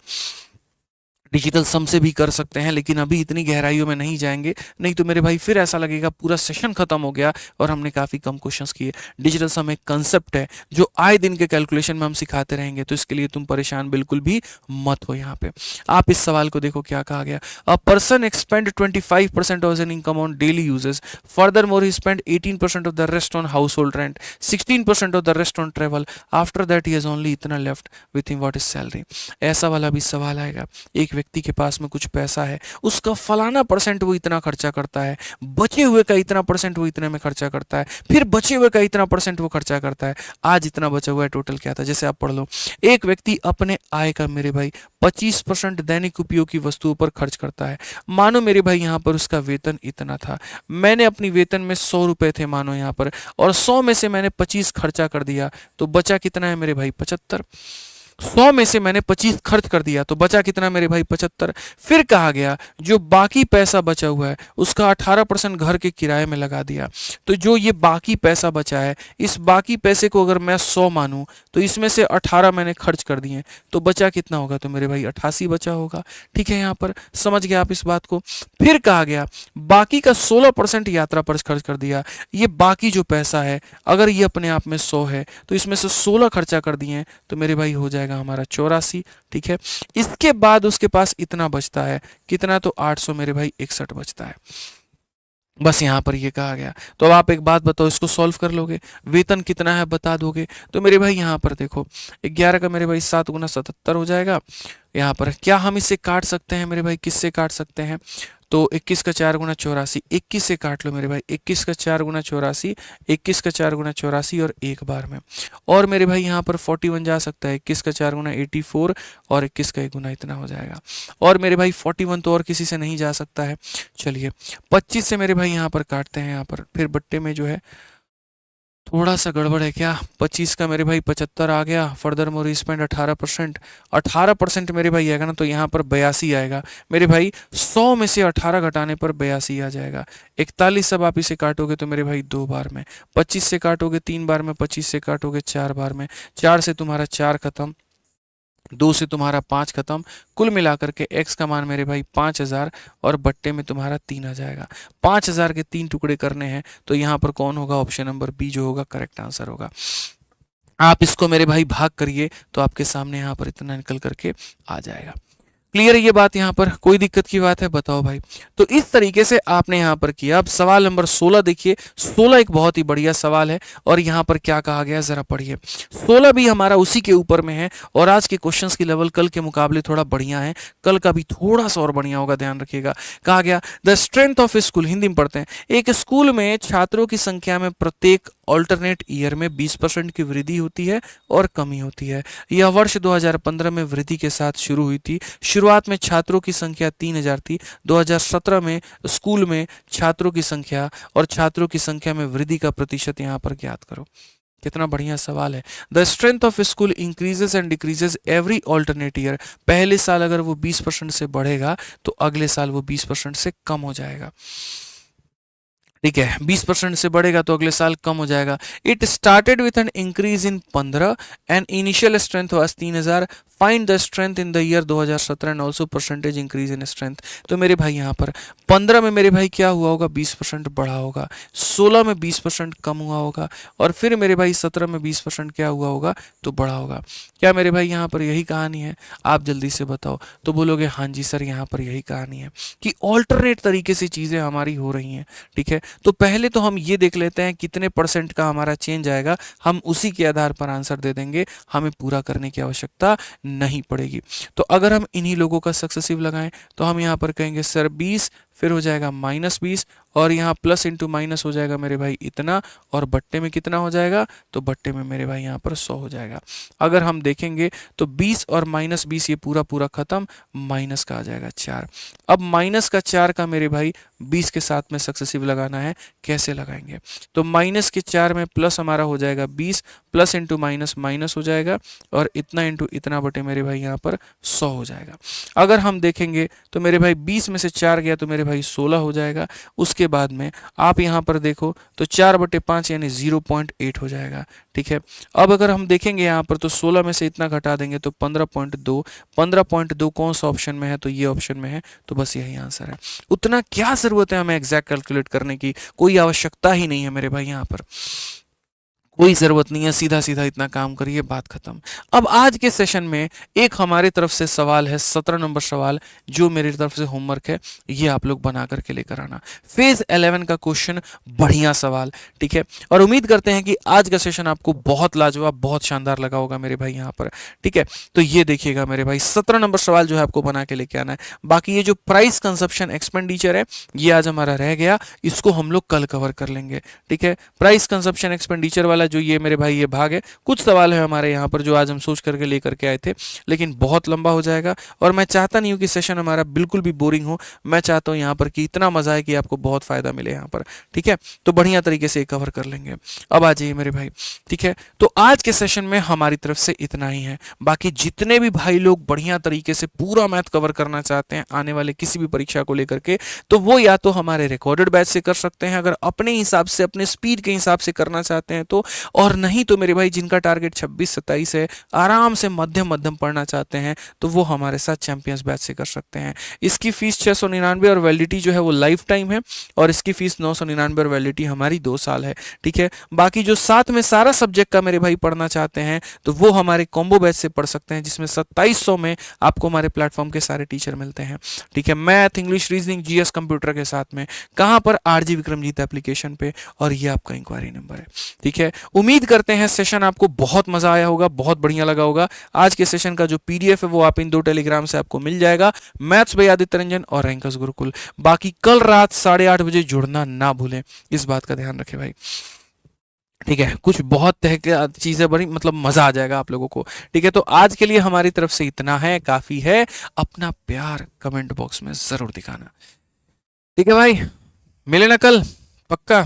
डिजिटल सम से भी कर सकते हैं, लेकिन अभी इतनी गहराइयों में नहीं जाएंगे, नहीं तो मेरे भाई फिर ऐसा लगेगा पूरा सेशन खत्म हो गया और हमने काफ़ी कम क्वेश्चंस किए। डिजिटल सम एक कंसेप्ट है जो आए दिन के कैलकुलेशन में हम सिखाते रहेंगे, तो इसके लिए तुम परेशान बिल्कुल भी मत हो। यहाँ पे आप इस सवाल को देखो क्या कहा गया, a person expend 25% of his income on daily uses, further more he spend 18% of the rest on household rent, 16% of the rest on travel, after that he has only इतना left with him what is salary. ऐसा वाला भी सवाल आएगा, एक व्यक्ति के पास में कुछ पैसा है, उसका फलाना परसेंट वो इतना खर्चा करता है, बचे हुए का इतना परसेंट वो इतने में खर्चा करता है, फिर बचे हुए का इतना परसेंट वो खर्चा करता है, आज इतना बचा हुआ है, टोटल क्या था। जैसे आप पढ़ लो, एक व्यक्ति अपने आय का मेरे भाई 25% दैनिक उपयोग की वस्तुओं पर खर्च करता है। मानो मेरे भाई यहाँ पर उसका वेतन इतना था, मैंने अपनी वेतन में 100 रुपए थे मानो यहाँ पर, और 100 में से मैंने 25 खर्चा कर दिया, तो बचा कितना है मेरे भाई 75। 100 में से मैंने 25 खर्च कर दिया तो बचा कितना मेरे भाई 75। फिर कहा गया जो बाकी पैसा बचा हुआ है उसका 18% घर के किराए में लगा दिया। तो जो ये बाकी पैसा बचा है, इस बाकी पैसे को अगर मैं 100 मानूं तो इसमें से 18 मैंने खर्च कर दिए, तो बचा कितना होगा, तो मेरे भाई 88 बचा होगा। ठीक है, यहाँ पर समझ गया आप इस बात को। फिर कहा गया बाकी का 16% यात्रा पर खर्च कर दिया। ये बाकी जो पैसा है अगर ये अपने आप में 100 है तो इसमें से 16 खर्चा कर दिए हैं तो मेरे भाई हो जाएगा हमारा 84। ठीक है, इसके बाद उसके पास इतना बचता है, कितना, तो 800 मेरे भाई 61 बचता है। बस यहाँ पर ये कहा गया। तो अब आप एक बात बताओ, इसको सॉल्व कर लोगे, वेतन कितना है बता दोगे, तो मेरे भाई यहाँ पर देखो 11 का मेरे भाई 7 गुना 77 हो जाएगा। यहाँ पर क्या हम इसे काट सकते हैं मेरे भाई, किससे काट सकते हैं, तो 21 का 4 गुना 84, 21 से काट लो मेरे भाई, 21 का 4 गुना 84, 21 का 4 गुना 84 और एक बार में। और मेरे भाई यहाँ पर 41 जा सकता है, 21 का 4 गुना 84 और 21 का 1 गुना इतना हो जाएगा। और मेरे भाई 41 तो और किसी से नहीं जा सकता है। चलिए 25 से मेरे भाई यहाँ पर काटते हैं, यहाँ पर फिर बट्टे में जो है थोड़ा सा गड़बड़ है क्या, 25 का मेरे भाई 75 आ गया, फर्दर मोर स्पेंड 18%, 18% मेरे भाई आएगा ना, तो यहाँ पर 82 आएगा मेरे भाई। 100 में से 18 घटाने पर 82 आ जाएगा। 41 सब आप इसे काटोगे तो मेरे भाई 2 बार में, 25 से काटोगे 3 बार में, 25 से काटोगे 4 बार में, 4 से तुम्हारा 4 खत्म, 2 से तुम्हारा 5 खत्म, कुल मिलाकर के x का मान मेरे भाई 5000 और बट्टे में तुम्हारा 3 आ जाएगा। 5000 के 3 टुकड़े करने हैं तो यहाँ पर कौन होगा, ऑप्शन नंबर बी जो होगा करेक्ट आंसर होगा। आप इसको मेरे भाई भाग करिए तो आपके सामने यहाँ पर इतना निकल करके आ जाएगा। क्लियर है ये बात, यहाँ पर कोई दिक्कत की बात है बताओ भाई। तो इस तरीके से आपने यहाँ पर किया। अब सवाल नंबर 16 देखिए, 16 एक बहुत ही बढ़िया सवाल है और यहाँ पर क्या कहा गया जरा पढ़िए। 16 भी हमारा उसी के ऊपर में है और आज के क्वेश्चंस की लेवल कल के मुकाबले थोड़ा बढ़िया है, कल का भी थोड़ा सा और बढ़िया होगा, ध्यान रखिएगा। कहा गया the strength of A school, Hindi में पढ़ते हैं, एक स्कूल में छात्रों की संख्या में प्रत्येक ऑल्टरनेट ईयर में 20% की वृद्धि होती है और कमी होती है। यह वर्ष 2015 में वृद्धि के साथ शुरू हुई थी। शुरुआत में छात्रों की संख्या 3000 थी। 2017 में स्कूल में छात्रों की संख्या और छात्रों की संख्या में वृद्धि का प्रतिशत यहाँ पर ज्ञात करो। कितना बढ़िया सवाल है। The strength of school increases and decreases every alternate year, पहले साल अगर वो 20% से बढ़ेगा तो अगले साल वो 20% से कम हो जाएगा। ठीक है, 20% से बढ़ेगा तो अगले साल कम हो जाएगा। It started with an increase in 15 and initial strength was 3000, find the strength in the year 2017 and also percentage increase in strength. तो मेरे भाई यहाँ पर 15 में मेरे भाई क्या हुआ होगा, 20% बढ़ा होगा, 16 में 20% कम हुआ होगा और फिर मेरे भाई 17 में 20% क्या हुआ होगा, तो बढ़ा होगा। क्या मेरे भाई यहाँ पर यही कहानी है, आप जल्दी से बताओ। तो बोलोगे हाँ जी सर यहाँ पर यही कहानी है कि ऑल्टरनेट तरीके से चीज़ें हमारी हो रही हैं। ठीक है, तो पहले तो हम ये देख लेते हैं कितने परसेंट का हमारा चेंज आएगा, हम उसी के आधार पर आंसर दे देंगे, हमें पूरा करने की आवश्यकता नहीं पड़ेगी। तो अगर हम इन्हीं लोगों का सक्सेसिव लगाएं तो हम यहाँ पर कहेंगे सर 20, फिर हो जाएगा -20 और यहाँ प्लस इंटू माइनस हो जाएगा मेरे भाई इतना, और बट्टे में कितना हो जाएगा, तो बट्टे में मेरे भाई यहाँ पर 100 हो जाएगा। अगर हम देखेंगे तो 20 और -20 ये पूरा पूरा खत्म, माइनस का आ जाएगा 4। अब माइनस का 4 का मेरे भाई 20 के साथ में सक्सेसिव लगाना है, कैसे लगाएंगे, तो माइनस के 4 में प्लस हमारा हो जाएगा 20, प्लस इंटू माइनस माइनस हो जाएगा और इतना इंटू इतना बटे मेरे भाई यहाँ पर 100 हो जाएगा। अगर हम देखेंगे तो मेरे भाई 20 में से 4 गया तो मेरे भाई 16 हो जाएगा। उसके बाद में आप यहाँ पर देखो तो 4/5 यानी 0.8 हो जाएगा। ठीक है, अब अगर हम देखेंगे यहाँ पर तो 16 में से इतना घटा देंगे तो 15.2, 15.2 कौन सा ऑप्शन में है, तो ये ऑप्शन में है, तो बस यही आंसर है। उतना क्या जरूरत है हमें एग्जैक्ट कैलकुलेट करने की, कोई आवश्यकता ही नहीं है मेरे भाई, यहाँ पर कोई ज़रूरत नहीं है, सीधा सीधा इतना काम करिए, बात खत्म। अब आज के सेशन में एक हमारे तरफ से सवाल है, 17 नंबर सवाल, जो मेरी तरफ से होमवर्क है, ये आप लोग बना करके लेकर आना। फेज 11 का क्वेश्चन, बढ़िया सवाल। ठीक है, और उम्मीद करते हैं कि आज का सेशन आपको बहुत लाजवाब, बहुत शानदार लगा होगा मेरे भाई यहाँ पर। ठीक है, तो ये देखिएगा मेरे भाई 17 नंबर सवाल जो है आपको बना के लेके आना है। बाकी ये जो प्राइस कंजप्शन एक्सपेंडिचर है ये आज हमारा रह गया, इसको हम लोग कल कवर कर लेंगे। ठीक है, प्राइस कंजप्शन एक्सपेंडिचर वाला वाला जो ये मेरे भाई ये भाग है, कुछ सवाल है हमारे यहाँ पर जो आज हम सोच करके लेकर के आए थे, लेकिन बहुत लंबा हो जाएगा और मैं चाहता नहीं हूँ कि सेशन हमारा बिल्कुल भी बोरिंग हो। मैं चाहता हूँ यहाँ पर कि इतना मजा है कि आपको बहुत फायदा मिले यहाँ पर, ठीक है। तो बढ़िया तरीके से कवर कर लेंगे। अब आ जाइए मेरे भाई, ठीक है। तो आज के सेशन में हमारी तरफ से इतना ही है। बाकी जितने भी भाई लोग बढ़िया तरीके से पूरा मैथ कवर करना चाहते हैं आने वाले किसी भी परीक्षा को लेकर के, तो वो या तो हमारे रिकॉर्डेड बैच से कर सकते हैं अगर अपने हिसाब से अपने स्पीड के हिसाब से करना चाहते हैं तो, और नहीं तो मेरे भाई जिनका टारगेट 26-27 है, आराम से मध्यम मध्यम पढ़ना चाहते हैं, तो वो हमारे साथ चैंपियंस बैच से कर सकते हैं। इसकी फीस 699 और वैलिडिटी जो है वो लाइफ टाइम है, और इसकी फीस 999 और वैलिडिटी हमारी 2 साल है, ठीक है। बाकी जो साथ में सारा सब्जेक्ट का मेरे भाई पढ़ना चाहते हैं तो वो हमारे कॉम्बो बैच से पढ़ सकते हैं, जिसमें 2700 में आपको हमारे प्लेटफॉर्म के सारे टीचर मिलते हैं, ठीक है। Math, English, reasoning, GS, computer के साथ में। कहां पर? आरजी विक्रमजीत एप्लीकेशन पे, और ये आपका इंक्वायरी नंबर है, ठीक है। उम्मीद करते हैं सेशन आपको बहुत मजा आया होगा, बहुत बढ़िया लगा होगा। आज के सेशन का जो पीडीएफ है वो आप इन 2 टेलीग्राम से आपको मिल जाएगा, मैथ्स बाय आदित्य रंजन और रैंकर्स गुरुकुल। बाकी कल रात 8:30 बजे जुड़ना ना भूलें, इस बात का ध्यान रखें भाई, ठीक है। कुछ बहुत चीजें बड़ी मतलब मजा आ जाएगा आप लोगों को, ठीक है। तो आज के लिए हमारी तरफ से इतना है, काफी है। अपना प्यार कमेंट बॉक्स में जरूर दिखाना, ठीक है भाई। मिले ना कल, पक्का।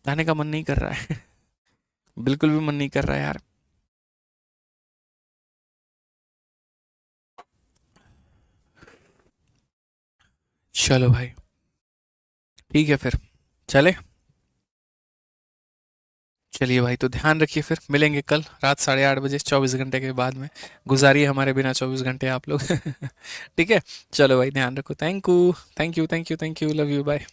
जाने का मन नहीं कर रहा है बिल्कुल भी मन नहीं कर रहा है यार। चलो भाई, ठीक है फिर, चले। चलिए भाई, तो ध्यान रखिए, फिर मिलेंगे कल रात 8:30 बजे, 24 घंटे के बाद में। गुजारिए हमारे बिना 24 घंटे आप लोग ठीक है। चलो भाई, ध्यान रखो। Thank you, thank you, thank you, thank you, love you, bye.